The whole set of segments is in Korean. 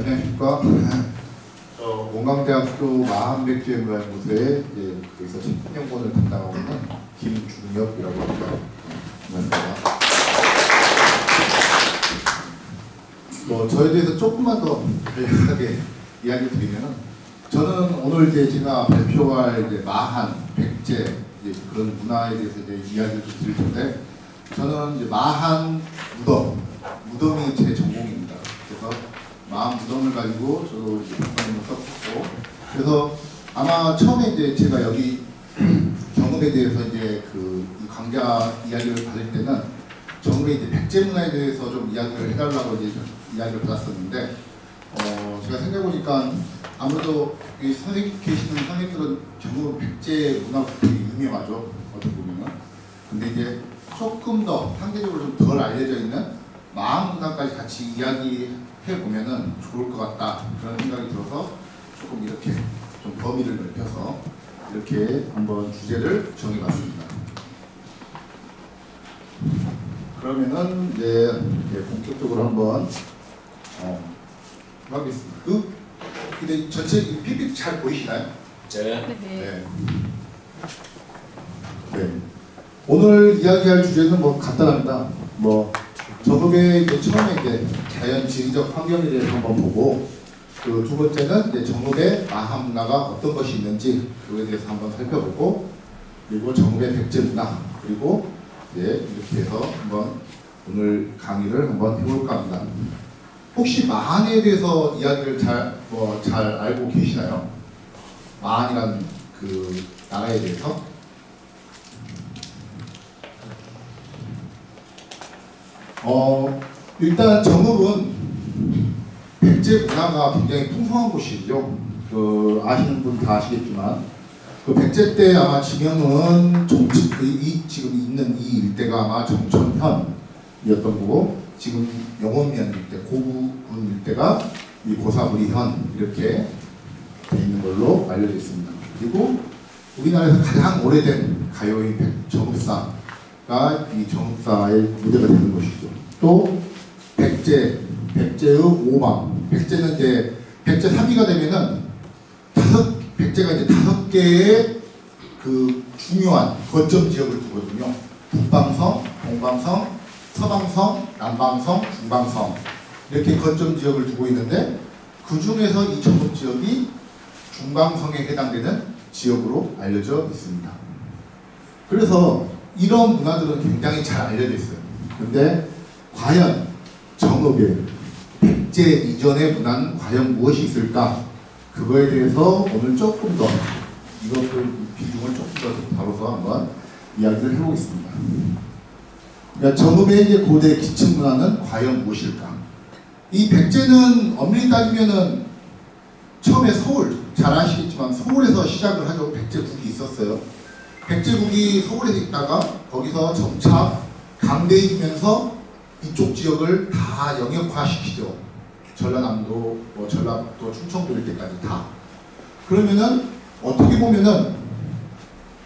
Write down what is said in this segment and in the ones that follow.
안녕하십니까. 원광대학교 마한백제문화연구소에 여기서 책연구원을 담당하고 있는 김중엽이라고 합니다. 반갑습니다. 저에 대해서 조금만 더 간략하게 이야기를 드리면은, 저는 오늘 제가 발표할 마한, 백제 그런 문화에 대해서 이야기를 좀 드릴 텐데, 저는 마한 무덤이 제 전공입니다. 그래서 마한 무덤을 가지고 저도 평가문을 썼고, 그래서 아마 처음에 제가 여기 경험에 대해서 그 강좌 이야기를 받을 때는 정부의 백제 문화에 대해서 좀 이야기를 해달라고 이야기를 받았었는데, 제가 생각해보니까 아무래도 이 계시는 선생님들은 전부 백제 문화가 되게 유명하죠, 어떻게 보면은. 근데 조금 더 상대적으로 좀 덜 알려져 있는 마한 문화까지 같이 이야기해 보면은 좋을 것 같다, 그런 생각이 들어서 조금 이렇게 좀 범위를 넓혀서 이렇게 한번 주제를 정해봤습니다. 그러면은 본격적으로 한번 하겠습니다. 근데 전체 PPT 잘 보이시나요? 네. 네. 오늘 이야기할 주제는 간단합니다. 전국의 처음에 자연 지리적 환경에 대해서 한번 보고, 그 두 번째는 전국의 마한 문화가 어떤 것이 있는지 그거에 대해서 한번 살펴보고, 그리고 전국의 백제 문화, 그리고 이렇게 해서 한번 오늘 강의를 한번 해볼까 합니다. 혹시 마한에 대해서 이야기를 잘 알고 계시나요? 마한이라는 그 나라에 대해서? 일단 정읍은 백제 문화가 굉장히 풍성한 곳이죠. 아시는 분 다 아시겠지만, 그 백제 때 아마 지명은 지금 있는 이 일대가 아마 정천현이었던 거고, 지금 영원면 일대, 고구군 일대가 이 고사부리현 이렇게 돼 있는 걸로 알려져 있습니다. 그리고 우리나라에서 가장 오래된 가요인 정읍사가 이 정읍사의 무대가 되는 것이죠. 또 백제의 오망, 백제는 백제 3위가 되면은 백제가 5개의 그 중요한 거점 지역을 두거든요. 북방성, 동방성, 서방성, 남방성, 중방성, 이렇게 거점 지역을 두고 있는데, 그 중에서 이 정읍 지역이 중방성에 해당되는 지역으로 알려져 있습니다. 그래서 이런 문화들은 굉장히 잘 알려져 있어요. 근데 과연 정읍의 백제 이전의 문화는 과연 무엇이 있을까? 그거에 대해서 오늘 조금 더 이것들 비중을 조금 더 다뤄서 한번 이야기를 해보겠습니다. 그러니까 정읍의 고대 기층 문화는 과연 무엇일까? 이 백제는 엄밀히 따지면은 처음에 서울, 잘 아시겠지만 서울에서 시작을 하죠. 백제국이 있었어요. 백제국이 서울에 있다가 거기서 점차 강대해지면서 이쪽 지역을 다 영역화시키죠. 전라남도, 전라북도, 충청도 일대까지 다. 그러면은 어떻게 보면은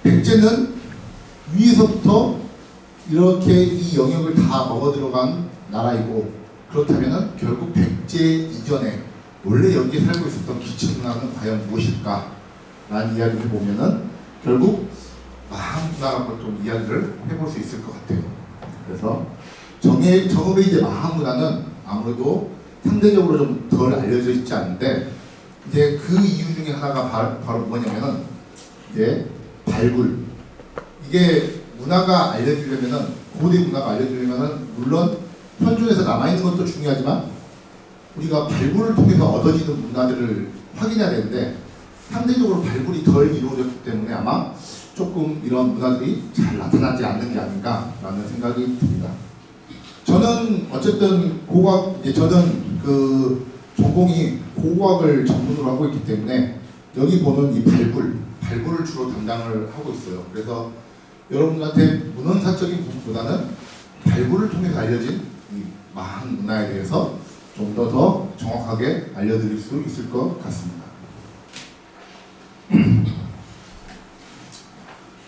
백제는 위에서부터 이렇게 이 영역을 다 먹어들어간 나라이고, 그렇다면은 결국 백제 이전에 원래 여기에 살고 있었던 기층 문화는 과연 무엇일까? 라는 이야기를 해보면은 결국 마한 문화라는 걸 좀 이야기를 해볼 수 있을 것 같아요. 그래서 정읍의 마한 문화는 아무래도 상대적으로 좀 덜 알려져 있지 않은데, 그 이유 중에 하나가 바로 뭐냐면은 발굴. 이게 문화가 알려지려면은, 고대 문화가 알려지려면은 물론 현존에서 남아있는 것도 중요하지만 우리가 발굴을 통해서 얻어지는 문화들을 확인해야 되는데, 상대적으로 발굴이 덜 이루어졌기 때문에 아마 조금 이런 문화들이 잘 나타나지 않는 게 아닌가라는 생각이 듭니다. 저는 어쨌든 저는 그 전공이 고고학을 전문으로 하고 있기 때문에 여기 보는 이 발굴을 주로 담당을 하고 있어요. 그래서 여러분한테 문헌사적인 부분보다는 발굴을 통해서 알려진 이 마한 문화에 대해서 좀 더 정확하게 알려드릴 수 있을 것 같습니다.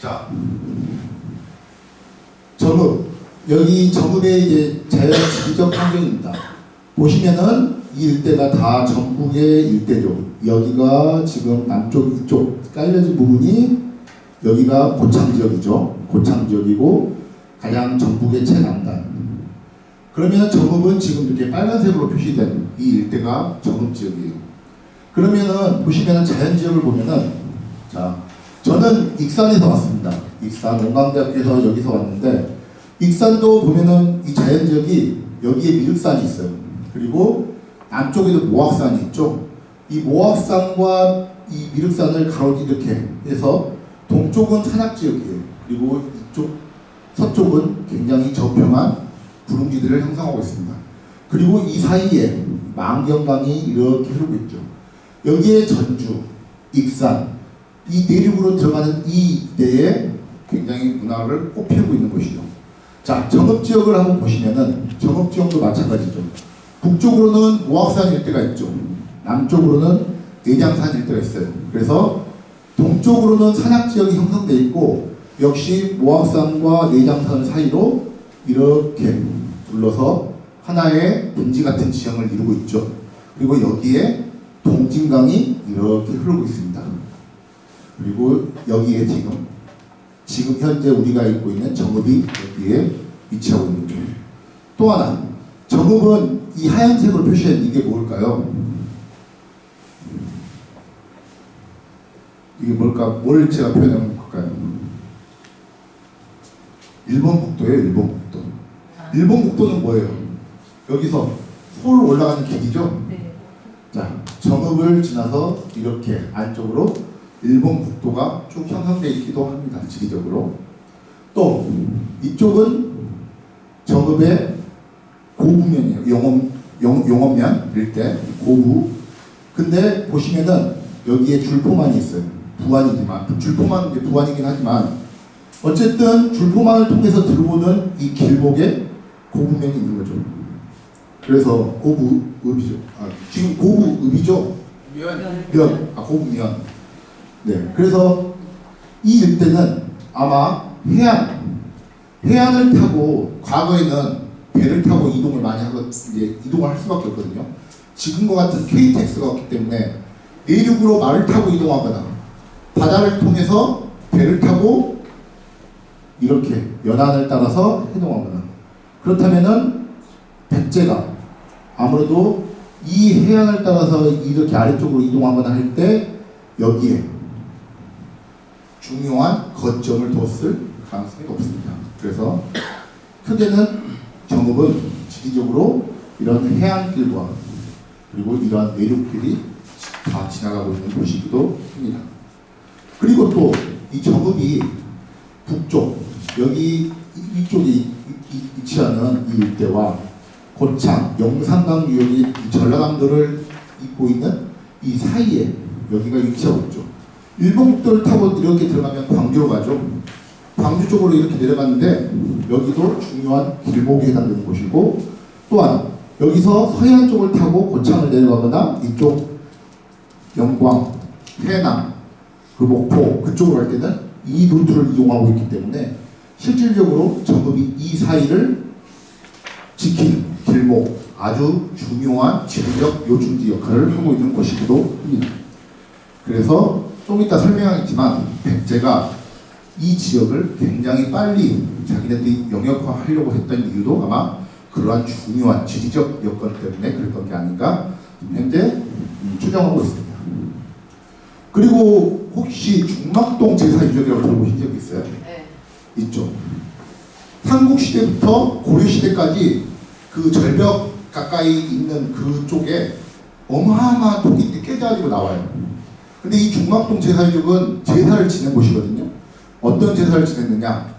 자, 정읍. 여기 정읍의 자연 지리적 환경입니다. 보시면은 이 일대가 다 전북의 일대죠. 여기가 지금 남쪽 이쪽 깔려진 부분이 여기가 고창 지역이죠. 고창 지역이고 가장 전북의 최남단. 그러면 정읍은 지금 이렇게 빨간색으로 표시된 이 일대가 정읍 지역이에요. 그러면은 보시면은 자연 지역을 보면은 자 저는 익산에서 왔습니다. 익산 원광대학교에서 여기서 왔는데 익산도 보면은 이 자연 지역이 여기에 미륵산이 있어요. 그리고 안쪽에도 모악산이 있죠. 이 모악산과 이 미륵산을 가로지 이렇게 해서 동쪽은 산악지역이에요. 그리고 이쪽 서쪽은 굉장히 저평한 구릉지대를 형성하고 있습니다. 그리고 이 사이에 만경강이 이렇게 흐르고 있죠. 여기에 전주, 익산, 이 내륙으로 들어가는 이 내에 굉장히 문화를 꽃피우고 있는 곳이죠. 자, 정읍지역을 한번 보시면은 정읍지역도 마찬가지죠. 북쪽으로는 모악산 일대가 있죠. 남쪽으로는 내장산 일대가 있어요. 그래서 동쪽으로는 산악지역이 형성되어 있고 역시 모악산과 내장산 사이로 이렇게 둘러서 하나의 분지 같은 지형을 이루고 있죠. 그리고 여기에 동진강이 이렇게 흐르고 있습니다. 그리고 여기에 지금 현재 우리가 있고 있는 정읍이 여기에 위치하고 있는 거죠. 또 하나, 정읍은 이 하얀색으로 표시한 이게 뭘까요? 이게 뭘 제가 표현하면 볼까요? 일본 국도예요, 일본 국도. 일본 국도는 뭐예요? 여기서 서울 올라가는 길이죠? 네. 자, 정읍을 지나서 이렇게 안쪽으로 일본 국도가 쭉 형성되어 있기도 합니다. 지리적으로. 또 이쪽은 정읍의 고부면이에요. 용업면 일대 고부. 근데 보시면은 여기에 줄포만이 있어요. 부안이지만 줄포만 부안이긴 하지만 어쨌든 줄포만을 통해서 들어오는 이 길목에 고부면이 있는 거죠. 그래서 고부읍이죠. 지금 고부읍이죠. 고부면. 네. 그래서 이 일대는 아마 해안을 타고 과거에는 배를 타고 이동을 많이 하고 이제 이동을 할 수밖에 없거든요. 지금과 같은 KTX가 없기 때문에 내륙으로 말을 타고 이동하거나 바다를 통해서 배를 타고 이렇게 연안을 따라서 이동하거나 그렇다면은 백제가 아무래도 이 해안을 따라서 이렇게 아래쪽으로 이동하거나 할 때 여기에 중요한 거점을 뒀을 가능성이 높습니다. 그래서 크게는 정읍은 지리적으로 이런 해안길과 그리고 이러한 내륙길이 다 지나가고 있는 곳이기도 합니다. 그리고 또 이 정읍이 북쪽 여기 이쪽에 위치하는 이 일대와 고창, 영산강 유역이 이 전라남도를 잇고 있는 이 사이에 여기가 위치하고 있죠. 일본 국도를 타고 이렇게 들어가면 광주로 가죠. 광주 쪽으로 이렇게 내려갔는데 여기도 중요한 길목에 해당되는 곳이고 또한 여기서 서해안 쪽을 타고 고창을 내려가거나 이쪽 영광, 해남, 그 목포 그쪽으로 갈 때는 이 루트를 이용하고 있기 때문에 실질적으로 정읍이 이 사이를 지키는 길목 아주 중요한 지리적 요충지 역할을 하고 있는 곳이기도 합니다. 그래서 좀 이따 설명하겠지만 백제가 이 지역을 굉장히 빨리 자기네들이 영역화하려고 했던 이유도 아마 그러한 중요한 지리적 여건 때문에 그랬던 게 아닌가 현재 추정하고 있습니다. 그리고 혹시 중막동 제사유적이라고 들어보신 적 있어요? 네. 있죠. 삼국시대부터 고려시대까지 그 절벽 가까이 있는 그쪽에 어마어마한 토기들이 깨져가지고 나와요. 근데 이 중막동 제사유적은 제사를 지낸 곳이거든요. 어떤 제사를 지냈느냐?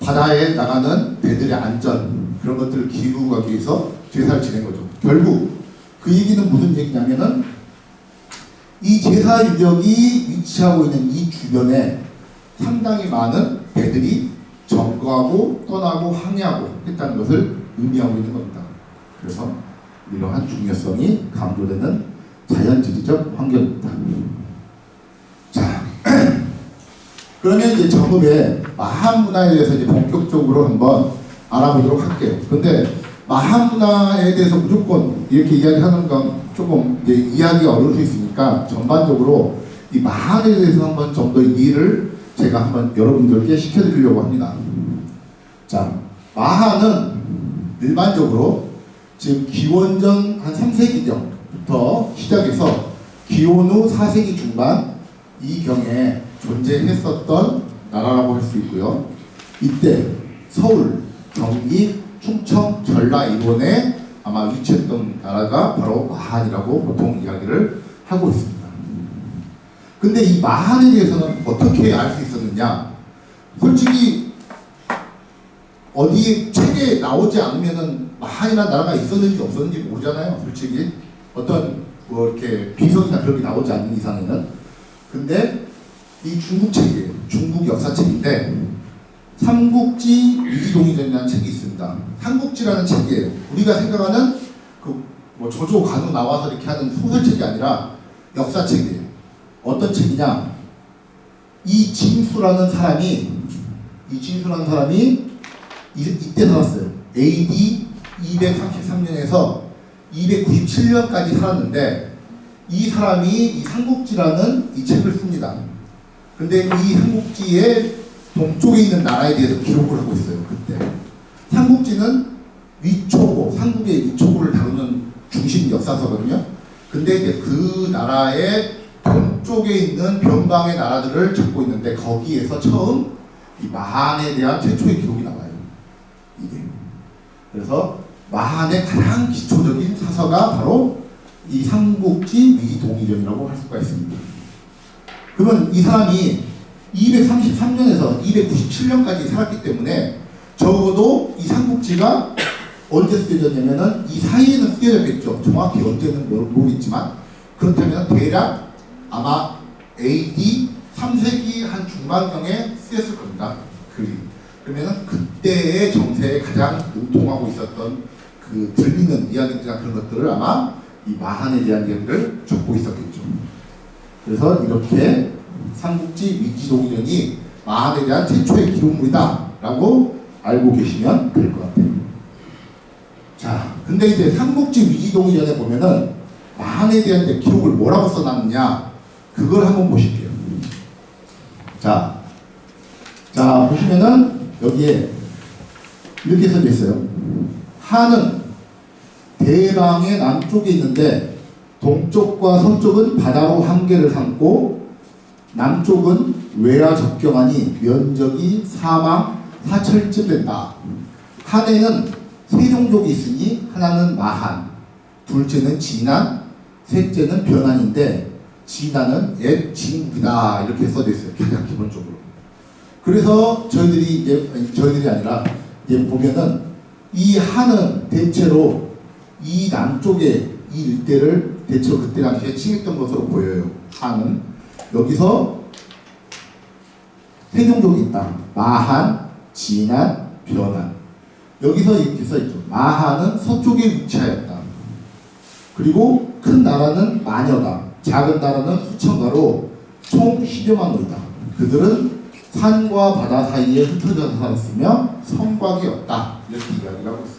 바다에 나가는 배들의 안전 그런 것들을 기부하기 위해서 제사를 지낸 거죠. 결국 그 얘기는 무슨 얘기냐면은 이 제사 유적이 위치하고 있는 이 주변에 상당히 많은 배들이 점거하고 떠나고 항해하고 했다는 것을 의미하고 있는 겁니다. 그래서 이러한 중요성이 강조되는 자연지리적 환경입니다. 자, 그러면 이제 정읍의 마한 문화에 대해서 이제 본격적으로 한번 알아보도록 할게요. 근데 마한 문화에 대해서 무조건 이렇게 이야기하는 건 조금 이제 이해하기가 어려울 수 있으니까 전반적으로 이 마한에 대해서 한번 좀 더 이해를 제가 한번 여러분들께 시켜드리려고 합니다. 자, 마한은 일반적으로 지금 기원전 한 3세기경부터 시작해서 기원 후 4세기 중반 이 경에 존재했었던 나라라고 할 수 있고요. 이때 서울, 경기, 충청, 전라, 일본에 아마 위치했던 나라가 바로 마한이라고 보통 이야기를 하고 있습니다. 근데 이 마한에 대해서는 어떻게 알 수 있었느냐? 솔직히 어디 책에 나오지 않으면은 마한이라는 나라가 있었는지 없었는지 모르잖아요. 솔직히 어떤 뭐 이렇게 비석이나 그런 게 나오지 않는 이상에는. 근데 이 중국 책이에요. 중국 역사책인데 삼국지 위기동의전이라는 책이 있습니다. 삼국지라는 책이에요. 우리가 생각하는 그 뭐 조조 간우 나와서 이렇게 하는 소설책이 아니라 역사책이에요. 어떤 책이냐? 이징수라는 사람이 이때 살았어요. AD 233년에서 297년까지 살았는데 이 사람이 이 삼국지라는 이 책을 씁니다. 근데 이 삼국지의 동쪽에 있는 나라에 대해서 기록을 하고 있어요. 그때 삼국지는 위초고, 삼국의 위초고를 다루는 중심 역사서거든요. 근데 이제 그 나라의 동쪽에 있는 변방의 나라들을 적고 있는데 거기에서 처음 이 마한에 대한 최초의 기록이 나와요. 이게. 그래서 마한의 가장 기초적인 사서가 바로 이 삼국지 위기동의전이라고 할 수가 있습니다. 그러면 이 사람이 233년에서 297년까지 살았기 때문에 적어도 이 삼국지가 언제 쓰여졌냐면은 이 사이에는 쓰여졌겠죠. 정확히 언제는 모르겠지만 그렇다면 대략 아마 AD 3세기 한 중반경에 쓰였을 겁니다. 글이. 그러면은 그때의 정세에 가장 능통하고 있었던 그 들리는 이야기들이나 그런 것들을 아마 이 마한에 대한 이야기를 적고 있었겠죠. 그래서 이렇게 삼국지 위기동의전이 마한에 대한 최초의 기록물이다라고 알고 계시면 될 것 같아요. 자, 근데 이제 삼국지 위기동의전에 보면은 마한에 대한 이제 기록을 뭐라고 써놨느냐 그걸 한번 보실게요. 자, 보시면은 여기에 이렇게 써져 있어요. 한은 대방의 남쪽에 있는데 동쪽과 서쪽은 바다로 한계를 삼고 남쪽은 외라 접경하니 면적이 사방 사철쯤 된다. 한에는 세 종족이 있으니 하나는 마한, 둘째는 진한, 셋째는 변한인데 진한은 옛 진국이다 이렇게 써져 있어요. 가장 기본적으로. 그래서 저희들이 아니라 이제 보면은 이 한은 대체로 이 남쪽의 이 일대를 대체로 그때 당시에 칭했던 것으로 보여요. 한은 여기서 세 종족이 있다. 마한, 진한, 변한. 여기서 이렇게 써있죠. 마한은 서쪽에 위치하였다. 그리고 큰 나라는 마녀다. 작은 나라는 수천가로 총 10여만 노이다. 그들은 산과 바다 사이에 흩어져서 살았으며 성곽이 없다. 이렇게 이야기를 하고 있어요.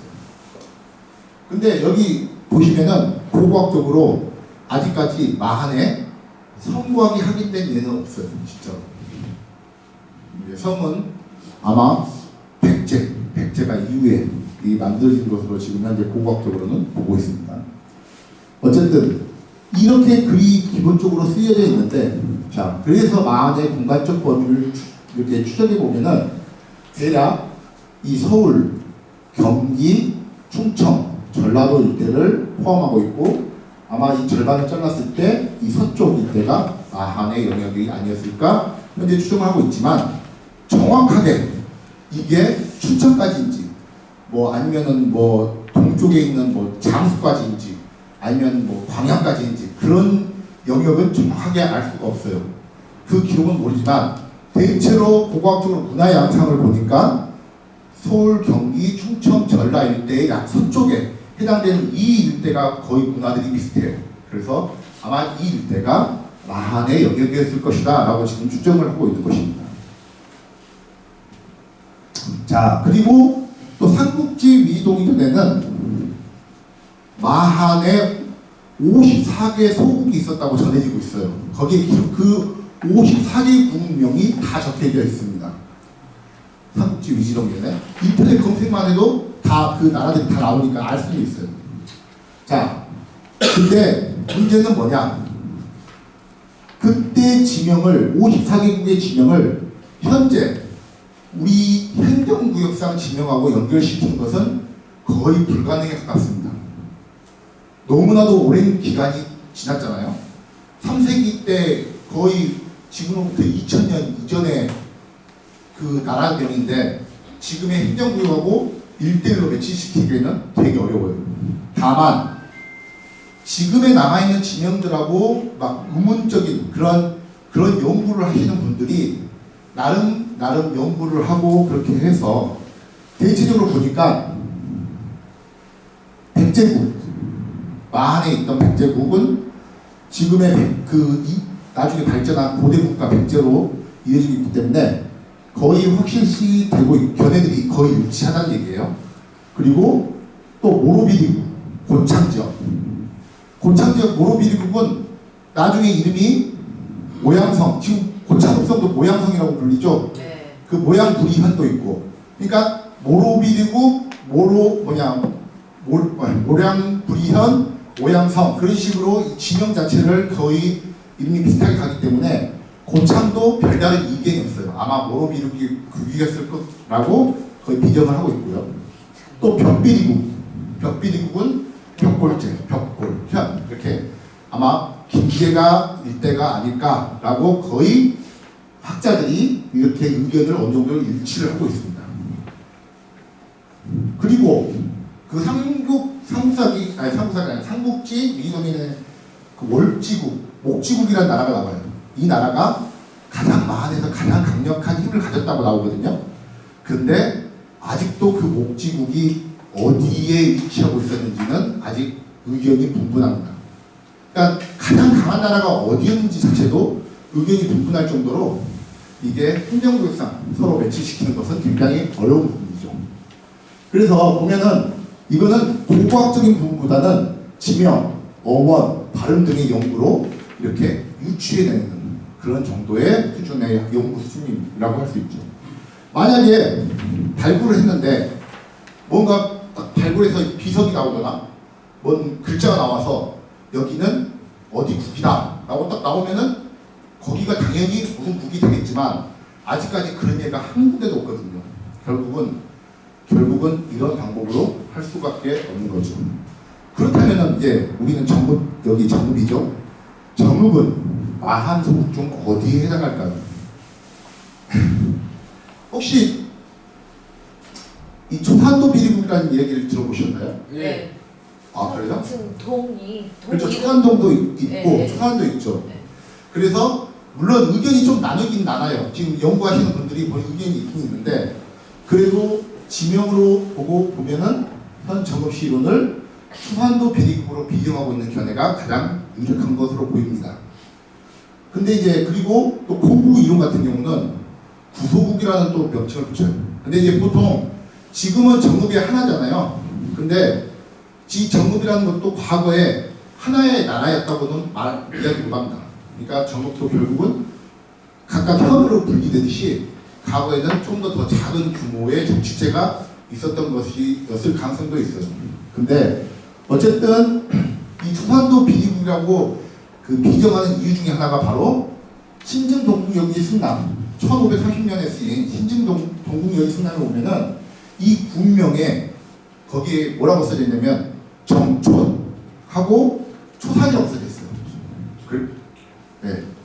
근데 여기 보시면은 고고학적으로 아직까지 마한에 성곽이 확인된 예는 없어요. 진짜. 성은 아마 백제가 이후에 이 만들어진 것으로 지금 현재 고고학적으로는 보고 있습니다. 어쨌든 이렇게 글이 기본적으로 쓰여져 있는데, 자, 그래서 마한의 공간적 범위를 이렇게 추적해 보면은 대략 이 서울, 경기, 충청, 전라도 일대를 포함하고 있고 아마 이 절반을 잘랐을 때 이 서쪽 일대가 마한의 영역이 아니었을까 현재 추정하고 있지만 정확하게 이게 춘천까지인지 뭐 아니면은 뭐 동쪽에 있는 뭐 장수까지인지 아니면 뭐 광양까지인지 그런 영역은 정확하게 알 수가 없어요. 그 기록은 모르지만 대체로 고고학적으로 문화 양상을 보니까 서울, 경기, 충청, 전라 일대의 약 서쪽에 해당되는 이 일대가 거의 문화들이 비슷해요. 그래서 아마 이 일대가 마한의 영역이었을 것이다 라고 지금 추정을 하고 있는 것입니다. 자, 그리고 또 삼국지 위기동의전에는 마한에 54개 소국이 있었다고 전해지고 있어요. 거기에 그 54개 국명이 다 적혀져 있습니다. 삼국지 위지령면에 인터넷 검색만 해도 다 그 나라들이 다 나오니까 알 수 있어요. 자, 근데 문제는 뭐냐? 그때 지명을 54개국의 지명을 현재 우리 행정구역상 지명하고 연결시키는 것은 거의 불가능에 가깝습니다. 너무나도 오랜 기간이 지났잖아요. 3세기 때 거의 지금으로부터 2000년 이전에 그 나라명인데 지금의 행정구역하고 1대1로 매치시키기에는 되게 어려워요. 다만 지금에 남아있는 지명들하고 막 의문적인 그런 연구를 하시는 분들이 나름 연구를 하고 그렇게 해서 대체적으로 보니까 백제국 마한에 있던 백제국은 지금의 나중에 발전한 고대 국가 백제로 이어지고 있기 때문에 거의 확실시 되고 견해들이 거의 일치하다는 얘기예요. 그리고 또 모로비디국 고창지역 모로비디국은 나중에 이름이 모양성, 지금 고창읍성도 모양성이라고 불리죠. 네. 그 모양 부리현도 있고, 그러니까 모로비디국, 모량 부리현, 모양성 그런 식으로 이 지명 자체를 거의 이름이 비슷하게 가기 때문에 고창도 별다른 이견이 없어요. 아마 모로비디국이 그기였을 거라고 거의 비정을 하고 있고요. 또 벽비디국은 벽골제, 벽골, 현 이렇게 아마 김제가 일대가 아닐까라고 거의 학자들이 이렇게 의견을 어느 정도 일치를 하고 있습니다. 그리고 그 삼국지 위도민의 그 월지국, 목지국이라는 나라가 나와요. 이 나라가 가장 마한에서 가장 강력한 힘을 가졌다고 나오거든요. 근데 아직도 그 목지국이 어디에 위치하고 있었는지는 아직 의견이 분분합니다. 그러니까 가장 강한 나라가 어디였는지 자체도 의견이 분분할 정도로 이게 행정구역상 서로 매치시키는 것은 굉장히 어려운 부분이죠. 그래서 보면은 이거는 고고학적인 부분보다는 지명, 어원, 발음 등의 연구로 이렇게 유추해내는 그런 정도의 수준의 연구 수준이라고 할 수 있죠. 만약에 발굴을 했는데 뭔가 딱 발굴해서 비석이 나오거나 뭔 글자가 나와서 여기는 어디 국이다 라고 딱 나오면은 거기가 당연히 무슨 국이 되겠지만 아직까지 그런 예가 한 군데도 없거든요. 결국은 이런 방법으로 할 수밖에 없는 거죠. 그렇다면은 이제 우리는 여기 정읍이죠. 정읍은 마한 소국 중 어디에 해당할까요? 혹시 이 초산도 비리국이라는 얘기를 들어보셨나요? 네. 아 그래요? 무슨 동이 그렇죠. 초산동도 있고 네. 초산도 있죠. 네. 그래서 물론 의견이 좀 나누긴 나눠요. 지금 연구하시는 분들이 거의 의견이 있긴 있는데 그래도 지명으로 보면은 현 정읍시 이론을 초산도 비리국으로 비교하고 있는 견해가 가장 유력한 것으로 보입니다. 근데 이제 그리고 또 고구 이론 같은 경우는 구소국이라는 또 명칭을 붙여요. 근데 이제 보통 지금은 정읍이 하나잖아요. 근데 이 정읍이라는 것도 과거에 하나의 나라였다고는 이야기 못합니다. 그러니까 정읍도 결국은 각각 현으로 분리되듯이 과거에는 좀 더 작은 규모의 정치체가 있었던 것이었을 가능성도 있어요. 근데 어쨌든 이 초산도 비리국이라고 그 비정하는 이유 중에 하나가 바로 신증동국여기 승남 1530년에 쓰인 신증동국여기 승남에 보면은 이 국명에 거기에 뭐라고 써져 있냐면 정촌하고 초산이라고 써져 있어요.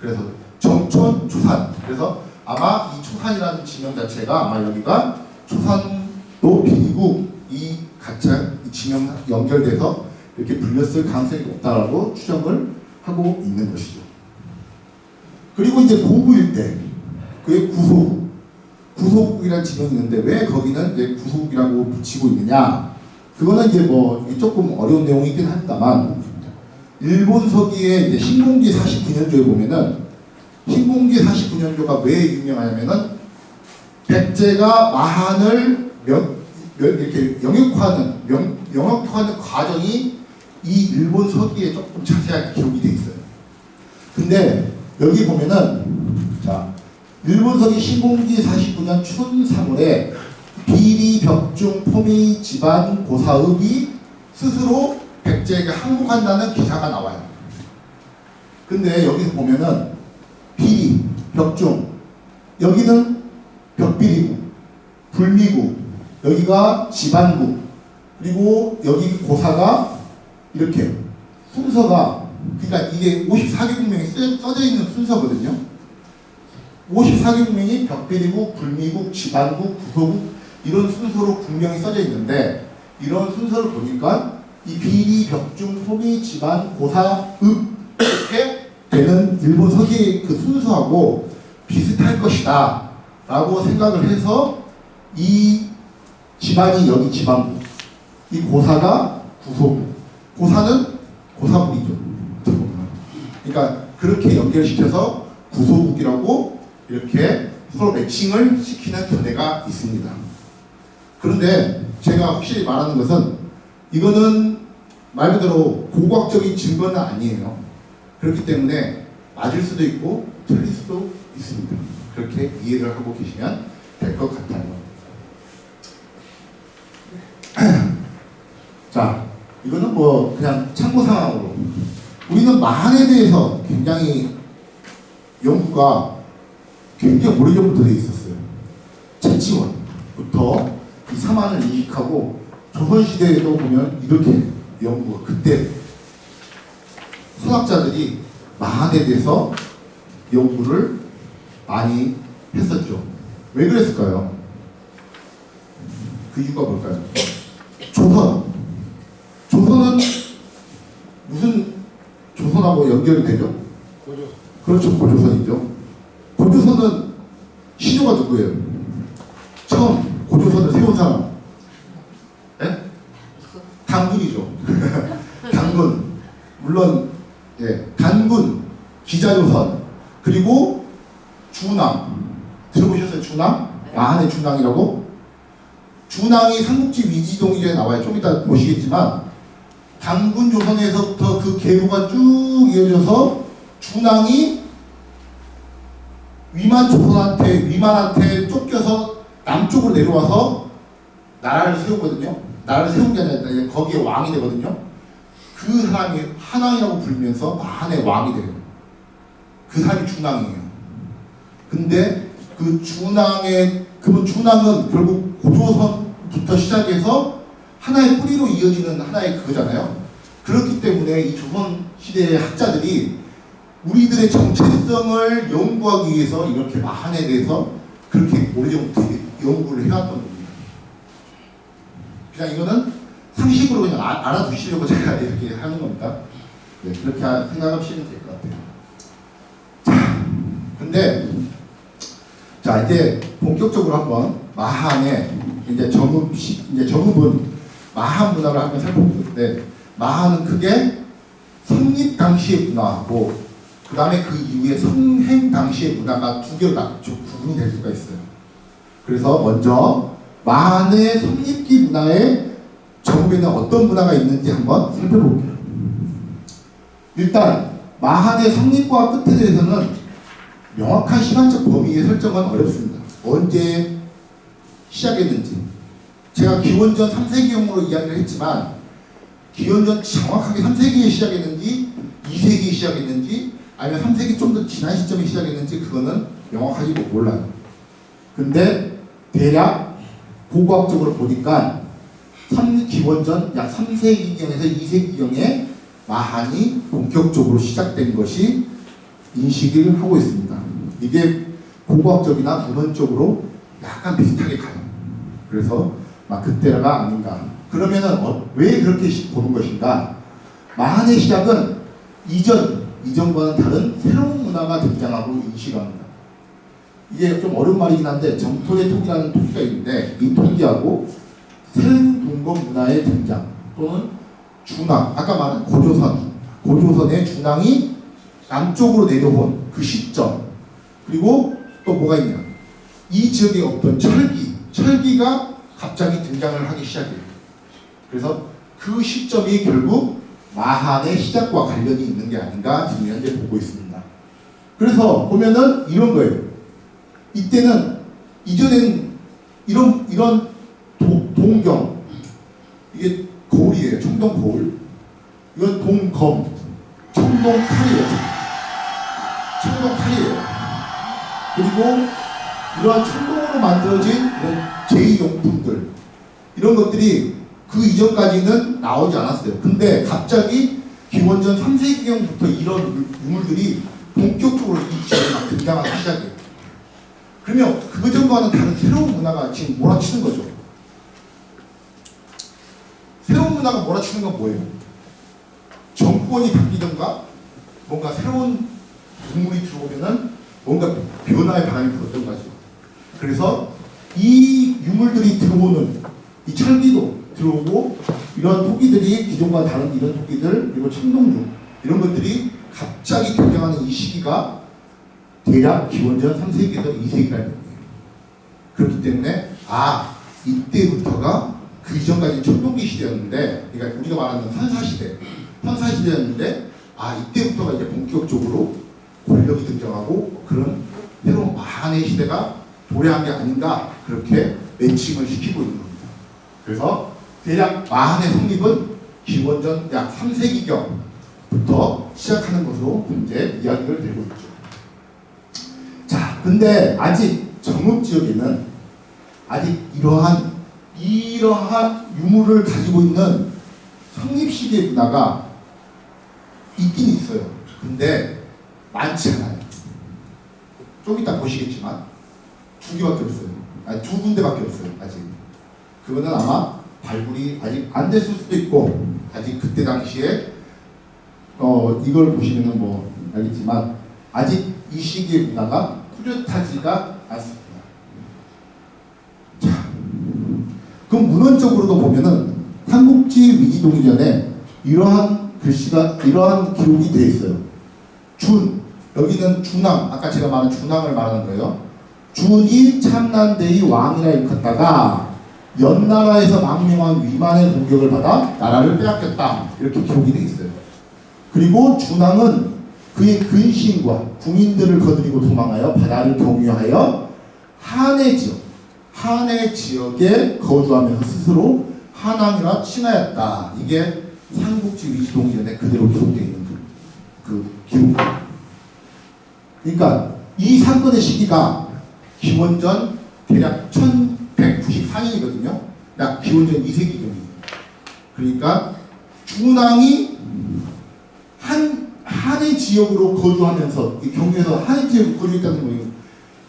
그래서 정촌, 초산. 그래서 아마 이 초산이라는 지명 자체가 아마 여기가 초산도 비리국 이 가창 이 지명 연결돼서 이렇게 불렸을 가능성이 높다라고 추정을 하고 있는 것이죠. 그리고 이제 고구 일대 그의 구소국이라는 지명이 있는데 왜 거기는 이제 구소국이라고 붙이고 있느냐? 그거는 이제 뭐 조금 어려운 내용이긴 합니다만 일본 서기의 이제 신공기 49년조에 보면은 신공기 49년조가 왜 유명하냐면은 백제가 마한을 이렇게 영역화하는 과정이 이 일본 서기에 조금 자세하게 기록이 돼 있어요. 근데 여기 보면은 자 일본 서기 신공기 49년 춘 3월에 비리 벽중 포미 집안 고사읍이 스스로 백제에게 항복한다는 기사가 나와요. 근데 여기서 보면은 비리, 벽중 여기는 벽비리국, 불미국, 여기가 집안국, 그리고 여기 고사가 이렇게 순서가 그러니까 이게 54개 국명이 써져 있는 순서거든요. 54개 국명이 벽비리국, 불미국, 집안국, 구소국 이런 순서로 국명이 써져 있는데 이런 순서를 보니까 이 비리, 벽중, 소미, 집안, 고사, 읍 이렇게 되는 일본 서기의 그 순서하고 비슷할 것이다 라고 생각을 해서 이 집안이 여기 집안국, 이 고사가 구소국, 고사는 고사국이죠. 그러니까 그렇게 연결시켜서 구소국이라고 이렇게 서로 매칭을 시키는 견해가 있습니다. 그런데 제가 확실히 말하는 것은 이거는 말 그대로 고고학적인 증거는 아니에요. 그렇기 때문에 맞을 수도 있고 틀릴 수도 있습니다. 그렇게 이해를 하고 계시면 될 것 같아요. 자, 이거는 뭐 그냥 참고 상황으로 우리는 마한에 대해서 굉장히 연구가 굉장히 오래전부터 되어 있었어요. 채치원부터 이 사만을 이익하고 조선시대에도 보면 이렇게 연구가 그때 수학자들이 마한에 대해서 연구를 많이 했었죠. 왜 그랬을까요? 그 이유가 뭘까요? 조선은 무슨 조선하고 연결이 되죠? 고조선. 그렇죠, 고조선이죠. 고조선은 시조가 누구예요? 처음 고조선을 세운 사람? 네? 단군이죠. 단군. 물론 예, 단군, 기자조선, 그리고 준왕. 들어보셨어요? 준왕? 마한의 준왕이라고? 준왕이 삼국지 위지동기에 나와요. 좀 이따 보시겠지만 단군 조선에서부터 그 계보가 쭉 이어져서 준왕이 위만한테 쫓겨서 남쪽으로 내려와서 나라를 세우거든요. 나라를 세운 게 아니라 거기에 왕이 되거든요. 그 사람이 한왕이라고 불리면서 마한의 왕이 돼요. 그 사람이 준왕이에요. 근데 그 그러면 준왕은 결국 고조선부터 시작해서 하나의 뿌리로 이어지는 하나의 그거잖아요. 그렇기 때문에 이 조선 시대의 학자들이 우리들의 정체성을 연구하기 위해서 이렇게 마한에 대해서 그렇게 오래전부터 연구를 해왔던 겁니다. 그냥 이거는 상식으로 그냥 알아두시려고 제가 이렇게 하는 겁니다. 네, 그렇게 생각하시면 될 것 같아요. 자, 근데 자 이제 본격적으로 한번 마한의 이제 정읍은 마한 문화를 한번 살펴보는데 마한은 크게 성립 당시의 문화하고 그 다음에 그 이후에 성행 당시의 문화가 두 개로 구분이 될 수가 있어요. 그래서 먼저 마한의 성립기 문화에 정읍에는 어떤 문화가 있는지 한번 살펴볼게요. 일단 마한의 성립과 끝에 대해서는 명확한 시간적 범위의 설정은 어렵습니다. 언제 시작했는지 제가 기원전 3세기형으로 이야기를 했지만 기원전 정확하게 3세기에 시작했는지 2세기에 시작했는지 아니면 3세기 좀 더 지난 시점에 시작했는지 그거는 명확하게 몰라요. 근데 대략 고고학적으로 보니까 기원전 약 3세기경에서 2세기경에 마한이 본격적으로 시작된 것이 인식을 하고 있습니다. 이게 고고학적이나 문헌적으로 약간 비슷하게 가요. 그래서 그때가 아닌가. 그러면은 왜 그렇게 보는 것인가? 마한의 시작은 이전과는 다른 새로운 문화가 등장하고 인식합니다. 이게 좀 어려운 말이긴 한데 정토의 토기라는 토기가 있는데 이 토기하고 세동검 문화의 등장 또는 준왕, 아까 말한 고조선의 준왕이 남쪽으로 내려온 그 시점, 그리고 또 뭐가 있냐, 이 지역에 없던 철기가 갑자기 등장을 하기 시작해요. 그래서 그 시점이 결국 마한의 시작과 관련이 있는 게 아닌가 지금 현재 보고 있습니다. 그래서 보면은 이런 거예요. 이때는 이전에는 이런 동경, 이게 거울이에요. 청동 거울. 이건 동검, 청동 칼이에요. 청동 칼이에요. 그리고 이러한 청동으로 만들어진 이런 제2용품들, 이런 것들이 그 이전까지는 나오지 않았어요. 근데 갑자기 기원전 3세기경부터 이런 유물들이 본격적으로 이 지역에 막 등장하기 시작해요. 그러면 그 전과는 다른 새로운 문화가 지금 몰아치는 거죠. 새로운 문화가 몰아치는 건 뭐예요? 정권이 바뀌던가 뭔가 새로운 유물이 들어오면은 뭔가 변화의 바람이 불었던 거죠. 그래서 이 유물들이 들어오는 이 철기도 들어오고 이런 토기들이 기존과 다른 이런 토기들 그리고 청동류 이런 것들이 갑자기 등장하는 이 시기가 대략 기원전 3세기에서 2세기라는 거예요. 그렇기 때문에 이때부터가 그 이전까지 청동기 시대였는데, 그러니까 우리가 말하는 선사시대였는데 이때부터가 이제 본격적으로 권력이 등장하고 그런 새로운 마한의 시대가 도래한 게 아닌가, 그렇게 매칭을 시키고 있는 겁니다. 그래서 대략 마한의 성립은 기원전 약 3세기경부터 시작하는 것으로 현재 이야기를 되고 있죠. 자, 근데 아직 정읍 지역에는 아직 이러한 유물을 가지고 있는 성립 시기의 문화가 있긴 있어요. 근데 많지 않아요. 좀 이따 보시겠지만 두 군데밖에 없어요. 아직. 그거는 아마 발굴이 아직 안 됐을 수도 있고, 아직 그때 당시에 이걸 보시면은 뭐 알겠지만 아직 이 시기의 문화가 뚜렷하지가 않습니다. 자, 그럼 문헌적으로도 보면은 삼국지 위기동 이전에 이러한 기록이 되어 있어요. 여기는 준왕, 아까 제가 말한 준왕을 말하는 거예요. 준이 참난대의 왕이라 일컫다가 연나라에서 망명한 위만의 공격을 받아 나라를 빼앗겼다, 이렇게 기록이 되어 있어요. 그리고 준왕은 그의 근신과 궁인들을 거느리고 도망하여 바다를 경유하여 한해 지역에 거주하면서 스스로 한왕이라 칭하였다. 이게 삼국지 위기동전에 그대로 기록되어 있는 그 기록입니다. 그러니까 이 사건의 시기가 기원전 대략 1194년이거든요. 약 기원전 2세기경이에요. 그러니까 준왕이 한해 지역으로 거주하면서, 경유해서 한해 지역으로 거주했다는 거예요.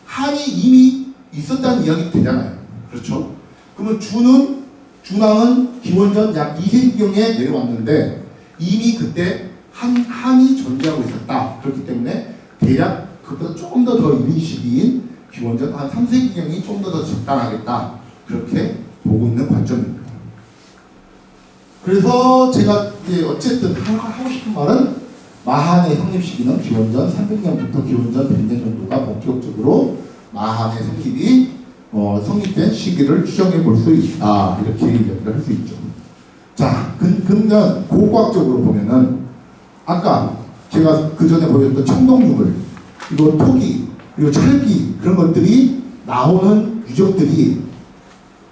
한이 이미 있었다는 이야기도 되잖아요. 그렇죠? 그러면 준왕은 기원전 약 2세기경에 내려왔는데 이미 그때 한이 존재하고 있었다. 그렇기 때문에 대략 그보다 조금 더 이른 시기인 기원전 한 3세기경이 좀 더 적당하겠다, 그렇게 보고 있는 관점입니다. 그래서 제가 이제 어쨌든 하고 싶은 말은, 마한의 성립 시기는 기원전 300년부터 기원전 100년 정도가 본격적으로 마한의 성립된 시기를 추정해 볼 수 있다, 이렇게 얘기를 할 수 있죠. 자, 그러면 고고학적으로 보면은 아까 제가 그 전에 보여줬던 청동유물, 그리고 토기, 그리고 철기, 그런 것들이 나오는 유적들이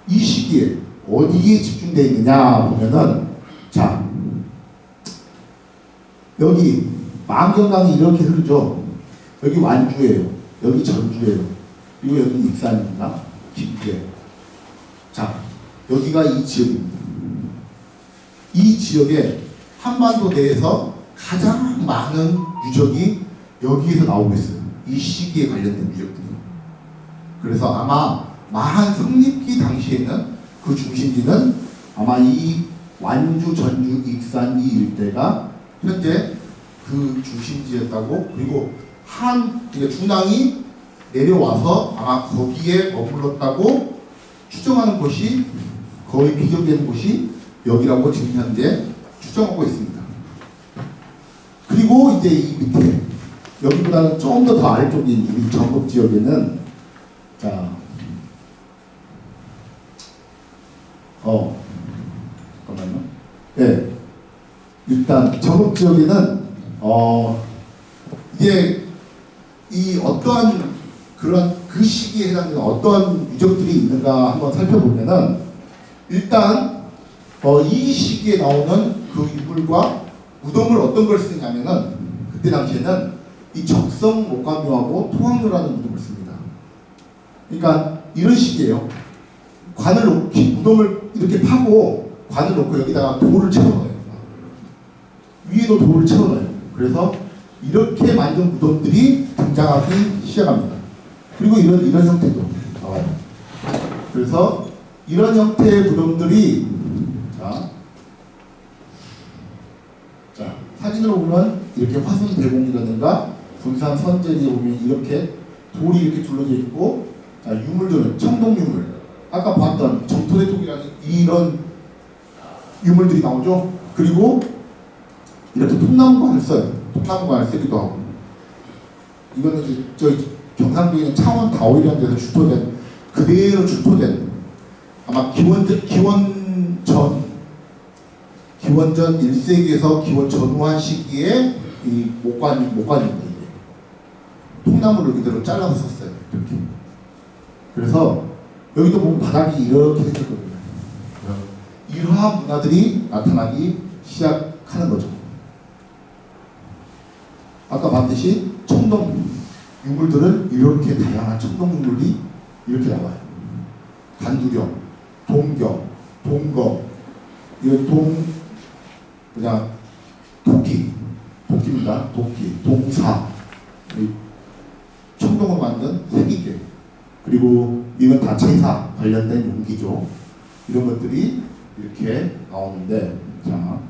이 시기에 어디에 집중되어 있느냐 보면은, 자, 여기 만경강이 이렇게 흐르죠. 여기 완주예요. 여기 전주예요. 그리고 여기 익산입니다. 깊게. 자, 여기가 이 지역입니다. 이 지역에 한반도 내에서 가장 많은 유적이 여기에서 나오고 있어요. 이 시기에 관련된 유적들이. 그래서 아마 마한 성립기 당시에는 그 중심지는 아마 이 완주, 전주, 익산 이 일대가 현재 그 중심지였다고, 그리고 그러니까 준왕이 내려와서 아마 거기에 머물렀다고 추정하는 곳이, 거의 비교되는 곳이 여기라고 지금 현재 추정하고 있습니다. 그리고 이제 이 밑에 여기보다는 좀 더 아래쪽인 우리 전북 지역에는, 자, 잠깐만요. 네, 일단 정읍 지역에는 이게 이 어떠한 그런 그 시기에 해당되는 어떠한 유적들이 있는가 한번 살펴보면은 일단 이 시기에 나오는 그 유물과 무덤을 어떤 걸 쓰냐면은 그때 당시에는 이 적성 목감묘하고 토학묘라는 무덤을 씁니다. 그러니까 이런 식이에요. 관을 놓기 무덤을 이렇게 파고 관을 놓고 여기다가 돌을 채워넣어요. 위에도 돌을 채워넣어요. 그래서 이렇게 만든 무덤들이 등장하기 시작합니다. 그리고 이런 형태도 나와요. 그래서 이런 형태의 무덤들이 자 사진으로 보면 이렇게 화순 대공이라든가 군산 선제리에 보면 이렇게 돌이 이렇게 둘러져 있고 유물들은 청동 유물 아까 봤던 정토대통이라는 이런 유물들이 나오죠. 그리고 이렇게 통나무관을 써요. 통나무관을 쓰기도 하고 이거는 이제 저희 경상도에 창원 다오이라는 데서 주토된 그대로 주토된 아마 기원전 1세기에서 기원 전후한 시기에 이 목관입니다. 이게 통나무를 그대로 잘라서 썼어요. 이렇게. 그래서 여기도 보면 바닥이 이렇게 생겼거든요. 이러한 문화들이 나타나기 시작하는 거죠. 아까 봤듯이 청동 유물들은 이렇게 다양한 청동 유물이 이렇게 나와요. 간두령, 동경, 동거, 이거 그냥 도끼입니다. 도끼, 동사, 청동을 만든 세기계, 그리고 이건 다 제사 관련된 용기죠. 이런 것들이 이렇게 나오는데, 자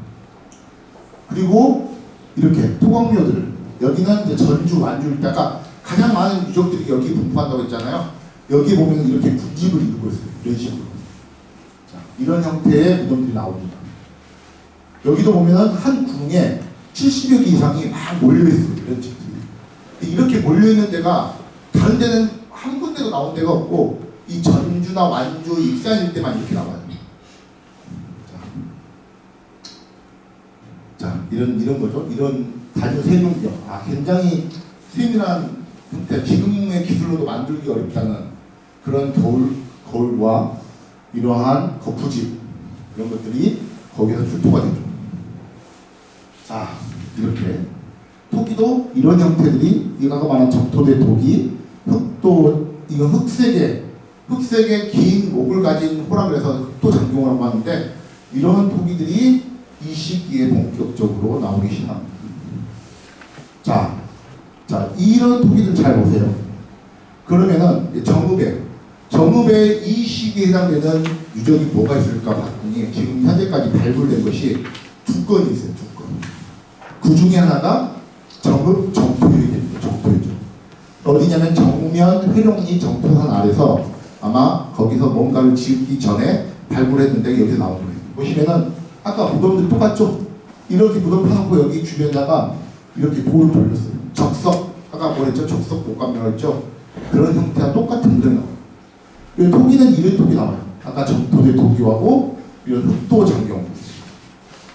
그리고 이렇게 토광묘들 여기는 이제 전주, 완주 있다가 가장 많은 유적들이 여기 분포한다고 했잖아요. 여기 보면 이렇게 군집을 이루고 있어요. 이런 식으로. 자, 이런 형태의 무덤들이 나옵니다. 여기도 보면 한 궁에 70여 개 이상이 막 몰려있어요. 이런 집들이. 이렇게 몰려있는 데가 다른 데는 한 군데도 나온 데가 없고 이 전주나 완주, 익산 일대만 이렇게 나와요. 자, 이런 거죠. 이런 단유 세종경. 굉장히 세밀한 형태, 지금의 기술로도 만들기 어렵다는 그런 거울과 이러한 거푸집 이런 것들이 거기서 출토가 되죠. 자, 이렇게 토기도 이런 형태들이 이거 말한 정토대 토기, 흑도 이거 흑색의 긴 목을 가진 호라 그래서 흑도 장경이라고 하는데 이런 토기들이 이 시기에 본격적으로 나오기 시작합니다. 자, 이런 토기들 잘 보세요. 그러면은 정읍에 이 시기에 해당되는 유적이 뭐가 있을까 봤더니 지금 현재까지 발굴된 것이 2건이 있어요. 2건. 그 중에 하나가 정읍 정토유입니다. 정토유죠. 어디냐면 정우면 회룡리 정토산 아래서 아마 거기서 뭔가를 지기 전에 발굴했는데 여기서 나온 거예요. 보시면은 아까 무덤들이 똑같죠? 이렇게 무덤 파놓고 여기 주변에다가 이렇게 돌을 돌렸어요. 적석, 아까 뭐랬죠? 적석 목감이라고 했죠? 그런 형태와 똑같은 무덤이 나와요. 이 토기는 이런 토기 나와요. 아까 정토대 토기하고 이런 흑도 장경.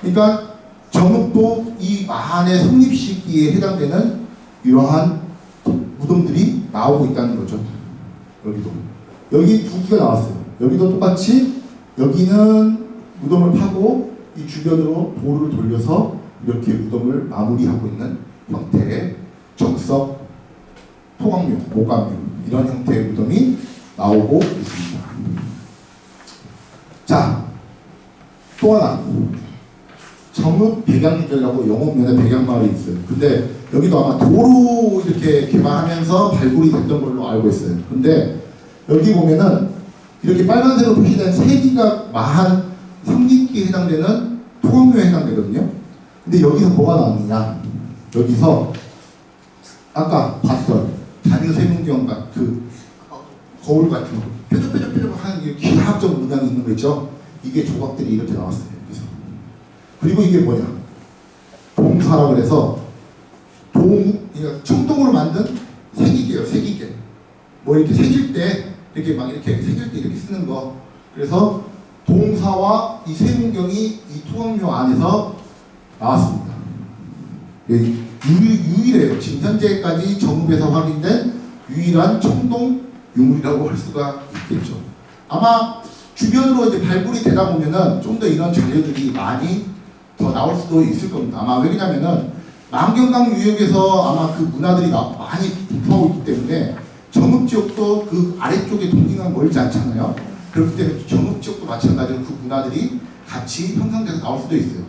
그러니까 정읍도 이 마한의 성립 시기에 해당되는 이러한 무덤들이 나오고 있다는 거죠. 여기 2기가 나왔어요. 여기도 똑같이 여기는 무덤을 파고 이 주변으로 돌을 돌려서 이렇게 무덤을 마무리하고 있는 형태의 적석, 토광묘, 목감묘 이런 형태의 무덤이 나오고 있습니다. 자, 또 하나 정읍 백양리라고 영업면에 백양마을이 있어요. 근데 여기도 아마 도로 이렇게 개발하면서 발굴이 됐던 걸로 알고 있어요. 근데 여기 보면은 이렇게 빨간색으로 표시된 3기가 마한 성립기에 해당되는 토광묘에 해당되거든요. 근데 여기서 뭐가 나오느냐? 여기서 아까 봤던 단유세문경 그 거울 같은 거 뾰족뾰족 하는 게 기하학적 문양이 있는 거 있죠? 이게 조각들이 이렇게 나왔어요. 여기서. 그리고 이게 뭐냐? 동사라고 그래서 그러니까 청동으로 만든 색이개요. 색이개. 뭐 이렇게 새길 때 이렇게 막 이렇게 새길 때 이렇게 쓰는 거. 그래서 동사와 이 세문경이 이 토광묘 안에서 나왔습니다. 유일해요. 지금 현재까지 정읍에서 확인된 유일한 청동 유물이라고 할 수가 있겠죠. 아마 주변으로 이제 발굴이 되다 보면은 좀 더 이런 자료들이 많이 더 나올 수도 있을 겁니다. 아마 왜냐면은 만경강 유역에서 아마 그 문화들이 많이 분포하고 있기 때문에 정읍 지역도 그 아래쪽에 동딩은 멀지 않잖아요. 그렇기 때문에 정읍 지역도 마찬가지로 그 문화들이 같이 형성돼서 나올 수도 있어요.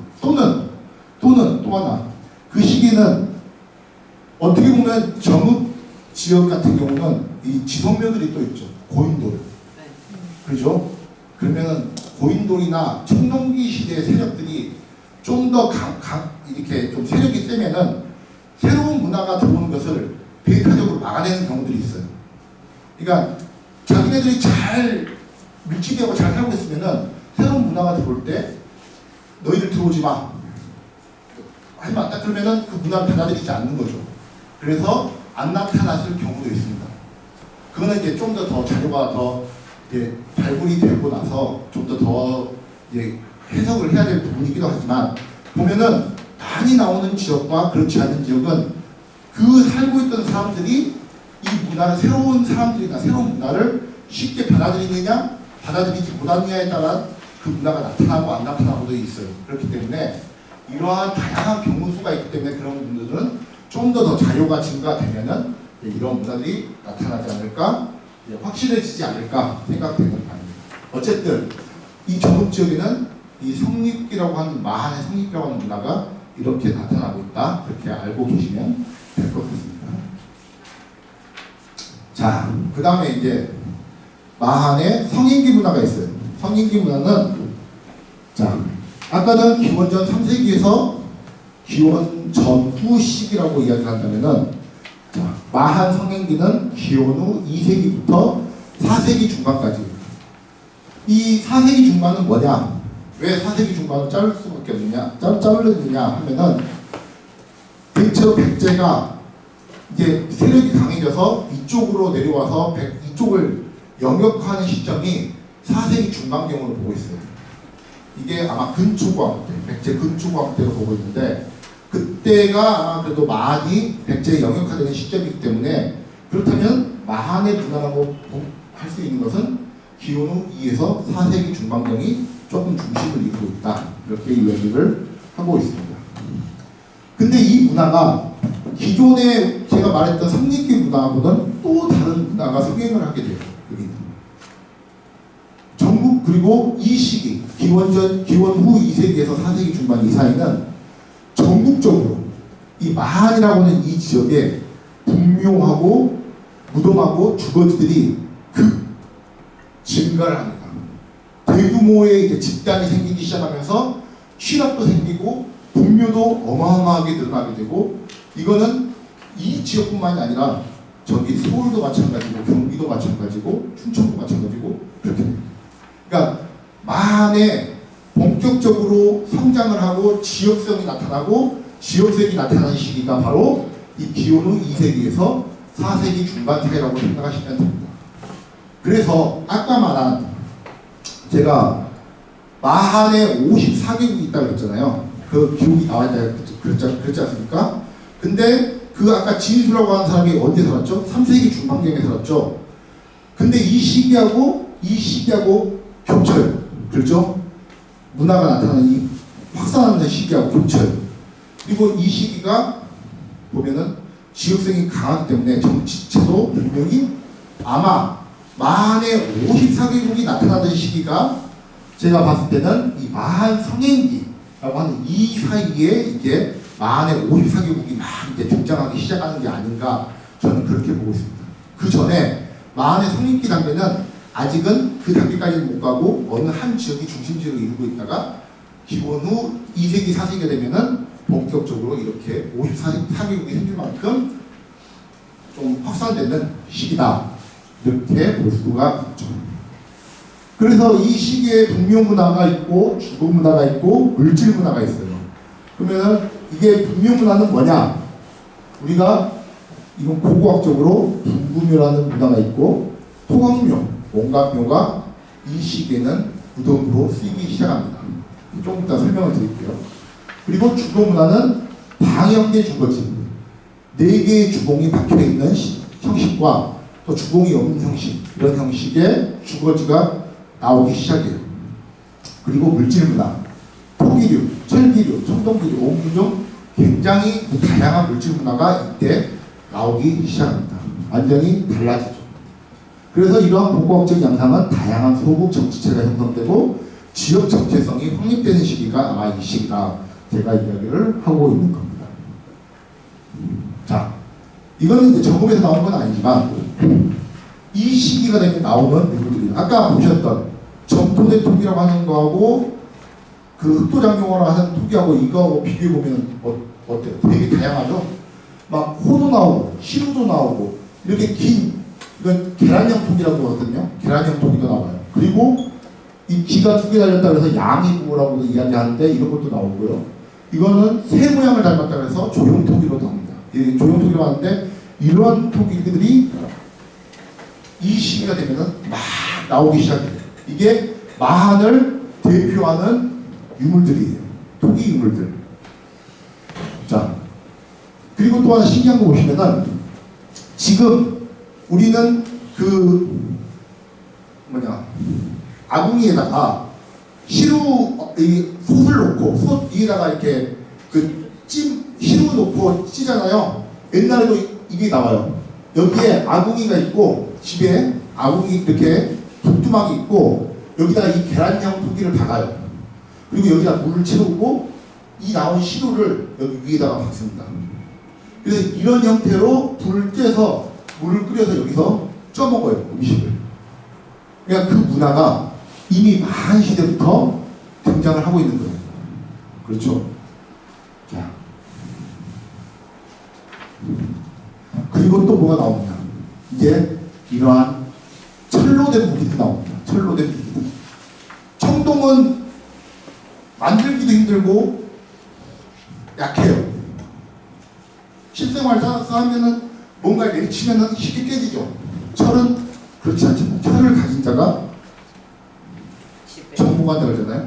또는 또 하나 그 시기는 어떻게 보면 정읍 지역 같은 경우는 이 지성묘들이 또 있죠. 고인돌. 그렇죠? 그러면은 고인돌이나 청동기 시대의 세력들이 좀 더 이렇게 좀 세력이 세면은 새로운 문화가 들어오는 것을 데이터적으로 막아내는 경우들이 있어요. 그러니까 자기네들이 잘 밀집되고 잘 살고 있으면은 새로운 문화가 들어올 때 너희들 들어오지 마. 하지 마. 딱 그러면은 그 문화를 받아들이지 않는 거죠. 그래서 안 나타났을 경우도 있습니다. 그거는 이제 좀 더 자료가 더 이제 발굴이 되고 나서 좀 더 이제 해석을 해야 될 부분이기도 하지만 보면은 많이 나오는 지역과 그렇지 않은 지역은 그 살고 있던 사람들이 이 문화를 새로운 사람들이나 새로운 문화를 쉽게 받아들이느냐 받아들이지 못하느냐에 따라 그 문화가 나타나고 안 나타나고도 있어요. 그렇기 때문에 이러한 다양한 경우 수가 있기 때문에 그런 분들은 좀 더 자료가 증가되면은 이런 문화들이 나타나지 않을까 확실해지지 않을까 생각되는 바입니다. 어쨌든 이 정읍 지역에는 이 성립기라고 하는 마한의 성립기라고 하는 문화가 이렇게 나타나고 있다. 그렇게 알고 계시면 될 것 같습니다. 자, 그 다음에 이제 마한의 성인기 문화가 있어요. 성인기 문화는 자, 아까는 기원전 3세기에서 기원 전후 시기라고 이야기를 한다면은 자, 마한 성인기는 기원 후 2세기부터 4세기 중반까지. 이 4세기 중반은 뭐냐? 왜 4세기 중반을 자를 수밖에 없느냐? 자르느냐 하면은 대체로 백제가 이제 세력이 강해져서 이쪽으로 내려와서 이쪽을 영역화하는 시점이 4세기 중반경으로 보고 있어요. 이게 아마 근초고왕 때, 백제 근초고왕 때로 보고 있는데 그때가 아마 그래도 마한이 백제에 영역화되는 시점이기 때문에 그렇다면 마한의 문화라고 할 수 있는 것은 기원 후 2에서 4세기 중반경이 조금 중심을 이루고 있다. 이렇게 이야기를 하고 있습니다. 근데 이 문화가 기존에 제가 말했던 성립기 문화보다는 또 다른 문화가 성행을 하게 돼요. 여기는. 전국 그리고 이 시기 기원 후 2세기에서 4세기 중반 이 사이는 전국적으로 이 마한이라고 하는 이 지역에 분묘하고 무덤하고 주거지들이 급 증가를 합니다. 대규모의 이제 집단이 생기기 시작하면서 취락도 생기고 분묘도 어마어마하게 늘어나게 되고 이거는 이 지역뿐만이 아니라 저기 서울도 마찬가지고 경기도 마찬가지고 춘천도 마찬가지고 그렇게 됩니다. 그러니까 마한에 본격적으로 성장을 하고 지역성이 나타나고 지역색이 나타나는 시기가 바로 이 기원 후 2세기에서 4세기 중반 사이라고 생각하시면 됩니다. 그래서 아까 말한 제가 마한에 54개국이 있다고 그랬잖아요. 그 기록이 나와 있다 그랬지 않습니까? 근데 그 아까 진수라고 하는 사람이 어디에 살았죠? 3세기 중반경에 살았죠. 근데 이 시기하고 겹쳐요. 그렇죠? 문화가 나타나는 이 확산하는 시기하고 겹쳐요. 그리고 이 시기가 보면은 지역성이 강하기 때문에 정치체도 분명히 아마 마한의 54개국이 나타나던 시기가 제가 봤을 때는 이 마한 성행기라고 하는 이 사이에 이제 마한의 54개국이 막 이제 등장하기 시작하는 게 아닌가 저는 그렇게 보고 있습니다. 그 전에 마한의 성행기 단계는 아직은 그 단계까지는 못 가고 어느 한 지역이 중심지역을 이루고 있다가 기원 후 2세기, 4세기가 되면은 본격적으로 이렇게 54개국이 생길 만큼 좀 확산되는 시기다. 이렇게 볼 수가 있죠. 그래서 이 시기에 분묘 문화가 있고 주거 문화가 있고 물질 문화가 있어요. 그러면은 이게 분묘 문화는 뭐냐? 우리가 이건 고고학적으로 분구묘라는 문화가 있고 토광묘, 온갖묘가 이 시기에는 무덤으로 쓰이기 시작합니다. 좀 이따 설명을 드릴게요. 그리고 주거 방형제 주거지. 4개의 주공이 박혀있는 형식과 또 주공이 없는 형식, 이런 형식의 주거지가 나오기 시작해요. 그리고 물질문화, 토기류, 철기류, 청동기류, 옹유 등 굉장히 다양한 물질문화가 이때 나오기 시작합니다. 완전히 달라지죠. 그래서 이러한 복고학적 양상은 다양한 소국 정치체가 형성되고 지역 정체성이 확립되는 시기가 아마 이 시기다, 제가 이야기를 하고 있는 겁니다. 자, 이거는 이제 정음에서 나온 건 아니지만 이 시기가 되면 나오는 인물들이 아까 보셨던 점토대 토기라고 하는 거하고 그 흑도장용어로 하는 토기하고 이거하고 비교해 보면 어때요? 되게 다양하죠? 막 호도 나오고 시루도 나오고 이렇게 긴, 이건 계란형 토기라고 하거든요. 계란형 토기도 나와요. 그리고 이 귀가 2개 달렸다 그래서 양이구라고 이야기하는데 이런 것도 나오고요. 이거는 새 모양을 닮았다 그래서 조용토기로 나옵니다. 이 조용토기로 하는데 이런 토기들이 이 시기가 되면은 막 나오기 시작해요. 이게 마한을 대표하는 유물들이에요. 토기 유물들. 자, 그리고 또 하나 신기한 거 보시면은 지금 우리는 그 아궁이에다가 시루 이 솥을 놓고 솥 위에다가 이렇게 그 시루 놓고 찌잖아요. 옛날에도 이게 나와요. 여기에 아궁이가 있고 집에 아궁이 이렇게 북두막이 있고 여기다가 이 계란형 토기를 박아요. 그리고 여기다 물을 채우고 이 나온 시루를 여기 위에다가 박습니다. 그래서 이런 형태로 불을 쬐서 물을 끓여서 여기서 쪄먹어요, 음식을. 그러니까 그 문화가 이미 마한 시대부터 등장을 하고 있는 거예요. 그렇죠? 자, 그리고 또 뭐가 나옵니다. 이제 이러한 철로 된 무기도 나옵니다. 철로 된 무기들. 청동은 만들기도 힘들고 약해요. 실생활 싸우면은 뭔가 내리치면은 쉽게 깨지죠. 철은 그렇지 않잖아요. 철을 가진 자가 정복한다 그러잖아요.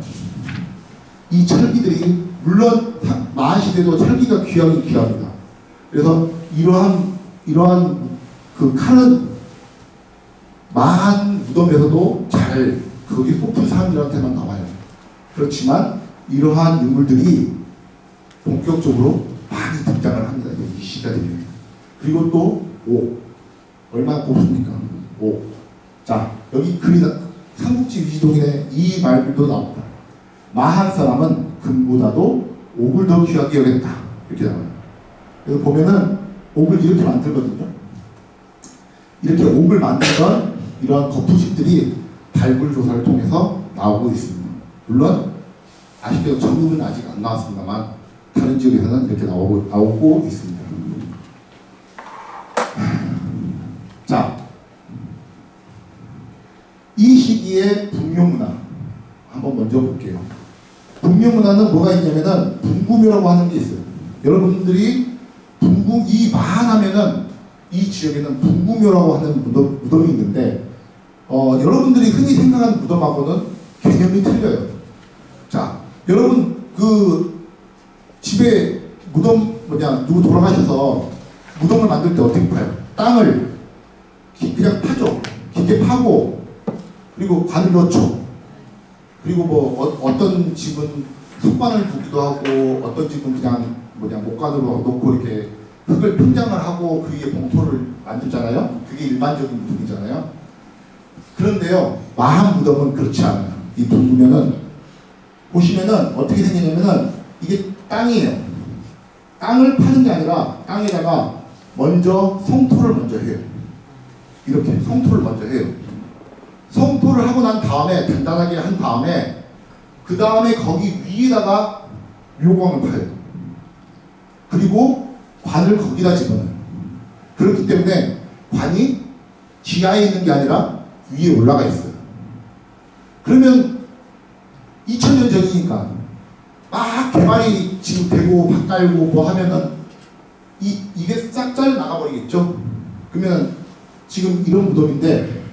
이 철기들이 물론 마한시대도 철기가 귀하긴 귀합니다. 그래서 이러한 그 칼은 마한 무덤에서도 잘 거기 뽑힌 사람들한테만 나와요. 그렇지만 이러한 유물들이 본격적으로 많이 등장을 합니다. 이 시기가 되면. 그리고 또 옥. 얼마나 곱습니까? 옥. 자, 여기 글이다. 삼국지 위지동인의 이 말들도 나옵니다. 마한 사람은 금보다도 옥을 더 귀하게 여겼다. 이렇게 나와요. 그래서 보면은 옥을 이렇게 만들거든요. 이렇게 옥을 만들던 이러한 거푸집들이 발굴 조사를 통해서 나오고 있습니다. 물론 아쉽게도 전국은 아직 안 나왔습니다만 다른 지역에서는 이렇게 나오고 있습니다. 자, 이 시기의 분묘문화 한번 먼저 볼게요. 분묘문화는 뭐가 있냐면은 분구묘라고 하는 게 있어요. 여러분들이 이 마한하면은 이 지역에는 분구묘라고 하는 무덤이 있는데 여러분들이 흔히 생각하는 무덤하고는 개념이 틀려요. 자, 여러분 그 집에 무덤 누구 돌아가셔서 무덤을 만들 때 어떻게 파요? 땅을 그냥 파죠. 깊게 파고 그리고 관을 넣죠. 그리고 뭐 어떤 집은 흙관을 두기도 하고 어떤 집은 그냥 목관으로 놓고 이렇게 흙을 평장을 하고 그 위에 봉토를 만들잖아요. 그게 일반적인 무덤이잖아요. 그런데요, 마한 무덤은 그렇지 않아요. 이 분구면은 보시면은 어떻게 생기냐면은 이게 땅이에요. 땅을 파는 게 아니라 땅에다가 먼저 성토를 먼저 해요. 이렇게 성토를 먼저 해요. 성토를 하고 난 다음에 단단하게 한 다음에 그 다음에 거기 위에다가 묘광을 파요. 그리고 관을 거기다 집어넣어요. 그렇기 때문에 관이 지하에 있는 게 아니라 위에 올라가 있어요. 그러면 2000년 전이니까 막 개발이 지금 되고 바깔고 뭐 하면은 이게 싹 잘 나가버리겠죠. 그러면 지금 이런 무덤인데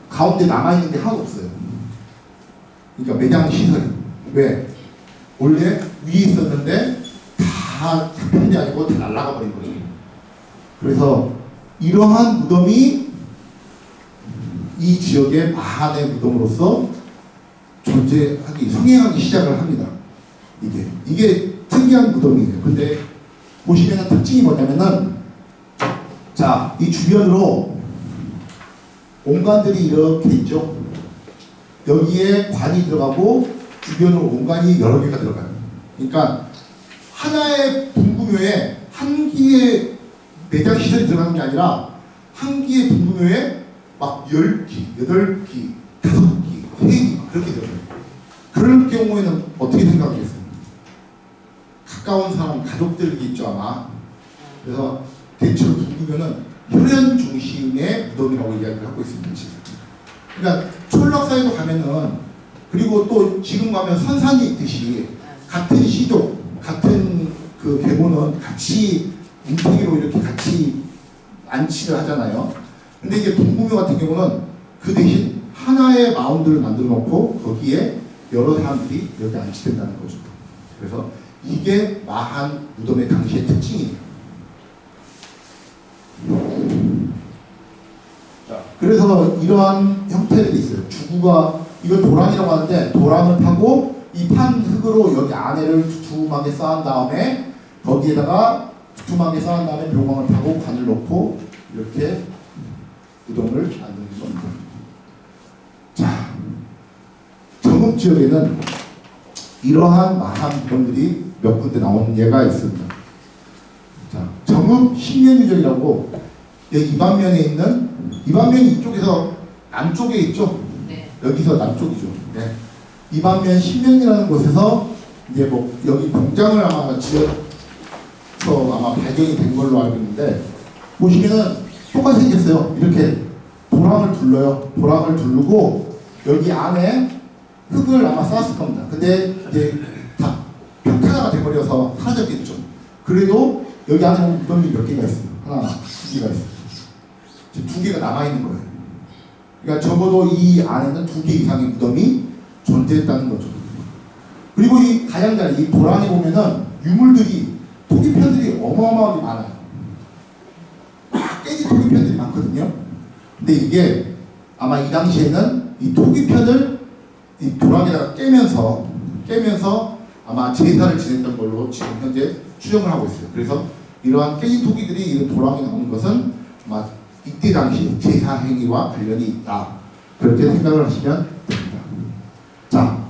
가운데 남아있는 게 하나도 없어요. 그러니까 매장 시설이. 왜? 원래 위에 있었는데 다 잡힌 게 아니고 다 날아가 버린 거죠. 그래서 이러한 무덤이 이 지역의 마한의 무덤으로서 존재하기, 성행하기 시작을 합니다. 이게 특이한 무덤이에요. 근데 보시면 특징이 뭐냐면은, 자, 이 주변으로 온관들이 이렇게 있죠. 여기에 관이 들어가고 주변으로 온관이 여러 개가 들어가요. 그러니까 하나의 분구묘에 한 기의 매장 시설이 들어가는 게 아니라 한 기의 분구묘에 막 10기, 8기, 5기, 3기 그렇게 들어가요. 그럴 경우에는 어떻게 생각하겠어요? 가까운 사람, 가족들이 있죠 아마. 그래서 대체로 분구묘는 혈연 중심의 무덤이라고 이야기를 하고 있습니다. 지금. 그러니까 촌락사에도 가면은, 그리고 또 지금 가면 선산이 있듯이 같은 시족, 같은 그 계보는 같이 뭉텅이로 이렇게 같이 안치를 하잖아요. 근데 이제 분구묘 같은 경우는 그 대신 하나의 마운드를 만들어 놓고 거기에 여러 사람들이 이렇게 안치된다는 거죠. 그래서 이게 마한 무덤의 당시의 특징이에요. 자, 그래서 이러한 형태들이 있어요. 주구가, 이건 도랑이라고 하는데, 도랑을 파고 이 판 흙으로 여기 안에를 두툼하게 쌓은 다음에 거기에다가 두툼하게 쌓은 다음에 묘광을 파고 관을 넣고 이렇게 무덤을 만드는 겁니다. 자, 정읍 지역에는 이러한 마한 무덤들이 몇 군데 나오는 예가 있습니다. 자, 정읍 신면유적이라고 이반면에 있는, 이반면이 이쪽에서 남쪽에 있죠? 네. 여기서 남쪽이죠. 네. 이반면 신면이라는 곳에서 이제 뭐 여기 공장을 아마 지어서 아마 발견이 된 걸로 알고 있는데, 보시면은 똑같이 생겼어요. 이렇게 도랑을 둘러요. 도랑을 두르고 여기 안에 흙을 아마 쌓았을 겁니다. 근데 이제 다 평탄화가 돼버려서 사라졌겠죠. 그래도 여기 안에 보면 무덤이 몇 개가 있어요. 하나, 두 개가 있어요. 지금 2개가 남아있는 거예요. 그러니까 적어도 이 안에는 2개 이상의 무덤이 존재했다는 거죠. 그리고 이 가장자리, 이 도랑에 보면은 유물들이, 토기편들이 어마어마하게 많아요. 막 깨진 토기편들이 많거든요. 근데 이게 아마 이 당시에는 이 토기편을 이 도랑에다가 깨면서 아마 제사를 지냈던 걸로 지금 현재 추정을 하고 있어요. 그래서 이러한 깨진 토기들이 이런 도랑에 나오는 것은 아마 이때 당시 제사 행위와 관련이 있다. 그렇게 생각을 하시면 됩니다. 자,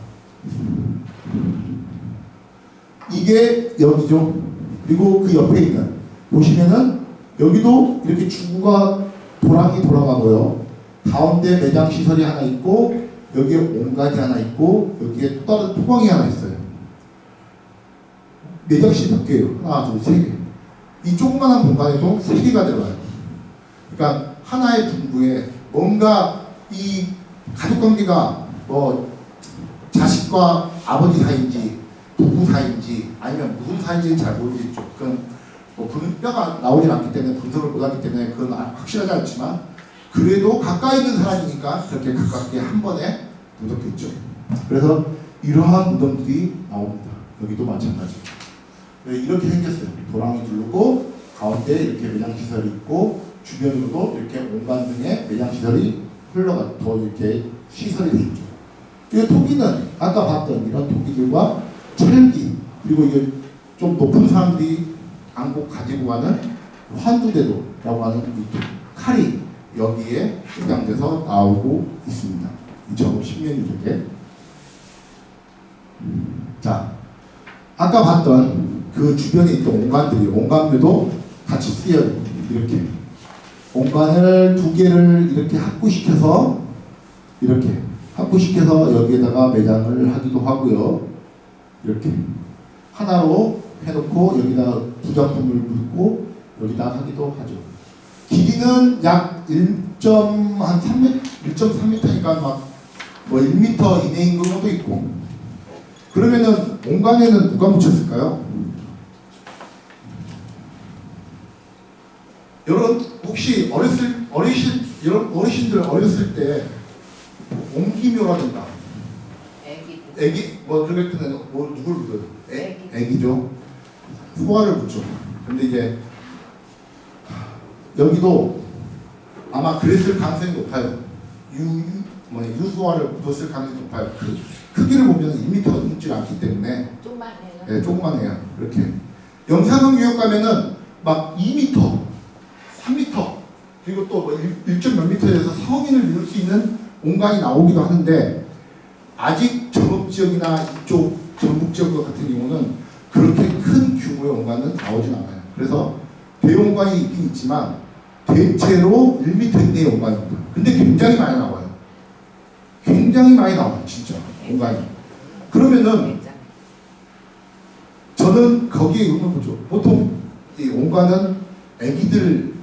이게 여기죠. 그리고 그 옆에 있는, 보시면은 여기도 이렇게 주구가 도랑이 돌아가고요. 가운데 매장 시설이 하나 있고 여기에 온간이 하나 있고 여기에 또 다른 토광이 하나 있어요. 매장 시설 몇 개예요? 하나, 둘, 세 개. 이 조그만한 공간에도 3개가 들어가요. 그러니까 하나의 분부에 뭔가 이 가족관계가 뭐 자식과 아버지 사이인지 부부 사이인지 아니면 무슨 사이인지는 잘 모르겠죠. 그건 뭐 뼈가 나오진 않기 때문에 분석을 못하기 때문에 그건 확실하지 않지만, 그래도 가까이 있는 사람이니까 그렇게 가깝게 한 번에 묻었겠죠. 그래서 이러한 무덤들이 나옵니다. 여기도 마찬가지. 네, 이렇게 생겼어요. 도랑이 두르고 가운데 이렇게 매장시설이 있고 주변으로도 이렇게 온간 등의 매장시설이 흘러가 더 이렇게 시설이 되어 있죠. 이 토기는 아까 봤던 이런 토기들과 철기, 그리고 이게 좀 높은 사람들이 안고 가지고 가는 환두대도라고 하는 이 칼이 여기에 해당돼서 나오고 있습니다. 2010년 유적에. 자, 아까 봤던 그 주변에 있던 온간들이, 온간묘도 같이 쓰여요. 이렇게 온간을 2개를 이렇게 합구시켜서 여기에다가 매장을 하기도 하고요. 이렇게 하나로 해놓고 여기다 부작품을 묻고 여기다 하기도 하죠. 길이는 약 1.3m니까 막 뭐 1m 이내인 경우도 있고. 그러면은 온간에는 누가 묻혔을까요? 여러분 혹시 어르신들 어렸을 때 옹기묘라든가 애기들 애기 뭐 그럴 때는 뭐 누굴 묻어요? 애기죠. 소화를 묻죠. 근데 이제 여기도 아마 그랬을 가능성이 높아요. 유소화를 묻었을 가능성이 높아요. 그 크기를 보면 1m가 넘지 않기 때문에 조그만해요. 네, 조그만해요. 이렇게 영상형 유역 가면은 막 2m, 3m 그리고 또 1점 몇 미터에서 성인을 이룰 수 있는 공간이 나오기도 하는데 아직 전북지역이나 이쪽 전북지역 같은 경우는 그렇게 큰 규모의 공간은 나오진 않아요. 그래서 대용관이 있긴 있지만 대체로 1m 이내의 공간입니다. 근데 굉장히 많이 나와요. 굉장히 많이 나와요. 진짜 공간이. 그러면은 저는 거기에 의문을 보죠. 보통 이 공간은 애기들을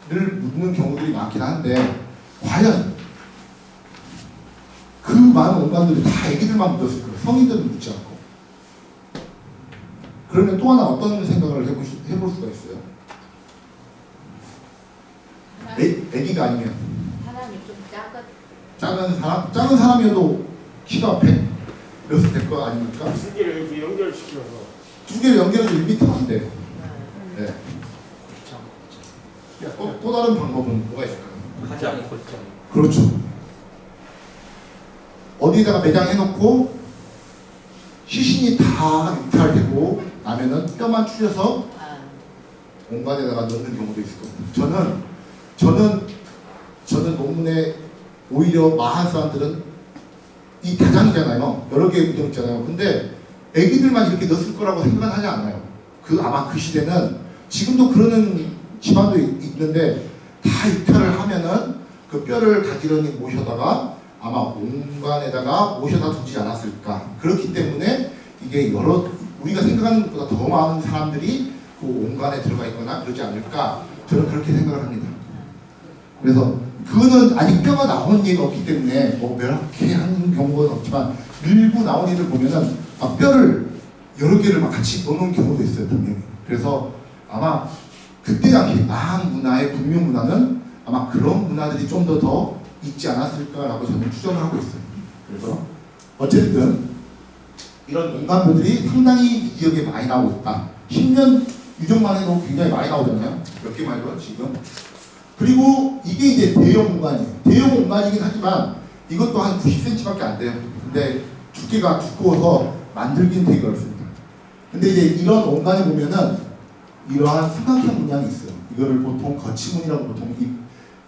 묻는 경우들이 많긴 한데 과연 그 많은 공간들이 다 애기들만 묻었을 거예요. 성인들은 묻지 않고. 그러면 또 하나 어떤 생각을 해볼 수가 있어요? 애기가 아니면 사람이 좀 작은 사람이어도 키가 100 몇을 될 거 아닙니까? 두 개를 이렇게 연결시켜서 두 개를 연결해도 1m가 안 돼요. 네. 또 다른 방법은 뭐가 있을까요? 가장 골장. 그렇죠. 어디다가 매장해놓고 시신이 다 유탈되고 나면은 뼈만 추려서 공간에다가 넣는 경우도 있을 겁니다. 저는 논문에 오히려 마한 사람들은 이 다장이잖아요. 여러 개의 무덤 있잖아요. 근데 애기들만 이렇게 넣었을 거라고 생각은 하지 않아요. 아마 그 시대는 지금도 그러는 집안도 있는데 다 유탈을 하면은 그 뼈를 가지런히 모셔다가 아마 공간에다가 모셔다 두지 않았을까. 그렇기 때문에 이게 우리가 생각하는 것보다 더 많은 사람들이 그 공간에 들어가 있거나 그러지 않을까. 저는 그렇게 생각을 합니다. 그래서 그거는 아직 뼈가 나온 예가 없기 때문에 뭐 이렇게 하는 경우는 없지만 일부 나온 예를 보면은 뼈를 여러 개를 막 같이 넣는 경우도 있어요. 분명히. 그래서 아마 그때 당시 마한 문화의 분명 문화는 아마 그런 문화들이 좀 더 있지 않았을까라고 저는 추정을 하고 있어요. 그래서 어쨌든 이런 공간들이 상당히 이 지역에 많이 나오고 있다. 10년 유적만 해도 굉장히 많이 나오잖아요. 몇 개 말고 지금. 그리고 이게 이제 대형 공간이에요. 대형 공간이긴 하지만 이것도 한 90cm밖에 안 돼요. 근데 두께가 두꺼워서 만들긴 되게 어렵습니다. 근데 이제 이런 공간에 보면은 이러한 삼각형 문양이 있어요. 이거를 보통 거치문이라고 보통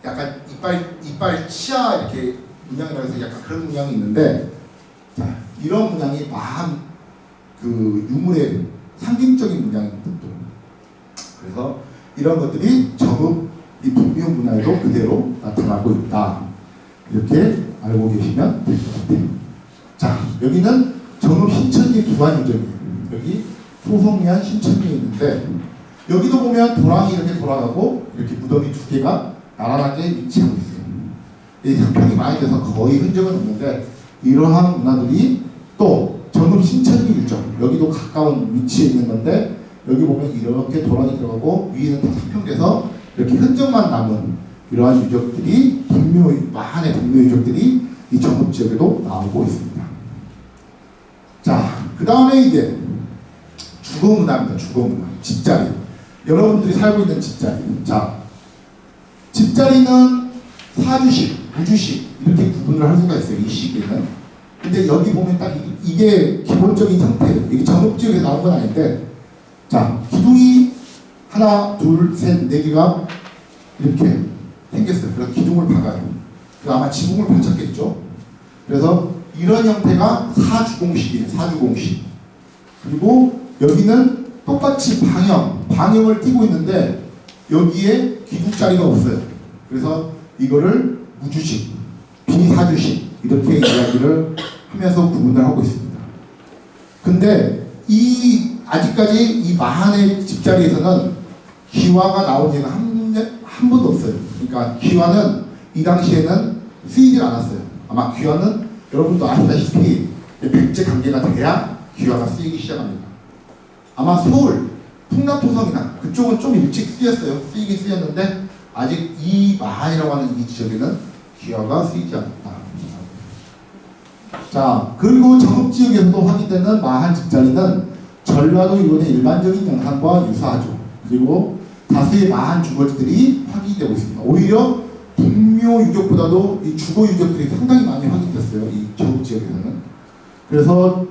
약간 이빨 치아 이렇게 문양이라고 해서 약간 그런 문양이 있는데 자, 이런 문양이 그 유물의 상징적인 문양입니다. 그래서 이런 것들이 전국 이 북미용 문화에도 그대로 나타나고 있다. 이렇게 알고 계시면 될 것 같아요. 자, 여기는 전국 신천지 두관 유적이에요. 여기 소성리안 신천리에 있는데 여기도 보면 도랑이 이렇게 돌아가고 이렇게 무덤이 두 개가 나란하게 위치하고 있어요. 이 상평이 많이 돼서 거의 흔적은 없는데 이러한 문화들이 또 전국 신천지 유적 여기도 가까운 위치에 있는 건데 여기 보면 이렇게 도랑이 들어가고 위에는 다 상평돼서 이렇게 흔적만 남은 이러한 유적들이 마한의 분묘 유적들이 이 전국 지역에도 나오고 있습니다. 자, 그 다음에 이제 주거 문화입니다. 주거 문화, 집자리. 여러분들이 살고 있는 집자리. 자, 집자리는 사주식, 무주식 이렇게 구분을 할 수가 있어요. 이 시기에는. 근데 여기 보면 딱 이게 기본적인 형태예요. 이게 전국 지역에서 나온 건 아닌데, 자, 기둥이 하나, 둘, 셋, 네 개가 이렇게 생겼어요. 그래서 기둥을 박아요. 그래서 아마 지붕을 받쳤겠죠. 그래서 이런 형태가 사주공식이에요. 사주공식. 그리고 여기는 똑같이 방형을 띄고 있는데 여기에 기둥자리가 없어요. 그래서 이거를 무주식, 비사주식 이렇게 이야기를 하면서 구분을 하고 있습니다. 근데 아직까지 이 마한의 집자리에서는 기와가 나온 예가 한 번도 없어요. 그러니까 기와는 이 당시에는 쓰이질 않았어요. 아마 기와는 여러분도 아시다시피 백제 관계가 돼야 기와가 쓰이기 시작합니다. 아마 서울, 풍남토성이나 그쪽은 좀 일찍 쓰이긴 쓰였는데 아직 이 마한이라고 하는 이 지역에는 기와가 쓰이지 않았다. 자, 그리고 정읍지역에서도 확인되는 마한 집자리는 전라도 이론의 일반적인 영상과 유사하죠. 그리고 다수의 마한 주거지들이 확인되고 있습니다. 오히려 분묘 유적보다도 이 주거 유적들이 상당히 많이 확인됐어요. 이 정읍지역에서는. 그래서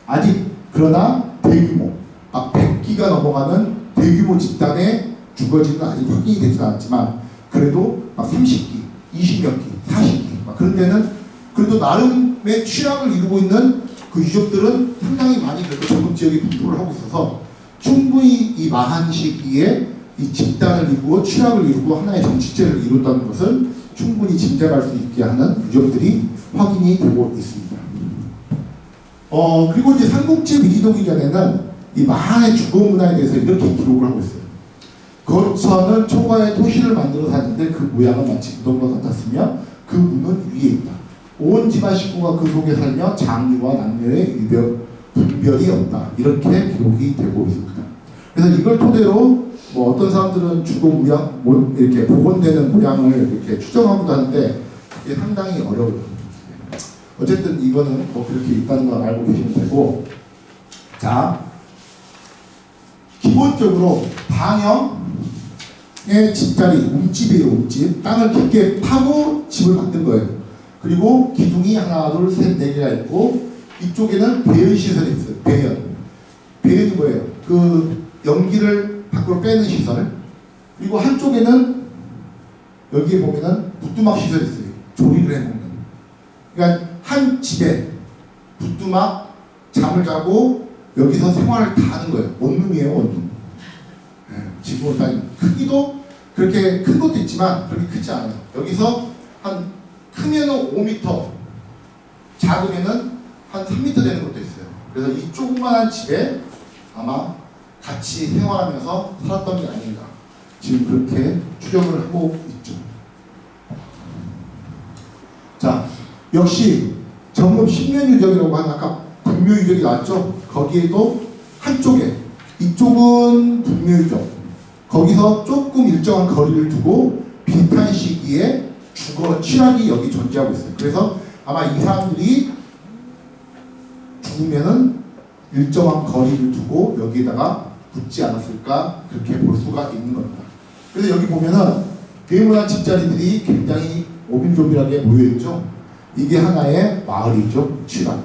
아직 그러나 대규모, 막 100기가 넘어가는 대규모 집단의 주거지는 아직 확인이 되지 않았지만 그래도 막 30기, 20몇 기, 40기 막 그런 데는 그래도 나름의 취락을 이루고 있는 그 유적들은 상당히 많이 그래도 정읍지역에 분포를 하고 있어서 충분히 이 마한 시기에 이 집단을 이루고 취락을 이루고 하나의 정치체를 이룬다는 것을 충분히 짐작할 수 있게 하는 유적들이 확인이 되고 있습니다. 그리고 이제 삼국지 위기도 기전에는 이 마한의 주거 문화에 대해서 이렇게 기록을 하고 있어요. 거처는 초가에 토시를 만들어 샀는데 그 모양은 마치 무덤과 같았으며 그 문은 위에 있다. 온 집안 식구가 그 속에 살며 장류와 남녀의 분별이 없다. 이렇게 기록이 되고 있습니다. 그래서 이걸 토대로 뭐 어떤 사람들은 주거 모양, 이렇게 복원되는 모양을 이렇게 추정하기도 하는데 이게 상당히 어려워요. 어쨌든 이거는 뭐 그렇게 있다는 걸 알고 계시면 되고, 자, 기본적으로 방형의 집자리, 움집이에요, 움집. 땅을 깊게 파고 집을 만든 거예요. 그리고 기둥이 하나, 둘, 셋, 네 개가 있고 이쪽에는 배연 시설이 있어요. 배연. 배연이 뭐예요? 그 연기를 밖으로 빼는 시설. 그리고 한쪽에는 여기에 보면은 부뚜막 시설이 있어요. 조리를 해먹는. 그러니까 한 집에 부뚜막 잠을 자고 여기서 생활을 다 하는 거예요. 원룸이에요, 원룸. 네, 지붕을 따지면 크기도 그렇게 큰 것도 있지만 그렇게 크지 않아요. 여기서 한 크면은 5m, 작으면은 한 3m 되는 것도 있어요. 그래서 이 조그만한 집에 아마 같이 생활하면서 살았던 게 아닌가. 지금 그렇게 추정을 하고 있죠. 자, 역시 정읍 10년 유적이라고 하는 아까 분묘 유적이 나왔죠. 거기에도 한쪽에 이쪽은 분묘 유적. 거기서 조금 일정한 거리를 두고 비슷한 시기에 주거 취락이 여기 존재하고 있어요. 그래서 아마 이 사람들이 죽으면은 일정한 거리를 두고 여기에다가 붙지 않았을까 그렇게 볼 수가 있는 겁니다. 그래서 여기 보면은 네모난 집자리들이 굉장히 오밀조밀하게 모여있죠. 이게 하나의 마을이죠. 취락.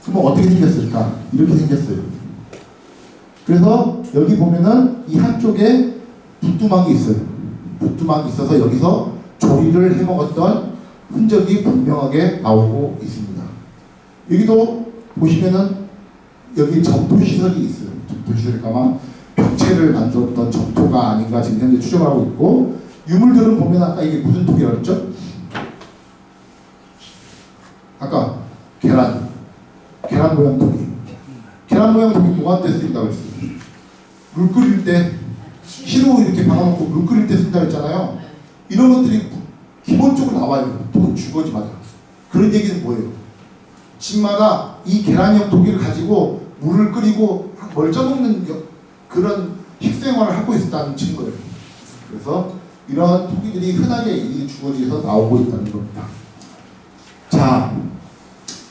그럼 어떻게 생겼을까? 이렇게 생겼어요. 그래서 여기 보면은 이 한쪽에 부뚜막이 있어요. 부뚜막이 있어서 여기서 조리를 해먹었던 흔적이 분명하게 나오고 있습니다. 여기도 보시면은 여기 점토시설이 있어요. 점토시설이 아마 벽체를 만들었던 점토가 아닌가 지금 현재 추정을 하고 있고, 유물들은 보면 아까 이게 무슨 톡이라고 했죠? 아까 계란 모양 톡이. 계란 모양 톡이 뭐한테 쓰인다고 했어요? 물 끓일 때 시로 이렇게 박아놓고 물 끓일 때 쓴다고 했잖아요. 이런 것들이 기본적으로 나와요. 또 주거지마다. 그런 얘기는 뭐예요? 집마다 이 계란형 토기를 가지고 물을 끓이고 뭘 쪄먹는 그런 식생활을 하고 있었다는 증거예요. 그래서 이러한 토기들이 흔하게 이 주거지에서 나오고 있다는 겁니다. 자,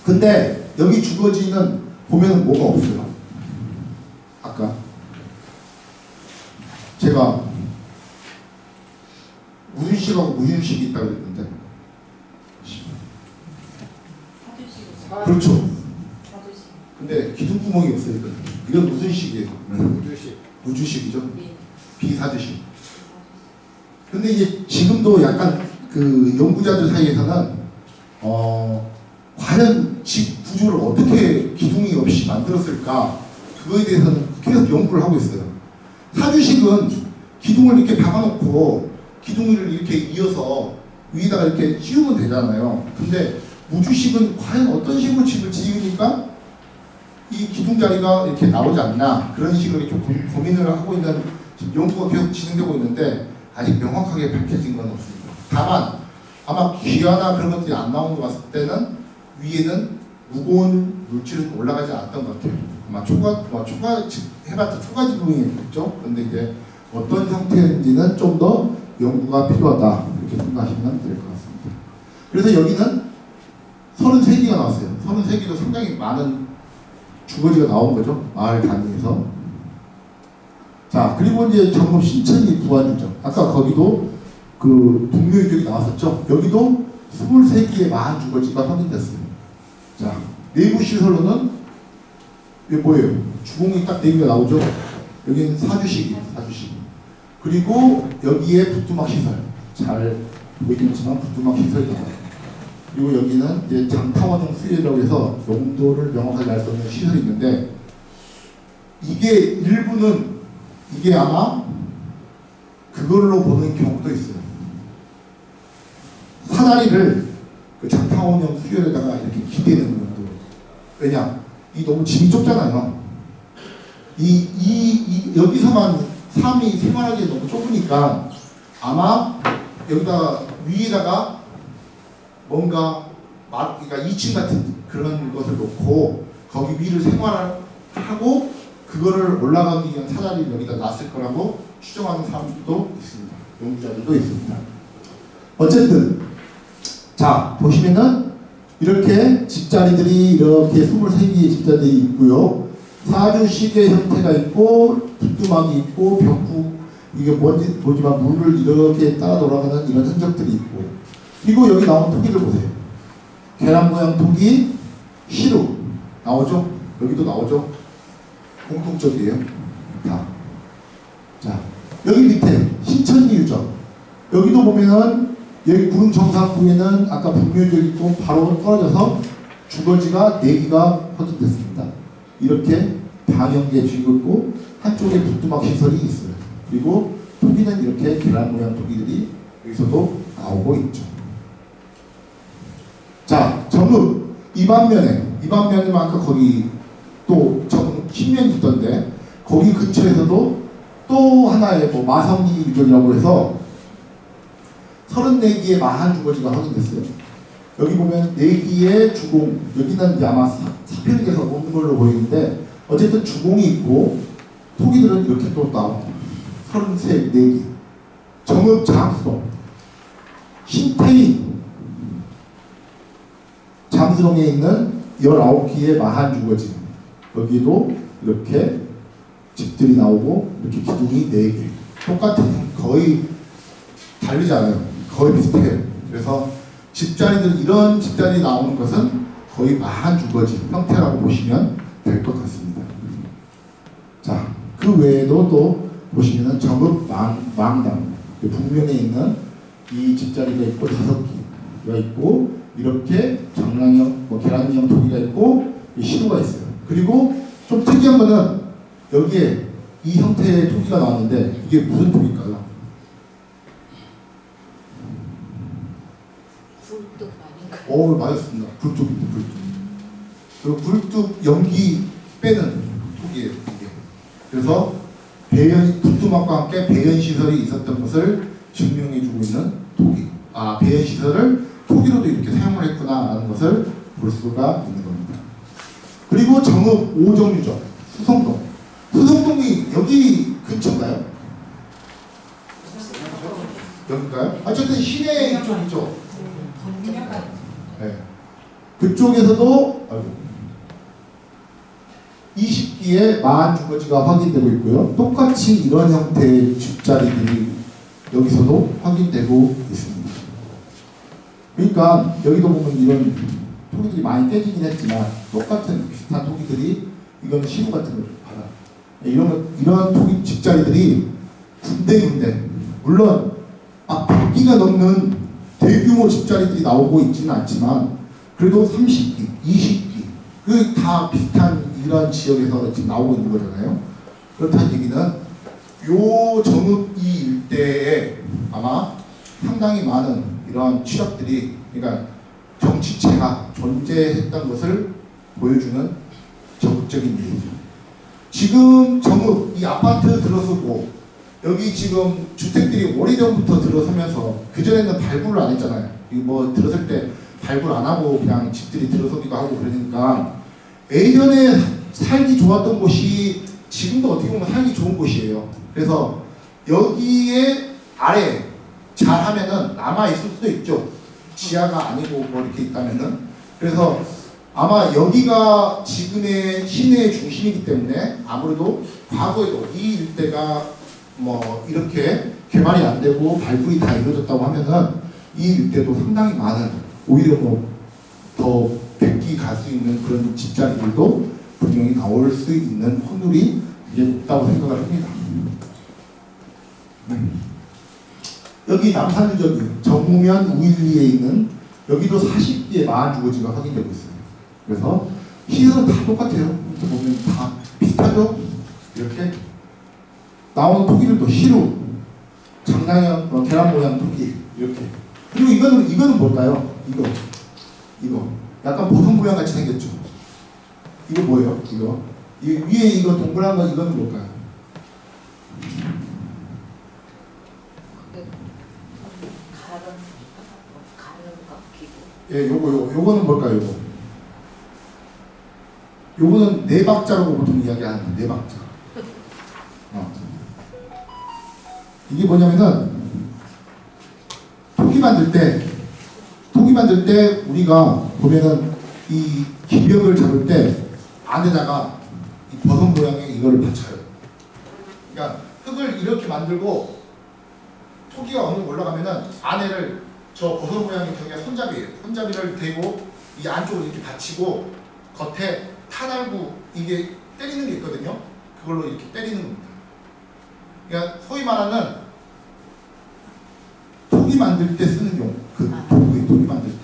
근데 여기 주거지는 보면 뭐가 없어요. 아까 제가 무윤식하고 무윤식이 있다고 그랬는데, 그렇죠. 근데 기둥구멍이 없어요. 이건 무슨 식이에요? 우주식이죠. 비사주식. 근데 이제 지금도 약간 그 연구자들 사이에서는 과연 집 구조를 어떻게 기둥이 없이 만들었을까, 그거에 대해서는 계속 연구를 하고 있어요. 사주식은 기둥을 이렇게 박아놓고 기둥을 이렇게 이어서 위에다가 이렇게 씌우면 되잖아요. 근데 무주식은 과연 어떤 식으로 집을 지으니까 이 기둥 자리가 이렇게 나오지 않나, 그런 식으로 이렇게 고민을 하고 있는 연구가 계속 진행되고 있는데 아직 명확하게 밝혀진 건 없습니다. 다만 아마 귀하나 그런 것들이 안 나온 것 같을 때는 위에는 무거운 물질은 올라가지 않았던 것 같아요. 아마 초가 해봤자 초가 지붕이겠죠. 그런데 이제 어떤 형태인지는 좀 더 연구가 필요하다, 이렇게 생각하시면 될 것 같습니다. 그래서 여기는 33개가 나왔어요. 33개도 상당히 많은 주거지가 나온 거죠. 마을 단위에서. 자, 그리고 이제 정읍 신천리 부안유적. 아까 거기도 그 동묘유적이 나왔었죠. 여기도 23개의 마한 주거지가 확인됐어요. 자, 내부 시설로는 이게 뭐예요? 주공이 딱 4개가 나오죠. 여기는 사주식이에요. 사주식. 그리고 여기에 부뚜막 시설. 잘 보이긴 했지만 부뚜막 시설이 나와요. 그리고 여기는 이제 장타원형 수요라고 해서 용도를 명확하게 알 수 없는 시설이 있는데, 이게 일부는 이게 아마 그걸로 보는 경우도 있어요. 사다리를 그 장타원형 수요에다가 이렇게 기대는 것도. 왜냐? 이 너무 짐이 좁잖아요. 여기서만 삶이 생활하기 너무 좁으니까 아마 여기다 위에다가 뭔가 그러니까 2층 같은 그런 것을 놓고 거기 위를 생활하고 그거를 올라가기 위한 사다리를 여기다 놨을 거라고 추정하는 사람들도 있습니다. 연구자들도 있습니다. 어쨌든 자 보시면은 이렇게 집자리들이 이렇게 23개의 집자리들이 있고요. 사주식의 형태가 있고 부뚜막이 있고 벽구 이게 뭐지만 물을 이렇게 따라 돌아가는 이런 흔적들이 있고, 그리고 여기 나온 토기를 보세요. 계란 모양 토기, 시루 나오죠? 여기도 나오죠? 공통적이에요. 다. 자, 여기 밑에 신천리 유적. 여기도 보면은 여기 구릉 정상부에는 아까 분묘유적이 있고 바로 떨어져서 주거지가 4개가 확인됐습니다. 이렇게 방연계 지고 있고 한쪽에 부뚜막 시설이 있어요. 그리고 토기는 이렇게 계란 모양 토기들이 여기서도 나오고 있죠. 자, 정읍 이 반면에 아까 거기 또 신면이 있던데 거기 근처에서도 또 하나의 뭐 마성리 유적이라고 해서 34개의 마한 주거지가 확인됐어요. 여기 보면 4개의 주공, 여기는 아마 사편에서 오는 걸로 보이는데 어쨌든 주공이 있고 토기들은 이렇게 또 나옵니다. 34개. 정읍 장수동, 신태인 장수동에 있는 19개의 마한 주거지. 여기도 이렇게 집들이 나오고 이렇게 기둥이 4개. 똑같은 거의 다르지 않아요. 거의 비슷해요. 그래서 집자리들 이런 집자리 나오는 것은 거의 마한 주거지 형태라고 보시면 될 것 같습니다. 자, 그 외에도 또 보시면은 정읍 망당 북면에 있는 이 집자리가 있고 5개가 있고 이렇게 장난형 계란형 토기가 있고 시루가 있어요. 그리고 좀 특이한 거는 여기에 이 형태의 토기가 나왔는데 이게 무슨 토기일까요? 굴뚝 아닌가요? 오, 맞았습니다. 굴뚝입니다. 굴뚝. 그 굴뚝 연기 빼는 토기예요. 이게. 그래서 부뚜막과 함께 배연 시설이 있었던 것을 증명해주고 있는 토기. 아, 배연 시설을 토기로도 이렇게 사용을 했구나라는 것을 볼 수가 있는 겁니다. 그리고 정읍 5정 유적 수성동. 수성동이 여기 근처인가요? 여기인가요? 어쨌든 시내 이쪽이죠. 네. 그쪽에서도 20기의 마한 주거지가 확인되고 있고요. 똑같이 이런 형태의 집자리들이 여기서도 확인되고 있습니다. 그러니까 여기도 보면 이런 토기들이 많이 깨지긴 했지만 똑같은 비슷한 토기들이 이거는 시루 같은 거 봐라. 이런 토기 집자리들이 군데 물론 100기가 넘는 대규모 집자리들이 나오고 있지는 않지만 그래도 30기, 20기 그 다 비슷한 이런 지역에서 지금 나오고 있는 거잖아요. 그렇다는 얘기는 요 정읍 이 일대에 아마 상당히 많은 이러한 취약들이 그러니까 정치체가 존재했던 것을 보여주는 적극적인 얘기죠. 지금 정읍 이 아파트 들어서고 여기 지금 주택들이 오래전부터 들어서면서 그전에는 발굴을 안 했잖아요. 뭐 들어설 때 발굴 안 하고 그냥 집들이 들어서기도 하고 그러니까 예전에 살기 좋았던 곳이 지금도 어떻게 보면 살기 좋은 곳이에요. 그래서 여기에 아래 잘하면은 남아 있을 수도 있죠. 지하가 아니고 뭐 이렇게 있다면은. 그래서 아마 여기가 지금의 시내의 중심이기 때문에 아무래도 과거에도 이 일대가 뭐 이렇게 개발이 안 되고 발굴이 다 이루어졌다고 하면은 이 일대도 상당히 많은 오히려 뭐 더 백기 갈 수 있는 그런 집자리들도 분명히 나올 수 있는 확률이 이제 높다고 생각을 합니다. 여기 남산유적이 정무면 우일리에 있는 여기도 40개의 마한 주거지가 확인되고 있어요. 그래서 시설은 다 똑같아요. 보면 다 비슷하죠? 이렇게 나오는 토기들도 시루, 장난형, 계란 모양 토기 이렇게. 그리고 이거는 뭘까요? 이거 약간 보석 모양 같이 생겼죠. 이거 뭐예요? 이거 이 위에 이거 동그란 거 이거는 뭘까요? 예, 요거는 뭘까요? 요거는 네 박자라고 보통 이야기하는 네 박자. 이게 뭐냐면은 토기 만들 때 우리가 보면은 이 기벽을 잡을 때 안에다가 이 버섯 모양의 이거를 받쳐요. 그러니까 흙을 이렇게 만들고 토기가 어느 정도 올라가면은 안에를 저 버섯 모양의 저게 손잡이에요. 손잡이를 대고 이 안쪽으로 이렇게 받치고 겉에 타달구 이게 때리는 게 있거든요. 그걸로 이렇게 때리는 겁니다. 그러니까 소위 말하는 토기 만들 때 쓰는 그 도구예요. 토기 만들 때.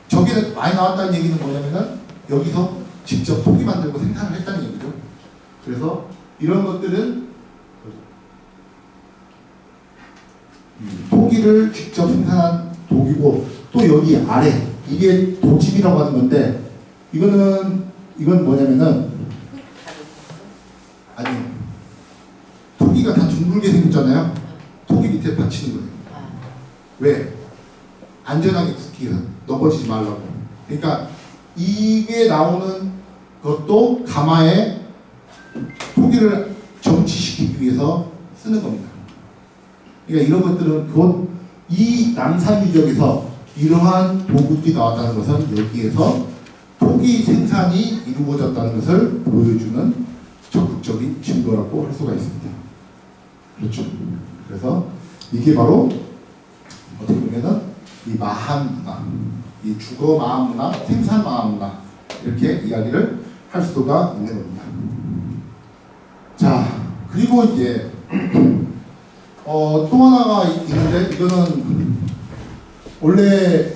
저게 많이 나왔다는 얘기는 뭐냐면은 여기서 직접 토기 만들고 생산을 했다는 얘기죠. 그래서 이런 것들은 토기를 직접 생산한 도기고 또 여기 아래 이게 도집이라고 하는 건데 이건 뭐냐면은 아니 토기가 다 둥글게 생겼잖아요. 토기 밑에 받치는 거예요. 왜? 안전하게 굳기 위해서 넘어지지 말라고. 그러니까 이게 나오는 것도 가마에 토기를 정치시키기 위해서 쓰는 겁니다. 그러니까 이런 것들은 곧 이 남산유적에서 이러한 도구들이 나왔다는 것은 여기에서 토기 생산이 이루어졌다는 것을 보여주는 적극적인 증거라고 할 수가 있습니다. 그렇죠. 그래서 이게 바로 어떻게 보면은 이 마한 문화, 이 주거 마한 문화, 생산 마한 문화 이렇게 이야기를 할 수가 있는 겁니다. 자, 그리고 이제 또 하나가 있는데 이거는 원래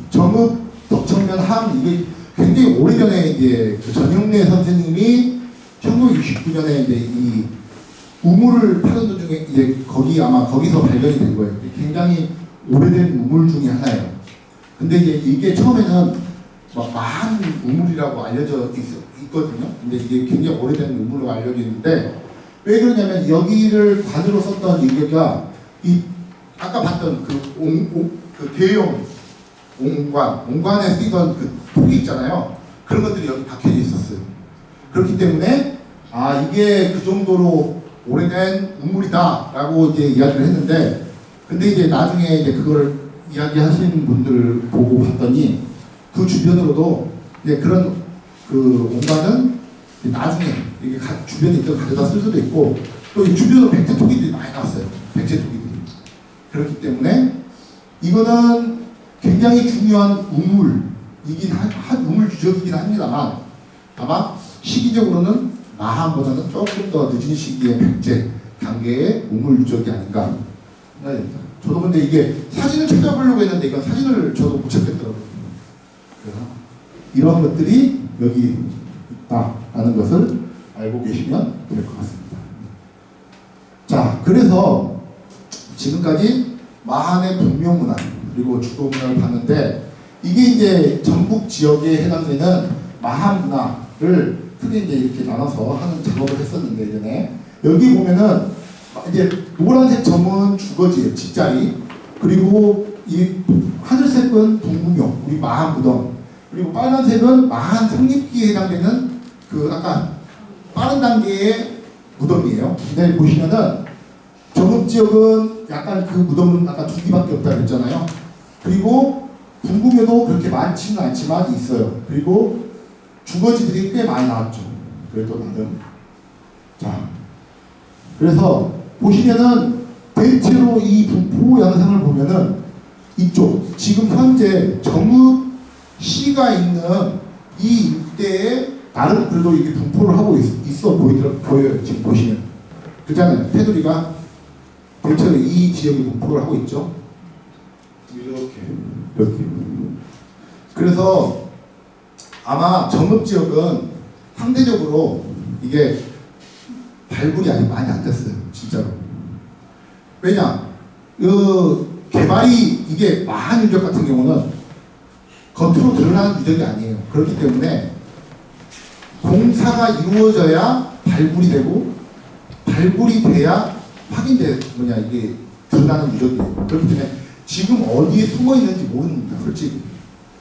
정읍 덕천면 함 이게 굉장히 오래전에 이제 그 전용래 선생님이 1969년에 이제 이 우물을 파는 도중에 이제 거기서 발견이 된 거예요. 굉장히 오래된 우물 중에 하나예요. 근데 이제 이게 처음에는 막 마한 우물이라고 알려져 있거든요. 근데 이게 굉장히 오래된 우물로 알려져 있는데 왜 그러냐면 여기를 관으로 썼던 여기가 이 아까 봤던 그 대형 옹관에 쓰이던 그 토기 있잖아요. 그런 것들이 여기 박혀져 있었어요. 그렇기 때문에 이게 그 정도로 오래된 우물이다라고 이제 이야기를 했는데 근데 이제 나중에 이제 그거를 이야기하시는 분들을 보고 봤더니 그 주변으로도 이제 그런 그 옹관은 나중에 이게 주변에 있던 가져다 쓸 수도 있고 또 이 주변으로 백제 토기들이 많이 나왔어요. 백제 토기들이. 그렇기 때문에 이거는 굉장히 중요한 우물이긴 우물 유적이긴 합니다만 아마 시기적으로는 마한보다는 조금 더 늦은 시기에 백제 단계의 우물 유적이 아닌가 생각됩니다. 저도 근데 이게 사진을 찾아보려고 했는데 이건 사진을 저도 못 찾겠더라고요. 그래서 이런 것들이 여기 있다라는 것을 알고 계시면 될 것 같습니다. 자, 그래서 지금까지 마한의 분명문화 그리고 주거문화를 봤는데 이게 이제 전북 지역에 해당되는 마한 문화를 크게 이제 이렇게 나눠서 하는 작업을 했었는데 예전에 여기 보면은 이제 노란색 점은 주거지예요. 집자리. 그리고 이 하늘색은 동구묘 우리 마한 무덤. 그리고 빨간색은 마한 성립기에 해당되는 그 아까 빠른 단계의 무덤이에요. 근데 보시면은 전북 지역은 약간 그 무덤은 아까 두 개밖에 없다 그랬잖아요. 그리고 궁금해도 그렇게 많지는 않지만 있어요. 그리고 주거지들이 꽤 많이 나왔죠. 그래도 나름. 자, 그래서 보시면은 대체로 이 분포 양상을 보면은 이쪽 지금 현재 정읍시가 있는 이 일대에 나름 그래도 이게 분포를 하고 있어 보여요. 지금 보시면 그잖아요. 테두리가 대체로 이 지역에 분포를 하고 있죠. 이렇게. 그래서 아마 정읍 지역은 상대적으로 이게 발굴이 아직 많이 안 됐어요. 진짜로. 왜냐? 개발이 이게 마한 유적 같은 경우는 겉으로 드러나는 유적이 아니에요. 그렇기 때문에 공사가 이루어져야 발굴이 되고 발굴이 돼야 이게 드러나는 유적이에요. 그렇기 때문에 지금 어디에 숨어 있는지 모릅니다. 솔직히.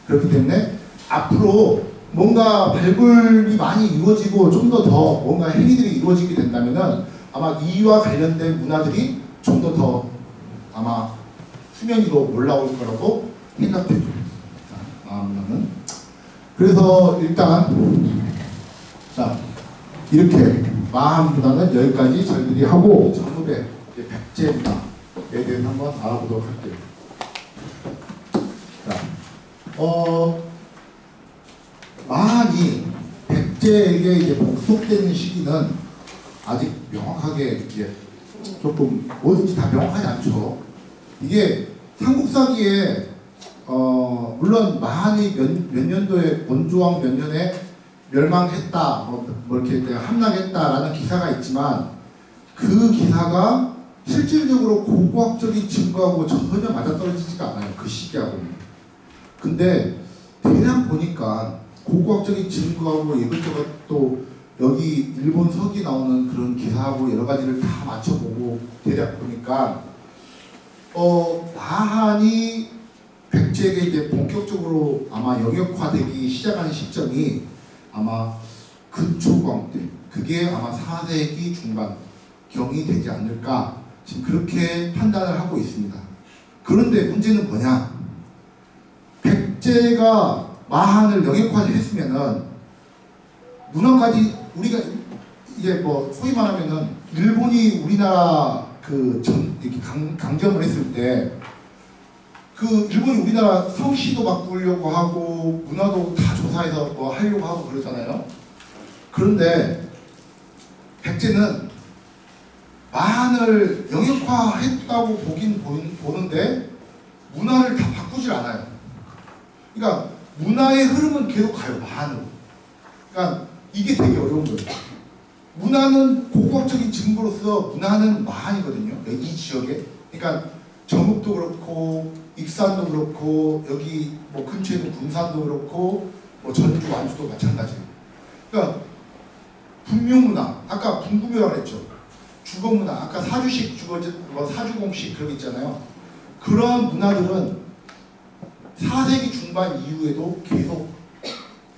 그렇기 때문에 앞으로 뭔가 발굴이 많이 이루어지고 좀 더 뭔가 행위들이 이루어지게 된다면은 아마 이와 관련된 문화들이 좀 더 아마 수면 위로 올라올 거라고 생각되죠. 마음은. 그래서 일단 자 이렇게 마한 문화는 여기까지 저희들이 하고 정읍의 백제 문화에 대해서 한번 알아보도록 할게요. 자, 마한이 백제에게 이제 복속되는 시기는 아직 명확하게 이제 조금 뭐든지 다 명확하지 않죠. 이게 삼국사기에 물론 마한이 몇 년도에 원조왕 몇 년에 멸망했다, 뭐 이렇게 함락했다라는 기사가 있지만 그 기사가 실질적으로 고고학적인 증거하고 전혀 맞아떨어지지가 않아요. 그 시기하고는. 근데 대략 보니까 고고학적인 증거하고 이것저것 또 여기 일본 서기 나오는 그런 기사하고 여러 가지를 다 맞춰보고 대략 보니까 마한이 백제에게 이제 본격적으로 아마 영역화되기 시작하는 시점이 아마 근초광 때, 그게 아마 4세기 중반 경이 되지 않을까 지금 그렇게 판단을 하고 있습니다. 그런데 문제는 뭐냐? 백제가 마한을 영역화를 했으면은 문화까지 우리가 이게 뭐 소위 말하면은 일본이 우리나라 이렇게 강점을 했을 때 일본이 우리나라 성씨도 바꾸려고 하고 문화도 다 조사해서 뭐 하려고 하고 그러잖아요. 그런데 백제는 마한을 영역화했다고 보는데 문화를 다 바꾸질 않아요. 그러니까 문화의 흐름은 계속 가요. 마한으로. 그러니까 이게 되게 어려운 거예요. 문화는 고고학적인 증거로서 문화는 마한이거든요. 이 지역에. 그러니까 정읍도 그렇고 익산도 그렇고 여기 뭐 근처에 있는 군산도 그렇고 뭐 전주 완주도 마찬가지예요. 그러니까 분묘문화, 아까 분구묘라고 했죠. 주거문화, 아까 사주식 사주공식 그런 거 있잖아요. 그런 문화들은 4세기 중반 이후에도 계속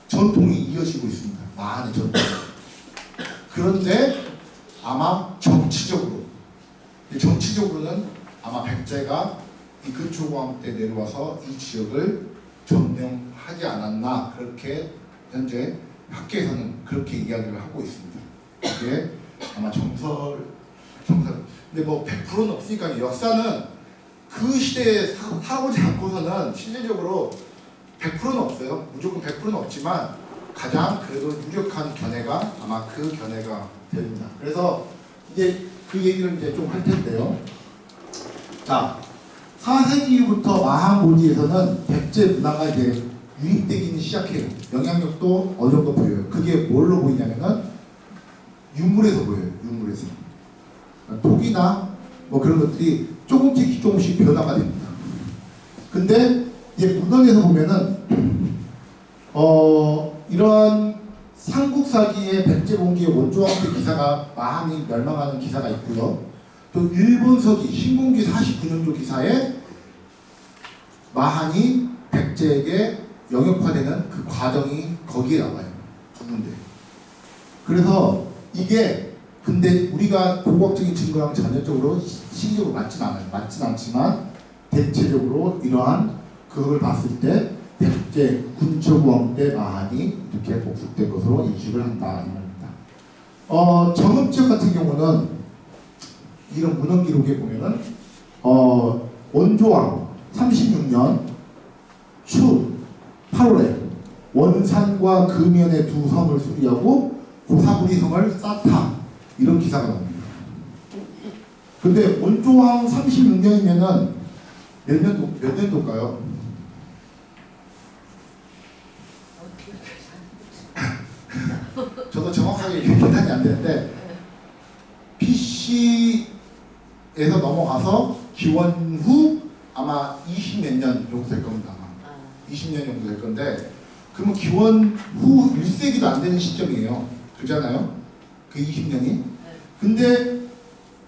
전통이 이어지고 있습니다. 마한의 전통. 그런데 아마 정치적으로는 아마 백제가 이 근초고왕 때 내려와서 이 지역을 점령하지 않았나 그렇게 현재 학계에서는 그렇게 이야기를 하고 있습니다. 이게 아마 정설. 근데 뭐 100%는 없으니까 역사는 그 시대에 살아보지 않고서는 실질적으로 100%는 없어요. 무조건 100%는 없지만 가장 그래도 유력한 견해가 아마 그 견해가 됩니다. 그래서 이제 그 얘기를 이제 좀 할 텐데요. 자, 4세기 이후부터 마한고지에서는 백제 문화가 이제 유입되기는 시작해요. 영향력도 어느 정도 보여요. 그게 뭘로 보이냐면은 유물에서 보여요. 유물에서. 독이나 뭐 그런 것들이 조금씩 변화가 됩니다. 근데 이제 문헌에서 보면은 이런 삼국사기의 백제공기의 원조왕 때 기사가 마한이 멸망하는 기사가 있고요. 또 일본서기 신공기 49년도 기사에 마한이 백제에게 영역화되는 그 과정이 거기에 나와요. 두 군데. 그래서 이게 근데 우리가 고고학적인 증거랑 전형적으로 시기적으로 맞진 않아요. 맞진 않지만 대체적으로 이러한 그걸 봤을 때 백제 군처구왕 때 마한이 이렇게 복속된 것으로 인식을 한다 이 말입니다. 정읍지역 같은 경우는 이런 문헌 기록에 보면은 원조왕 36년 추 8월에 원산과 금연의 두 성을 수리하고 고사부리 성을 쌓다 이런 기사가 나옵니다. 근데 원조왕 36년이면은 몇 년도일까요? 저도 정확하게 계산이 안 되는데 BC에서 넘어가서 기원 후 아마 20몇 년 정도 될 겁니다. 20년 정도 될 건데 그러면 기원 후 1세기도 안 되는 시점이에요. 그렇잖아요? 그 20년이. 근데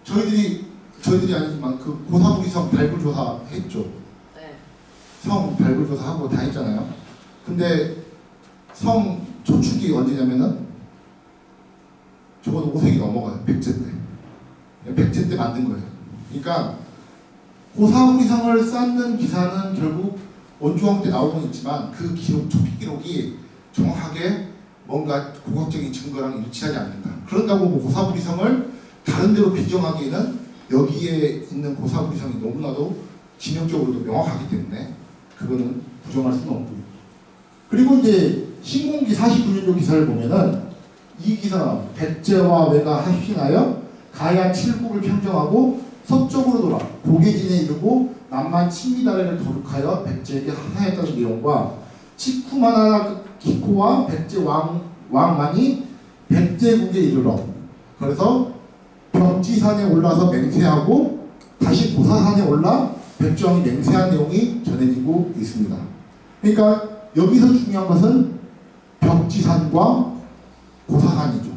저희들이 아니지만 그 고사부리성 발굴조사 했죠. 성 발굴조사하고 다 했잖아요. 근데 성 초축이 언제냐면은 적어도 5세기 넘어가요. 백제 때. 백제 때 만든 거예요. 그러니까 고사부리성을 쌓는 기사는 결국 원조왕 때 나오곤 있지만 그 기록, 초기 기록이 정확하게 뭔가 고각적인 증거랑 일치하지 않는다. 그런다고 뭐 고사부리성을 다른 데로 비정하기에는 여기에 있는 고사부리성이 너무나도 지명적으로도 명확하기 때문에 그거는 부정할 수는 없고요. 그리고 이제 신공기 49년도 기사를 보면은 이 기사 백제와 왜가 합신하여 가야 칠국을 평정하고 서쪽으로 돌아 고개진에 이르고 남만 친미다래를 거룩하여 백제에게 하사했다는 내용과 치쿠마나 기코와 백제 왕만이 백제국에 이르러 그래서 벽지산에 올라서 맹세하고 다시 고사산에 올라 백제왕이 맹세한 내용이 전해지고 있습니다. 그러니까 여기서 중요한 것은 벽지산과 고사산이죠.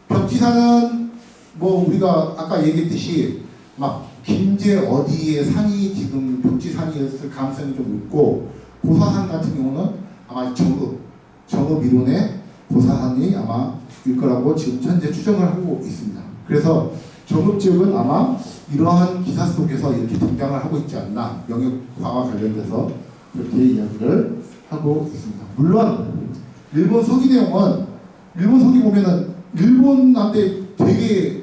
벽지산은 뭐 우리가 아까 얘기했듯이 막 김제 어디에 산이 지금 벽지산이었을 가능성이 좀 있고 고사산 같은 경우는 아마 정읍 이론의 고사산이 아마 일 거라고 지금 현재 추정을 하고 있습니다. 그래서 정읍 지역은 아마 이러한 기사 속에서 이렇게 등장을 하고 있지 않나 영역화와 관련돼서 그렇게 이야기를 하고 있습니다. 물론 일본 서기 내용은 일본 서기 보면은 일본한테 되게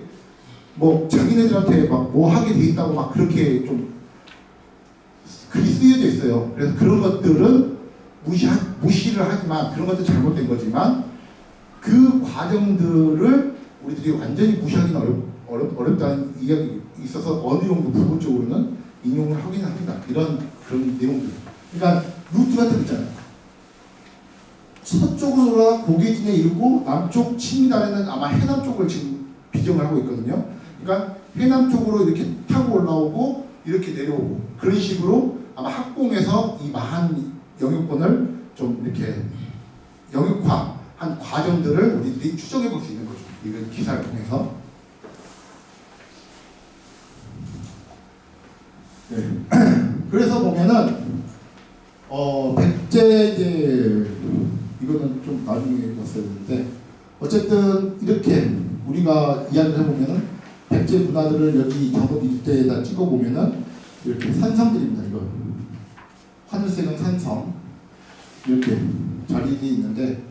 뭐 자기네들한테 막 뭐 하게 돼 있다고 막 그렇게 좀 글이 쓰여져 있어요. 그래서 그런 것들은 무시를 하지만 그런 것도 잘못된 거지만 그 과정들을 우리들이 완전히 무시하기는 어렵다는 이야기 있어서 어느 정도 부분적으로는 인용을 하긴 합니다. 그런 내용들. 그러니까 루트 같은 거 있잖아요. 서쪽으로 돌아 고개진에 이르고 남쪽 친미단에는 아마 해남 쪽을 지금 비정을 하고 있거든요. 그러니까 해남 쪽으로 이렇게 타고 올라오고 이렇게 내려오고 그런 식으로 아마 학공에서 이 마한 영역권을 좀 이렇게 영역화한 과정들을 우리들이 추정해 볼 수 있는 거죠. 이런 기사를 통해서. 네. 그래서 보면은 백제 이제 이거는 좀 나중에 봤어야 되는데 어쨌든 이렇게 우리가 이야기를 해보면은 백제 문화들을 여기 정읍 일대에다 찍어보면은 이렇게 산성들입니다. 이거 하늘색은 산성 이렇게 자리에 있는데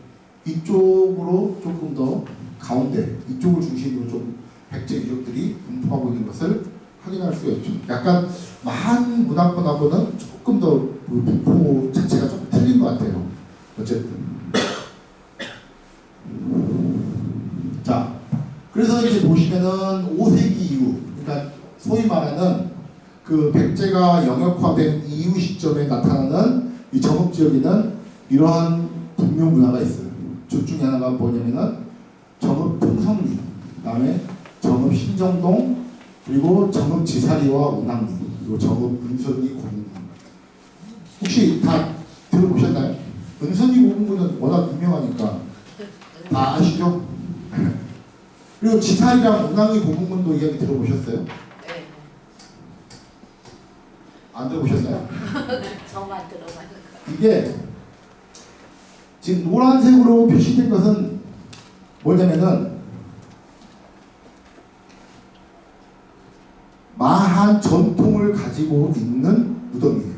이쪽으로 조금 더 가운데 이쪽을 중심으로 좀 백제 유적들이 분포하고 있는 것을 확인할 수가 있죠. 약간 마한 문화권하고는 조금 더 분포 자체가 좀 틀린 것 같아요. 어쨌든 자 그래서 이제 보시면은 5세기 이후 그러니까 소위 말하는 그 백제가 영역화된 이후 시점에 나타나는 이 정읍 지역에는 이러한 분묘 문화가 있어요. 주 중에 하나가 뭐냐면은 정읍 풍성리, 그다음에 정읍 신정동, 그리고 정읍 지사리와 운항리, 그리고 정읍 은선리 고문군. 혹시 다 들어보셨나요? 은선리 고문군은 워낙 유명하니까 다 아시죠? 그리고 지사리랑 운항리 고문군도 이야기 들어보셨어요? 네. 안 들어보셨나요? 저만 들어봤는 거. 이게 지금 노란색으로 표시된 것은 뭐냐면은 마한 전통을 가지고 있는 무덤이에요.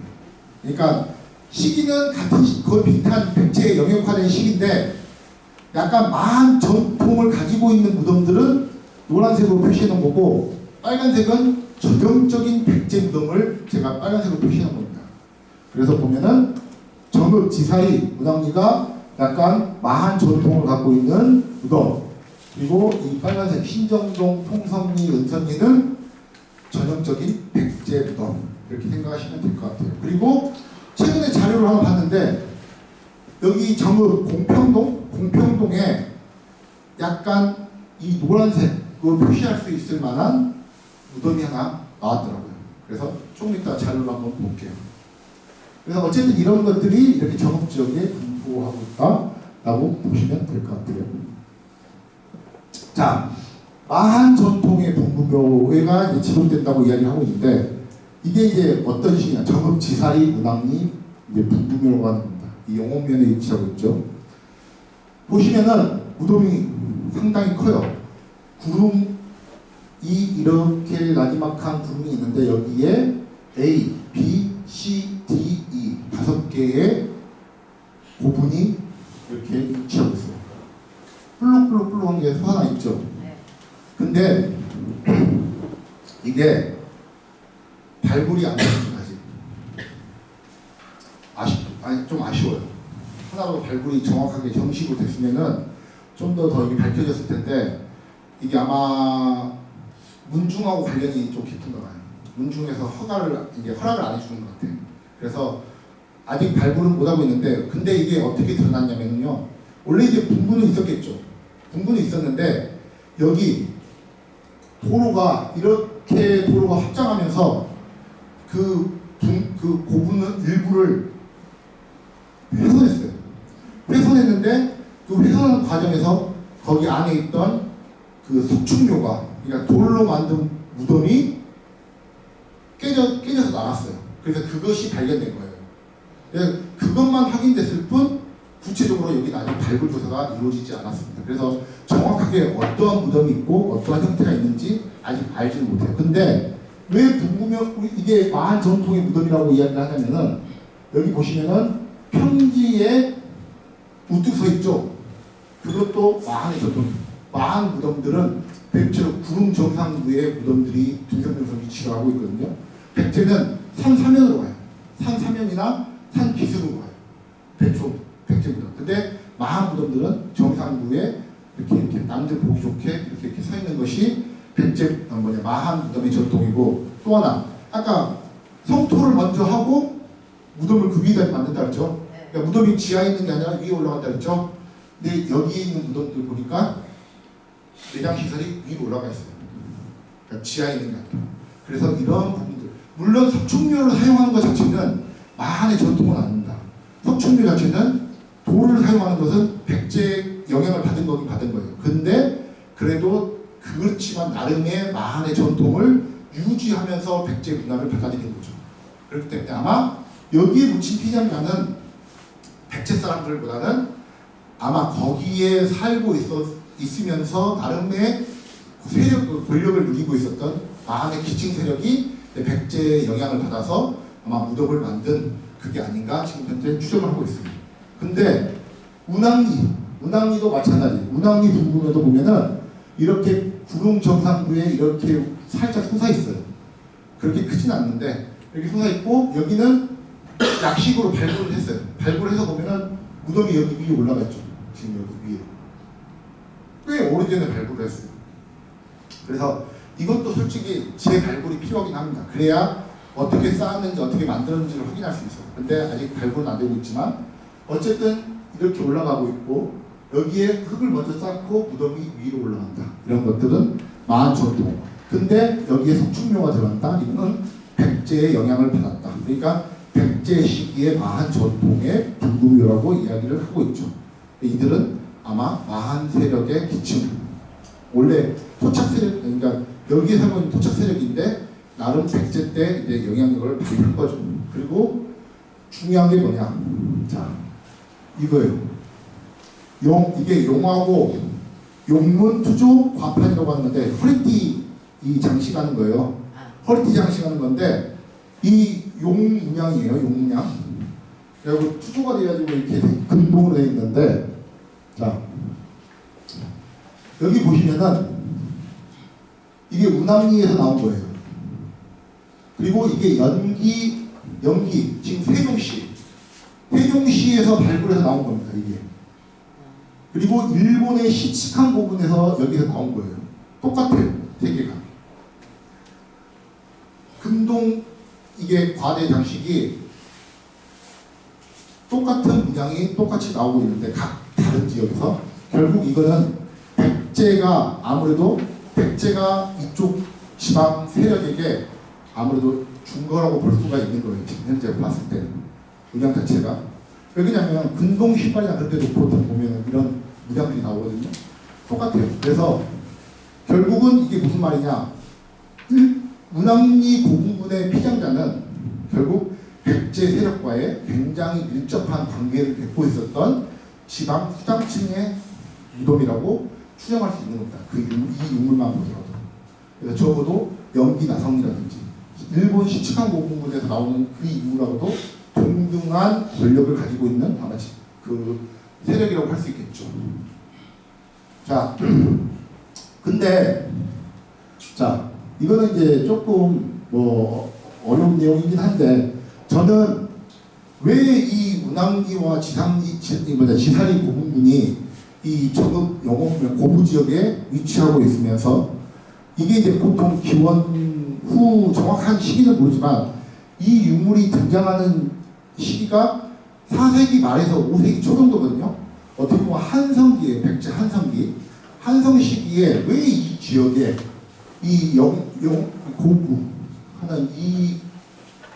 그러니까 시기는 같은 거의 비슷한 백제의 영역화된 시기인데 약간 마한 전통을 가지고 있는 무덤들은 노란색으로 표시해 놓은 거고 빨간색은 전형적인 백제 무덤을 제가 빨간색으로 표시해 놓은 겁니다. 그래서 보면은 정읍 지사리 문왕리가 약간 마한 전통을 갖고 있는 무덤, 그리고 이 빨간색 신정동 통성리 은선리는 전형적인 백제 무덤, 이렇게 생각하시면 될 것 같아요. 그리고 최근에 자료를 하나 봤는데 여기 정읍 공평동에 약간 이 노란색으로 표시할 수 있을 만한 무덤이 하나 나왔더라고요. 그래서 조금 이따 자료를 한번 볼게요. 그래서 어쨌든 이런 것들이 이렇게 정읍 지역에 분포하고 있다라고 보시면 될 것 같아요. 자, 마한 전통의 분부묘가 이제 지속된다고 이야기하고 있는데 이게 이제 어떤 시기냐? 정읍 지사리 문왕리 이제 분부묘라고 하는 겁니다. 이 영옥면에 위치하고 있죠. 보시면은 무덤이 상당히 커요. 구름이 이렇게 나지막한 구름이 있는데 여기에 A, B, C, D, E 5개의 고분이 이렇게 위치하고 있어요. 블록블록블록한 게 하나 있죠. 네. 근데 이게 발굴이 안 됐습니다. 아직 좀 아쉬워요. 하나로 발굴이 정확하게 정식으로 됐으면은 좀 더 이게 밝혀졌을 텐데 이게 아마 문중하고 관련이 좀 깊은 것 같아요. 문중에서 허락을 안 해주는 것 같아요. 그래서 아직 발굴은 못 하고 있는데 근데 이게 어떻게 드러났냐면요. 원래 이제 분부는 있었겠죠. 분부는 있었는데 여기 도로가 이렇게 도로가 확장하면서 그 고분은 일부를 훼손했어요. 훼손했는데 그 훼손하는 과정에서 거기 안에 있던 그 석축묘가 그러니까 돌로 만든 무덤이 깨져서 나갔어요. 그래서 그것이 발견된 거예요. 그래서 그것만 확인됐을 뿐 구체적으로 여기는 아직 발굴 조사가 이루어지지 않았습니다. 그래서 정확하게 어떠한 무덤이 있고 어떠한 형태가 있는지 아직 알지는 못해요. 근데 왜 분부묘 이게 마한 전통의 무덤이라고 이야기를 하냐면은 여기 보시면은 평지에 우뚝 서 있죠. 그것도 마한의 전통. 마한 무덤들은 백제로 구름 정상부에 무덤들이 둥성둥성 위치를 하고 있거든요. 백제는 산 사면으로 가요. 산 사면이나 산 기슭으로 가요. 백제 무덤. 근데 마한 무덤들은 정상부에 이렇게 남들 보기 좋게 이렇게 서 있는 것이 백제 마한 무덤의 전통이고 또 하나 아까 성토를 먼저 하고 무덤을 그 위에다 만든다 그랬죠. 그러니까 무덤이 지하에 있는 게 아니라 위에 올라간다 그랬죠. 근데 여기에 있는 무덤들 보니까 내장 시설이 위로 올라가 있어요. 그러니까 지하에 있는 게 아니라. 그래서 이런 부분들 물론 석축묘를 사용하는 것 자체는 마한의 전통은 아닙니다. 석축묘 자체는 돌을 사용하는 것은 백제의 영향을 받은 거긴 받은 거예요. 근데 그래도 그렇지만 나름의 마한의 전통을 유지하면서 백제 문화를 받아들이는 거죠. 그렇기 때문에 아마 여기에 묻힌 피장가는 백제 사람들보다는 아마 거기에 살고 있으면서 나름의 권력을 누리고 있었던 마한의 기층 세력이 백제의 영향을 받아서 아마 무덤을 만든 그게 아닌가 지금 현재 추정을 하고 있습니다. 근데 운항리도 마찬가지. 운항리 분부에도 보면은 이렇게 구름 정상부에 이렇게 살짝 솟아 있어요. 그렇게 크진 않는데 이렇게 솟아 있고 여기는 약식으로 발굴을 했어요. 발굴해서 보면은 무덤이 여기 위에 올라가 있죠. 지금 여기 위에. 꽤 오래전에 발굴을 했어요. 그래서 이것도 솔직히 재발굴이 필요하긴 합니다. 그래야 어떻게 쌓았는지 어떻게 만들었는지를 확인할 수 있어요. 근데 아직 발굴은 안 되고 있지만 어쨌든 이렇게 올라가고 있고 여기에 흙을 먼저 쌓고 무덤이 위로 올라간다. 이런 것들은 마한 전통. 근데 여기에 석축묘가 들어간다. 이거는 백제의 영향을 받았다. 그러니까 백제 시기의 마한 전통의 분부묘라고 이야기를 하고 있죠. 이들은 아마 마한 세력의 기층. 원래 토착 세력, 그러니까 여기에 살고 있는 토착 세력인데 나름 백제 때 이제 영향력을 발휘한 거죠. 그리고 중요한 게 뭐냐? 자, 이거예요. 이게 용하고 용문 투조 과판이라고 하는데 허리띠 이 장식하는 거예요. 허리띠 장식하는 건데 이 용 문양이에요. 용 문양. 그리고 투조가 돼가지고 이렇게 금동으로 되어 있는데, 자 여기 보시면은 이게 운항리에서 나온 거예요. 그리고 이게 연기 지금 세종시에서 발굴해서 나온 겁니다. 이게. 그리고 일본의 시치칸 고분에서 여기서 나온 거예요. 똑같아요. 세 개가. 금동 이게 과대 장식이 똑같은 문양이 똑같이 나오고 있는데 각 다른 지역에서 결국 이거는 백제가 이쪽 지방 세력에게 아무래도 준 거라고 볼 수가 있는 거예요. 지금 현재 봤을 때는 문양 자체가. 왜냐하면 근동 신발이나 그런 데도 보통 보면 이런 문양들이 나오거든요. 똑같아요. 그래서 결국은 이게 무슨 말이냐, 운항리 고군군의 피장자는 결국 백제 세력과의 굉장히 밀접한 관계를 맺고 있었던 지방 후장층의 무덤이라고 추정할 수 있는 겁니다. 이 유물만 보더라도. 그래서 적어도 연기 나성이라든지 일본 시치칸 고군군에서 나오는 그 인물하고도 동등한 권력을 가지고 있는 아마 그 세력이라고 할 수 있겠죠. 자, 근데 자 이거는 이제 조금 뭐 어려운 내용이긴 한데, 저는 왜 이 운항리와 지사리 고군군이 이 정읍 영옥면 고부 지역에 위치하고 있으면서, 이게 이제 보통 기원 후 정확한 시기는 모르지만 이 유물이 등장하는 시기가 4세기 말에서 5세기 초 정도거든요. 어떻게 보면 한성기에, 백제 한성 시기에 왜 이 지역에 이 고부 하는 이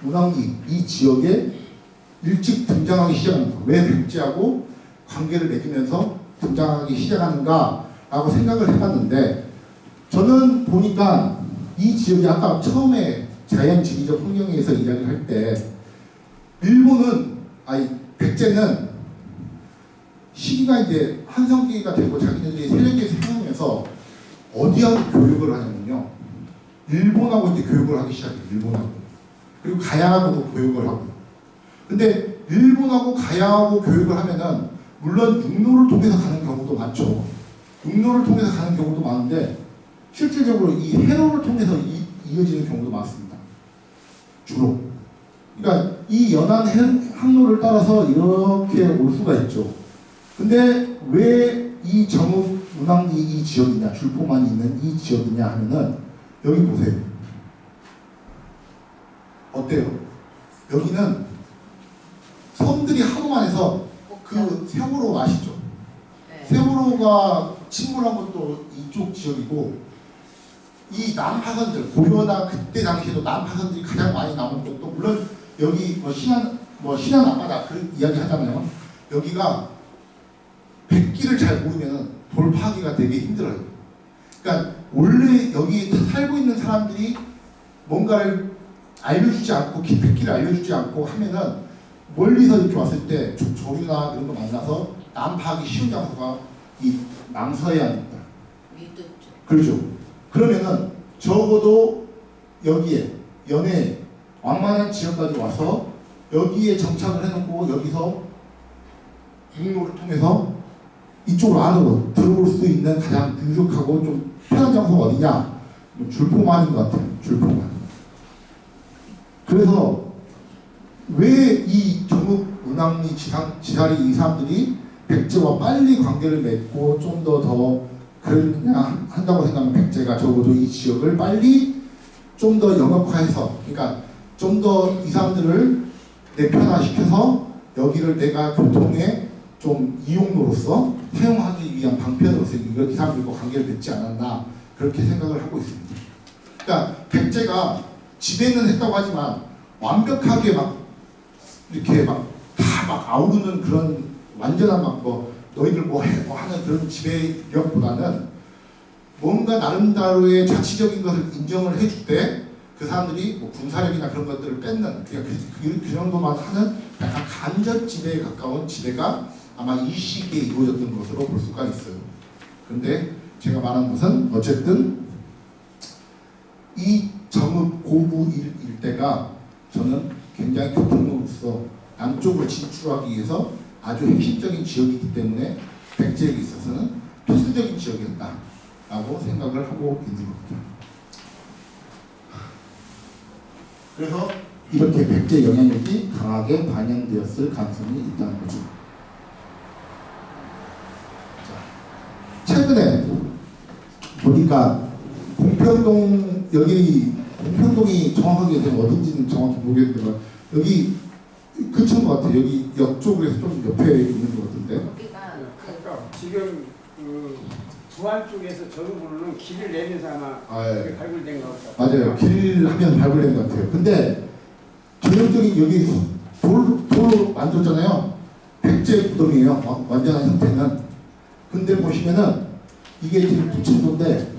운항리 이 지역에 일찍 등장하기 시작합니다. 왜 백제하고 관계를 맺으면서 등장하기 시작하는가라고 생각을 해봤는데, 저는 보니까 이 지역이 아까 처음에 자연 지리적 환경에서 이야기를 할 때 백제는 시기가 이제 한성기가 되고 자기네들이 세력에 생기면서 어디하고 교육을 하냐면요, 일본하고 이제 교육을 하기 시작해요. 일본하고. 그리고 가야하고도 교육을 하고. 근데 일본하고 가야하고 교육을 하면은 물론 육로를 통해서 가는 경우도 많죠. 육로를 통해서 가는 경우도 많은데 실질적으로 이 해로를 통해서 이어지는 경우도 많습니다. 주로. 그러니까 이 연안 항로를 따라서 이렇게 올 수가 있죠. 근데 왜 이 정읍 운항리 이 지역이냐, 줄포만이 있는 이 지역이냐 하면은 여기 보세요. 어때요? 여기는 섬들이 하도 많아서 그 세월호 아시죠? 네. 세월호가 침몰한 것도 이쪽 지역이고, 이 남파선들, 고려나 그때 당시에도 남파선들이 가장 많이 남은 것도, 물론 여기 신안 앞바다 그런 이야기 하잖아요. 여기가 백기를 잘 모르면 돌파하기가 되게 힘들어요. 그러니까 원래 여기 살고 있는 사람들이 뭔가를 알려주지 않고, 백기를 알려주지 않고 하면은 멀리서 이렇게 왔을 때 조류나 그런 거 만나서 난파하기 쉬운 장소가 이 남서해안입니다. 미드죠. 그렇죠. 그러면은 적어도 여기에 연해 왕만한 지역까지 와서 여기에 정착을 해놓고 여기서 육로를 통해서 이쪽으로 안으로 들어올 수 있는 가장 유력하고 좀 편한 장소가 어디냐? 줄포만인 것 같아요. 줄포만. 그래서 왜 이 정읍 운항리 지사리 이 사람들이 백제와 빨리 관계를 맺고 좀 더 그러냐 한다고 생각하면, 백제가 적어도 이 지역을 빨리 좀 더 영역화해서, 그러니까 좀 더 이 사람들을 내편화시켜서 여기를 내가 교통의 좀 이용로로서 사용하기 위한 방편으로서 이 사람들과 관계를 맺지 않았나, 그렇게 생각을 하고 있습니다. 그러니까 백제가 지배는 했다고 하지만 완벽하게 막 이렇게 다 아우르는 그런 완전한 너희들 뭐 하는 그런 지배력보다는 뭔가 나름대로의 자치적인 것을 인정을 해줄 때 그 사람들이 뭐 군사력이나 그런 것들을 뺏는, 그냥 그 정도만 하는 약간 간접 지배에 가까운 지배가 아마 이 시기에 이루어졌던 것으로 볼 수가 있어요. 그런데 제가 말한 것은 어쨌든 이 정읍 고부 일대가 저는 굉장히 교통로로서 남쪽으로 진출하기 위해서 아주 핵심적인 지역이기 때문에 백제에게 있어서는 필수적인 지역이었다라고 생각을 하고 있는 겁니다. 그래서 이렇게 백제 영향력이 강하게 반영되었을 가능성이 있다는 거죠. 최근에 보니까 공평동, 여기 공평동이 정확하게 어딘지는 정확히 모르겠는데 여기 근처인 것 같아요. 여기 옆쪽으로 해서 좀 옆에 있는 것 같은데. 여기가 가까워. 지금 그 부안 쪽에서 저쪽으로는 길을 내면서 아마 예. 그게 발굴된 것 같아요. 맞아요. 길 하면 발굴된 것 같아요. 근데 전형적인 여기 돌로 만들었잖아요. 백제 무덤이에요. 완전한 형태는. 근데 보시면은 이게 지금 부침도인데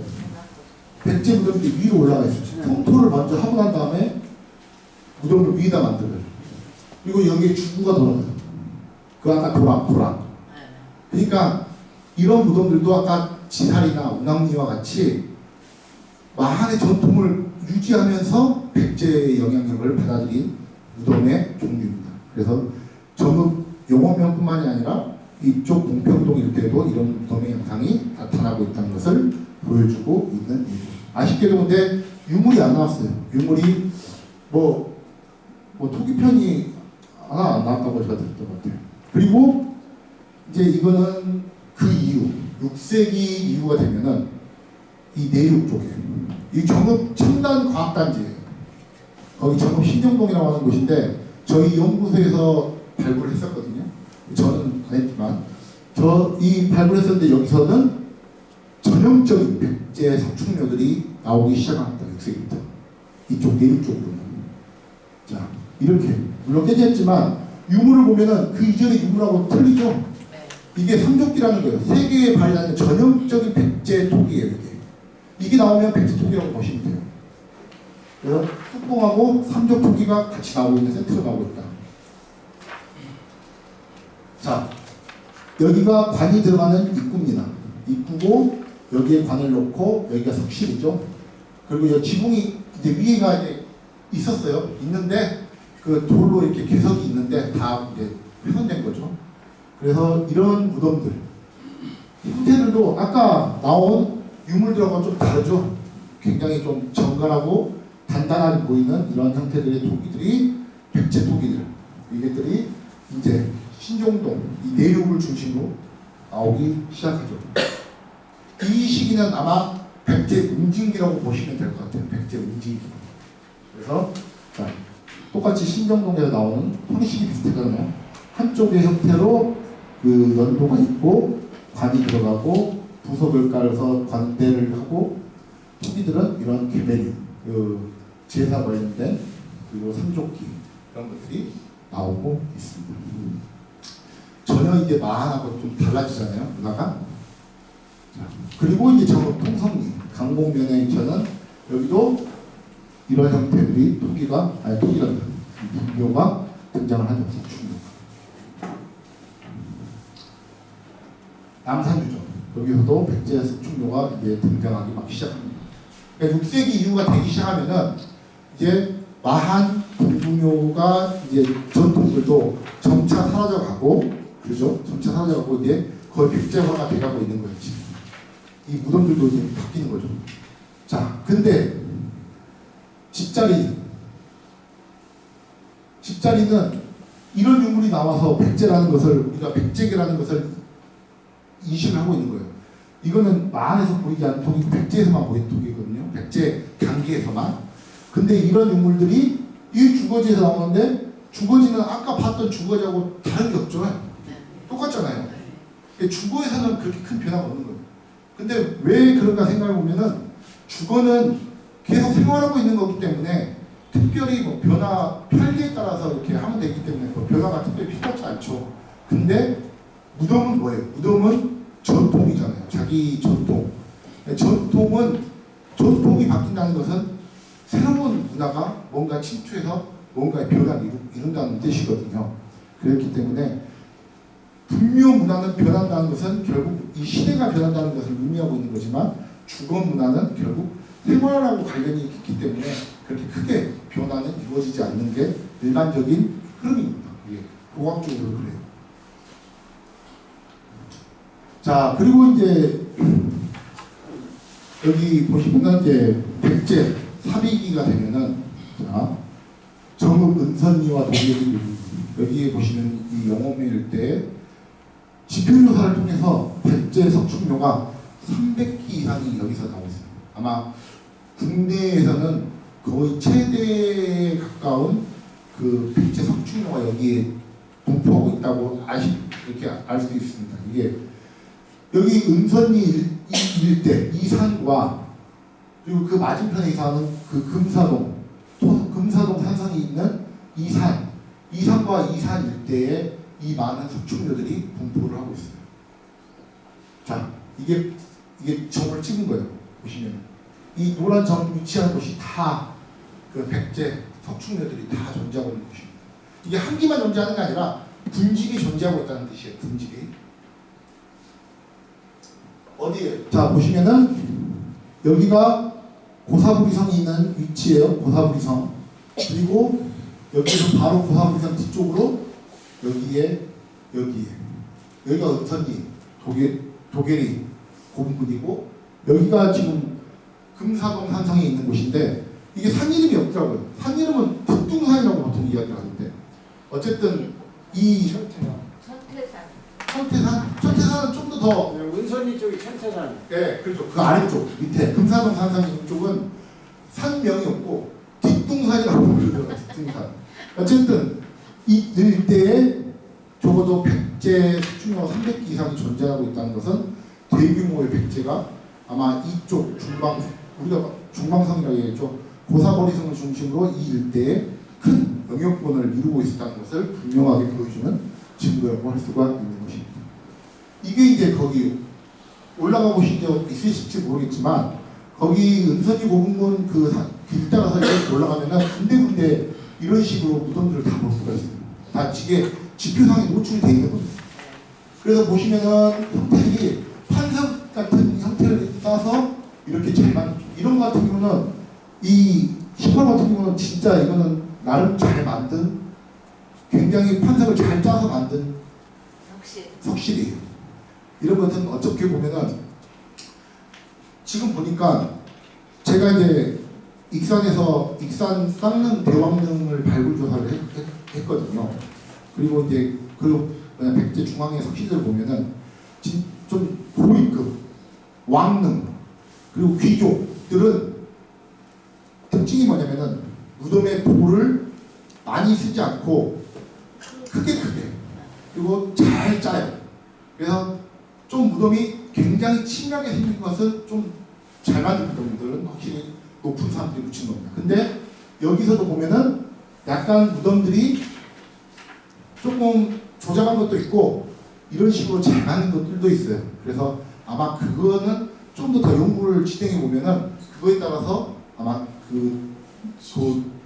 백제 무덤이 위로 올라가 있어요. 성토를 먼저 하고 난 다음에 무덤을 위에다 만들어요. 그리고 여기에 주구가 돌아가요. 그 아까 도랑. 그러니까 이런 무덤들도 아까 지살이나 운항리와 같이 마한의 전통을 유지하면서 백제의 영향력을 받아들인 무덤의 종류입니다. 그래서 전국 용원면뿐만이 아니라 이쪽 공평동 일대에도 이런 무덤의 영상이 나타나고 있다는 것을 보여주고 있는 일이죠. 아쉽게도 근데 유물이 안 나왔어요. 유물이 뭐 토기편이 하나 안 나왔다고 제가 들었던 것 같아요. 그리고 이제 이거는 그 이후 6세기 이후가 되면은 이 내륙 쪽에 이 정읍 첨단 과학단지예요. 거기 정읍 신정동이라고 하는 곳인데 저희 연구소에서 발굴을 했었거든요. 저는 안 했지만 이 발굴했었는데 여기서는 전형적인 백제 석축묘들이 나오기 시작합니다. 6세기부터 이쪽 내륙 쪽으로는. 자 이렇게 물론 깨졌지만 유물을 보면은 그 이전의 유물하고 틀리죠. 이게 삼족기라는 거예요. 세계에 발달하는 전형적인 백제 토기예요. 이게 나오면 백제 토기라고 보시면 돼요. 그래서 흑봉하고 삼족 토기가 같이 나오고 있는 세트로 나오고 있다. 자, 여기가 관이 들어가는 입구입니다. 입구고 여기에 관을 놓고 여기가 석실이죠. 그리고 여기 지붕이 이제 위에가 이제 있었어요. 있는데 그 돌로 이렇게 개석이 있는데 다 이제 훼손된 거죠. 그래서 이런 무덤들 형태들도 아까 나온 유물들하고 좀 다르죠. 굉장히 좀 정갈하고 단단하게 보이는 이런 형태들의 토기들이 백제 토기들. 이것들이 이제 신종동 이 내륙을 중심으로 나오기 시작하죠. 이 시기는 아마 백제 웅진기라고 보시면 될 것 같아요. 백제 웅진기. 그래서 자, 똑같이 신정동에서 나오는 형식이 비슷하잖아요. 한쪽의 형태로 그 연도가 있고 관이 들어가고 부석을 깔아서 관대를 하고 토기들은 이런 개베리, 그 제사 관련된 그리고 삼족기 이런 것들이 나오고 있습니다. 전혀 이제 마한하고 좀 달라지잖아요. 문화가. 그리고 이제 정읍 통성리 강곡면에 저는 여기도 이런 형태들이 토기가 분묘가 등장을 하죠. 석축묘. 남산유적 여기서도 백제 석축묘가 이제 등장하기 막 시작합니다. 그러니까 6세기 이후가 되기 시작하면은 이제 마한 동부묘가 이제 전통들도 점차 사라져가고 그죠? 점차 사라져가고 이제 거의 백제화가 돼가고 있는 거예요. 지금 이 무덤들도 이제 바뀌는 거죠. 자, 근데 집자리는 이런 유물이 나와서 백제라는 것을 우리가 백제계라는 것을 인식을 하고 있는 거예요. 이거는 마한에서 보이지 않는 토기, 백제에서만 보이는 토기거든요. 백제 경계에서만. 근데 이런 유물들이 이 주거지에서 나오는데 주거지는 아까 봤던 주거지하고 다른 게 없죠. 똑같잖아요. 주거에서는 그렇게 큰 변화가 없는 거예요. 근데 왜 그런가 생각해 보면은 주거는 계속 생활하고 있는 거기 때문에 특별히 뭐 편리에 따라서 이렇게 하면 되기 때문에 뭐 변화가 특별히 필요하지 않죠. 근데 무덤은 뭐예요? 무덤은 전통이잖아요. 자기 전통. 전통이 바뀐다는 것은 새로운 문화가 뭔가 침투해서 뭔가의 변화를 이룬다는 뜻이거든요. 그렇기 때문에 분묘 문화는 변한다는 것은 결국 이 시대가 변한다는 것을 의미하고 있는 거지만 주거 문화는 결국 생활하고 관련이 있기 때문에 그렇게 크게 변화는 이루어지지 않는 게 일반적인 흐름입니다. 고학적으로 그래요. 자, 그리고 이제 여기 보시면 이제 백제 사비기가 되면은 자, 정읍 은선리와 도계리 여기에 보시면 이 영호밀 때 지표조사를 통해서 백제 석축묘가 300기 이상이 여기서 나오고 있어요. 아마 국내에서는 거의 최대에 가까운 그 백제 석축묘가 여기에 분포하고 있다고 이렇게 알 수 있습니다. 이게 여기 은선리 일대 이산과 그리고 그 맞은편에 사는 그 금사동 산성이 있는 이산과 이산 일대에 이 많은 석축묘들이 분포를 하고 있어요. 자, 이게 점을 찍은 거예요. 보시면 이 노란 점 위치한 곳이 다 그 백제 석축묘들이 다 존재하고 있는 곳입니다. 이게 한 개만 존재하는 게 아니라 군집이 존재하고 있다는 뜻이에요. 군집이. 어디에? 자, 보시면은 여기가 고사부리성이 있는 위치예요. 고사부리성. 그리고 여기서 바로 고사부리성 뒤쪽으로 여기가 은선리 도계리 고분군이고 여기가 지금 금사동 산성에 있는 곳인데 이게 산 이름이 없더라고요. 산 이름은 득둥산이라고 보통 이야기를 하는데 어쨌든 이 천태산은 좀 더 은선리 쪽이 천태산. 네, 그렇죠. 그 아래쪽 밑에 금사동 산성 있는 쪽은 산명이 없고 뒷둥산이라고 부르더라고요. 뒷둥산. 어쨌든 이 일대에 적어도 백제 석축묘가 300기 이상이 존재하고 있다는 것은 대규모의 백제가 아마 이쪽 우리가 중방성이라고 얘기했죠. 고사거리성을 중심으로 이 일대에 큰 영역권을 이루고 있었다는 것을 분명하게 보여주는 증거라고 할 수가 있는 것입니다. 이게 이제 거기 올라가 보신 적 있으실지 모르겠지만 거기 은선리 고분군 길 따라서 이렇게 올라가면은 군데군데 이런 식으로 무덤들을 다 볼 수가 있어요. 다 지표상에 노출이 되어 있는 겁니다. 그래서 보시면은 형태들이 판석 같은 형태를 따서 이렇게 잘 만들죠. 이런 거 같은 경우는 이 18 같은 경우는 진짜 이거는 나름 잘 만든 굉장히 판석을 잘 짜서 만든 석실이에요. 이런 것은 어떻게 보면은 지금 보니까 제가 이제 익산 쌍릉 대왕릉을 발굴 조사를 했거든요. 그리고 이제 백제 중앙의 석실들을 보면은 좀 고위급 왕릉 그리고 귀족들은 특징이 뭐냐면은 무덤에 돌을 많이 쓰지 않고 크게 그리고 잘 짜요. 그래서 좀 무덤이 굉장히 친하게 생긴 것은 좀 잘 만든 무덤들은 확실히 높은 사람들이 묻힌 겁니다. 근데 여기서도 보면은 약간 무덤들이 조금 조작한 것도 있고 이런 식으로 잘 만든 것들도 있어요. 그래서 아마 그거는 좀 더 연구를 진행해 보면은 그거에 따라서 아마 그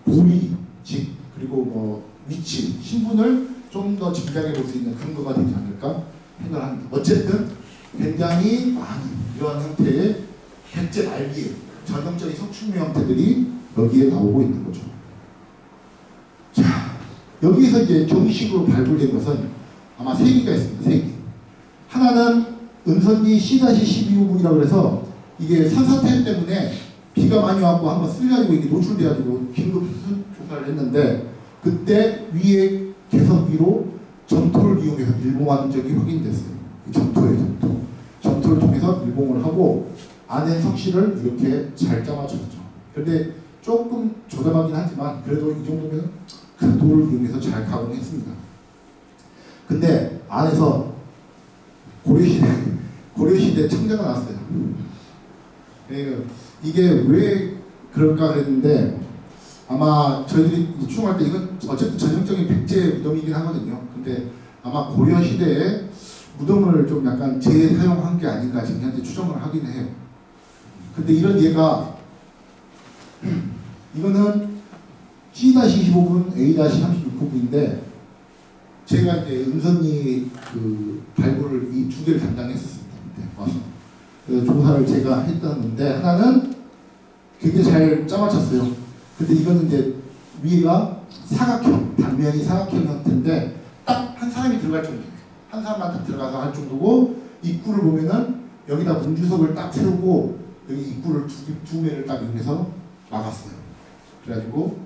고리직 그리고 뭐 위치 신분을 좀 더 짐작해 볼 수 있는 근거가 되지 않을까 생각을 합니다. 어쨌든 굉장히 많은 이러한 형태의 백제 말기 전형적인 석축묘 형태들이 여기에 나오고 있는 거죠. 자, 여기에서 이제 정식으로 발굴된 것은 아마 3개가 있습니다. 3개. 하나는 은선리 C-12호분이라고 해서 이게 산사태 때문에 비가 많이 왔고 한번 쓸려가지고 이게 노출돼가지고 긴급 수습 조사를 했는데 그때 위에 개석 위로 점토를 이용해서 밀봉하는 적이 확인됐어요. 점토를 통해서 밀봉을 하고 안에 석실을 이렇게 잘 짜맞췄죠. 그런데 조금 조잡하긴 하지만 그래도 이 정도면 큰 돌을 이용해서 잘 가공했습니다. 근데 안에서 고려시대 청자가 나왔어요. 이게 왜 그럴까 그랬는데 아마 저희들이 추정할 때 이건 어쨌든 전형적인 백제 무덤이긴 하거든요. 근데 아마 고려시대에 무덤을 좀 약간 재사용한 게 아닌가 지금 현재 추정을 하긴 해요. 근데 이런 예가 이거는 C-25분, A-36호분인데 제가 이제 은선리 그 발굴을 이 2개를 담당했었습니다. 와서 그래서 조사를 제가 했었는데 하나는 굉장히 잘 짜맞췄어요. 근데 이거는 이제 위가 사각형, 단면이 사각형 형태인데 딱 한 사람이 들어갈 정도. 한 사람만 딱 들어가서 할 정도고 입구를 보면은 여기다 문주석을 딱 세우고 여기 입구를 두 매를 딱 이용해서 막았어요. 그래가지고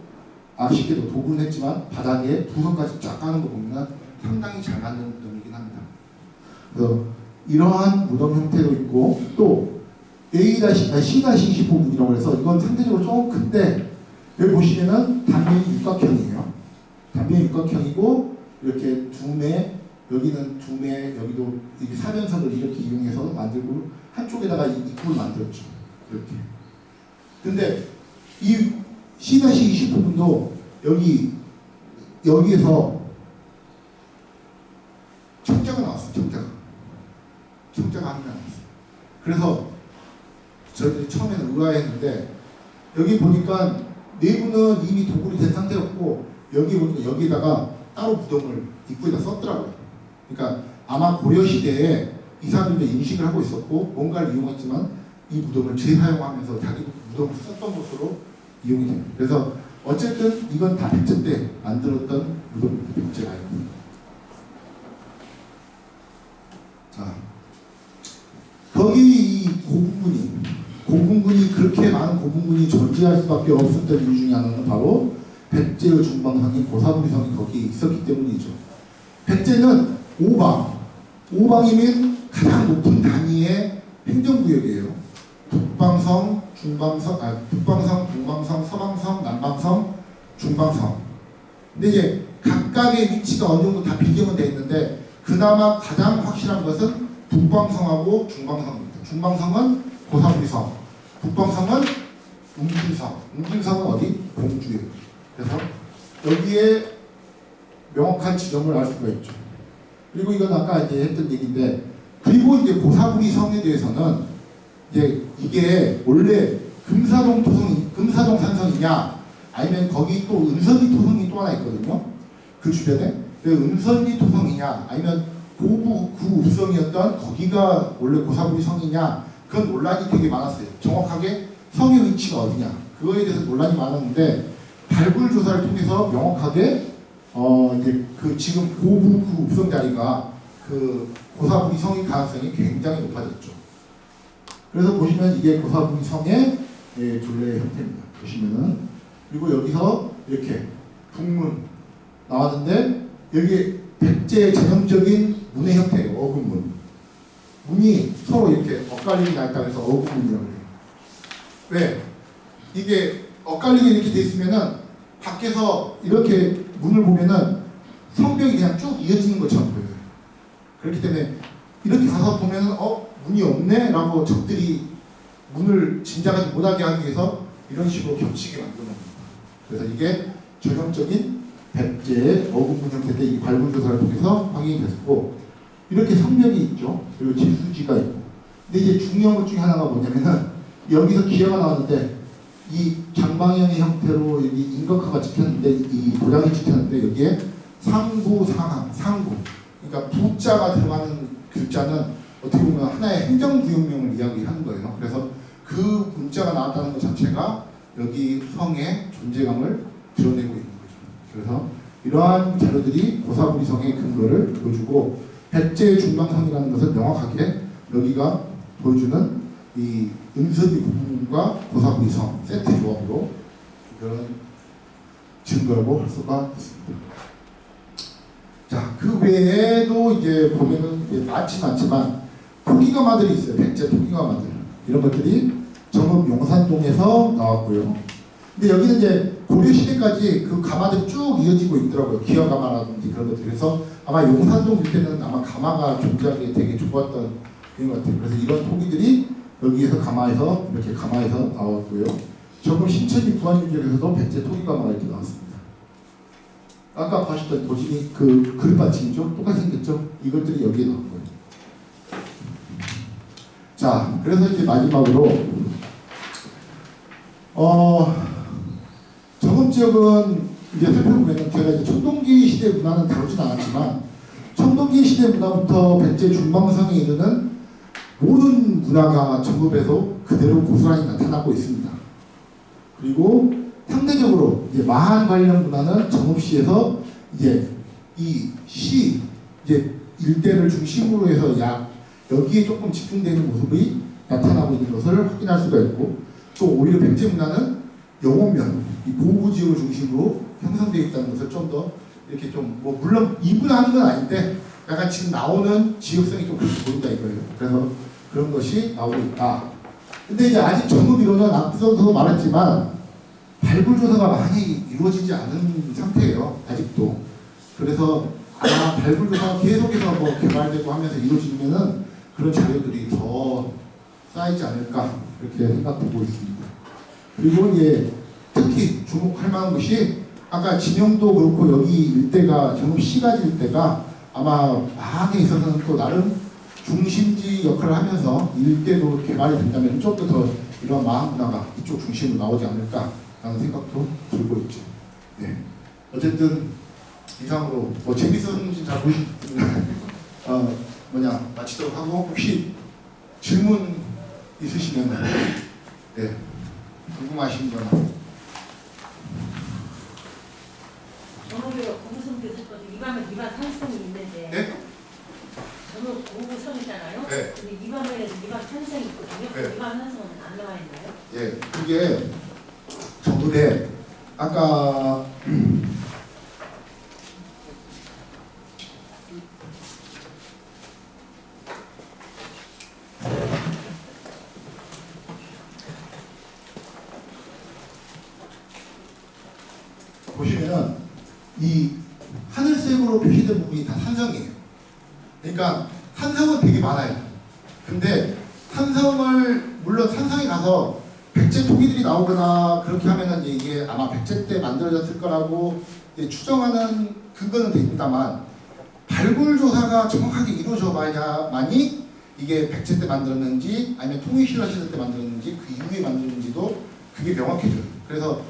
아쉽게도 도구는 했지만 바닥에 부석까지 쫙 까는 거 보면 상당히 잘 만든 무덤이긴 합니다. 그래서 이러한 무덤 형태도 있고 또 C-20 부분이라고 해서 이건 상대적으로 조금 큰데 여기 보시면은 단면이 육각형이에요. 단면이 육각형이고 이렇게 두 매, 여기는 두 매, 여기도 이렇게 사면석을 이렇게 이용해서 만들고 한쪽에다가 입구를 만들었죠. 이렇게. 근데 이 C-20 부분도 여기에서 청자가 나왔어요. 청자가 한 개 나왔어요. 그래서 저희들이 처음에는 의아했는데 여기 보니까 내부는 이미 도굴이 된 상태였고 여기 보니까 여기다가 따로 무덤을 입구에다 썼더라고요. 그러니까 아마 고려 시대에 이 사람들이 인식을 하고 있었고 뭔가를 이용했지만 이 무덤을 재사용하면서 자기 무덤을 썼던 것으로 이용이 됩니다. 그래서 어쨌든 이건 다 백제 때 만들었던 무덤입니다. 백제가 아니고. 자, 거기 이 고분군이 그렇게 많은 고분군이 존재할 수밖에 없었던 이유 중에 하나는 바로 백제의 중방성인 고사부리성이 거기에 있었기 때문이죠. 백제는 오방이면 가장 높은 단위의 행정구역이에요. 북방성, 동방성, 서방성, 남방성, 중방성. 근데 이제 각각의 위치가 어느 정도 다 비교는 되어 있는데 그나마 가장 확실한 것은 북방성하고 중방성입니다. 중방성은 고사부리성, 북방성은 웅진성. 웅진성은 어디? 공주예요. 그래서 여기에 명확한 지점을 알 수가 있죠. 그리고 이건 아까 이제 했던 얘기인데, 그리고 이제 고사부리성에 대해서는 이게 원래 금사동 산성이냐, 아니면 거기 또 은선리 토성이 또 하나 있거든요. 그 주변에 은선리 토성이냐, 아니면 고부 구읍성이었던 거기가 원래 고사부리성이냐, 그건 논란이 되게 많았어요. 정확하게 성의 위치가 어디냐, 그거에 대해서 논란이 많았는데 발굴 조사를 통해서 명확하게 이제 그 지금 고부 구읍성 자리가 그 고사부리성의 가능성이 굉장히 높아졌죠. 그래서 보시면 이게 고사부리성의 둘레의 형태입니다. 보시면은, 그리고 여기서 이렇게 북문 나왔는데 여기 백제의 전형적인 문의 형태예요. 어금문. 문이 서로 이렇게 엇갈림이 나 있다고 해서 어금문이라고 해요. 왜? 이게 엇갈리게 이렇게 돼 있으면은 밖에서 이렇게 문을 보면은 성벽이 그냥 쭉 이어지는 것처럼 보여요. 그렇기 때문에 이렇게 가서 보면은 문이 없네? 라고 적들이 문을 짐작하지 못하게 하기 위해서 이런 식으로 겹치게 만드는 겁니다. 그래서 이게 전형적인 백제의 어금문 형태인데 이 발굴 조사를 통해서 확인이 됐고, 이렇게 성벽이 있죠. 그리고 지수지가 있고. 근데 이제 중요한 것 중에 하나가 뭐냐면은 여기서 기하가 나왔는데 이 장방형의 형태로 여기 인격화가 찍혔는데, 이 도장이 찍혔는데 여기에 상부, 상부. 그러니까 부자가 들어가는 글자는 어떻게 보면 하나의 행정구역명을 이야기하는 거예요. 그래서 그 문자가 나왔다는 것 자체가 여기 성의 존재감을 드러내고 있는 거죠. 그래서 이러한 자료들이 고사부리성의 근거를 보여주고, 백제의 중방성이라는 것을 명확하게 여기가 보여주는 이 은선이 부분과 고사부리성 세트 조합으로 그런 증거라고 할 수가 있습니다. 자, 그 외에도 이제 보면은 많지만 토기가마들이 있어요. 백제 토기가마들. 이런 것들이 정읍 용산동에서 나왔고요. 근데 여기는 이제 고려시대까지 그 가마들이 쭉 이어지고 있더라고요. 기와가마라든지 그런 것들. 그래서 아마 용산동 밑에는 아마 가마가 존재하기 되게 좋았던 그런 것 같아요. 그래서 이런 토기들이 여기에서 이렇게 가마에서 나왔고요. 정읍 신천지 부안유적에서도 백제 토기가마가 이렇게 나왔습니다. 아까 보셨던 도진이 그 그릇받침이죠? 똑같이 생겼죠? 이것들이 여기에 나온 거예요. 자, 그래서 이제 마지막으로 정읍 지역은 이제 살펴보면 제가 이제 청동기 시대 문화는 다루진 않았지만 청동기 시대 문화부터 백제 중방성에 이르는 모든 문화가 정읍에서 그대로 고스란히 나타나고 있습니다. 그리고 상대적으로 이제 마한 관련 문화는 정읍시에서 이제 이 시 이제 일대를 중심으로 해서 여기에 조금 집중되는 모습이 나타나고 있는 것을 확인할 수가 있고, 또 오히려 백제 문화는 영혼면, 이 고구 지역을 중심으로 형성되어 있다는 것을 좀 더 이렇게 좀 뭐 물론 이분하는 건 아닌데 약간 지금 나오는 지역성이 좀 그렇게 보인다 이거예요. 그래서 그런 것이 나오고 있다. 근데 이제 아직 전문 이론은 앞서서 말했지만 발굴 조사가 많이 이루어지지 않은 상태예요. 아직도. 그래서 아마 발굴 조사가 계속해서 뭐 개발되고 하면서 이루어지면은 그런 자료들이 더 쌓이지 않을까 그렇게 생각되고 있습니다. 그리고 이제 특히 주목할 만한 것이 아까 진영도 그렇고 여기 일대가 전국 시가지 일대가 아마 마항에 있어서는 또 나름 중심지 역할을 하면서 일대도 개발이 된다면 좀 더 이런 마항 문화가 이쪽 중심으로 나오지 않을까라는 생각도 들고 있죠. 네. 어쨌든 이상으로 뭐 재밌었는지 잘 모르겠지만 마치도록 하고 혹시 질문 있으시면 네. 궁금하신 거나 저는 고구성 교수님도 이반 산성이 있는데 네? 저는 고구성이잖아요. 네. 근데 이반면에도 이반 산성이 있거든요. 네. 이반 산성은 안 나와 있나요? 예, 그게 저번에 아까 보시면은 이 하늘색으로 표시된 부분이 다 산성이에요. 그러니까 산성은 되게 많아요. 근데 산성을 물론 산성에 가서 백제 토기들이 나오거나 그렇게 하면은 이게 아마 백제 때 만들어졌을 거라고 이제 추정하는 근거는 됩니다만 발굴 조사가 정확하게 이루어져 봐야만이 이게 백제 때 만들었는지 아니면 통일신라 시대 때 만들었는지 그 이후에 만들었는지도 그게 명확해져요. 그래서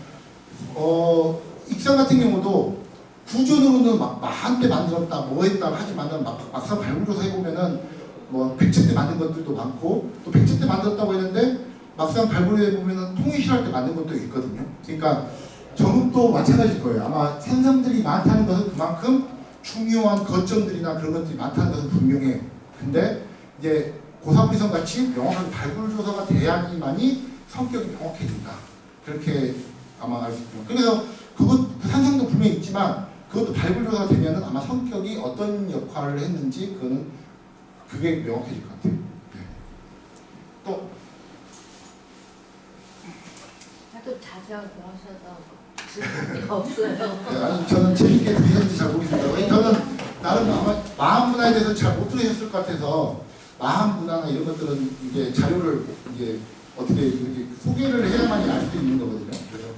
익산 같은 경우도 구존으로는 막 한때 만들었다 뭐 했다 하지만은 막상 발굴 조사 해보면은 뭐 백제 때 만든 것들도 많고 또 백제 때 만들었다고 했는데 막상 발굴해 보면은 통일신라 때 만든 것도 있거든요. 그러니까 전국도 마찬가지일 거예요. 아마 산성들이 많다는 것은 그만큼 중요한 거점들이나 그런 것들이 많다는 것은 분명해요. 근데 이제 고사부리성 같이 명확하게 발굴 조사가 돼야지만이 성격이 명확해진다. 그렇게 아마 알 수 있고요. 그래서 그 산성도 분명히 있지만 그것도 발굴 조사가 되면은 아마 성격이 어떤 역할을 했는지 그게 명확해질 것 같아요. 네. 또 하도 자세하게 하셔서 질문이 없어요. 네, 아니 저는 재밌게 들으셨는지 잘 모르겠습니다. 저는 나름 아마 마한 문화에 대해서 잘 못 들으셨을 것 같아서 마한 문화나 이런 것들은 이제 자료를 이제 어떻게 이렇게 소개를 해야만이 알 수 있는 거거든요. 그래서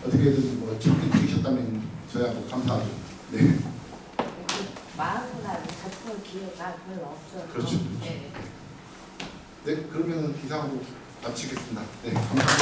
어떻게든 뭐 재밌게 들으셨다면 저야 뭐 감사하죠. 네. 마음이나 작품을 기회가 별로 없어요. 그렇죠. 네. 네, 그러면 이상으로 마치겠습니다. 네, 감사합니다.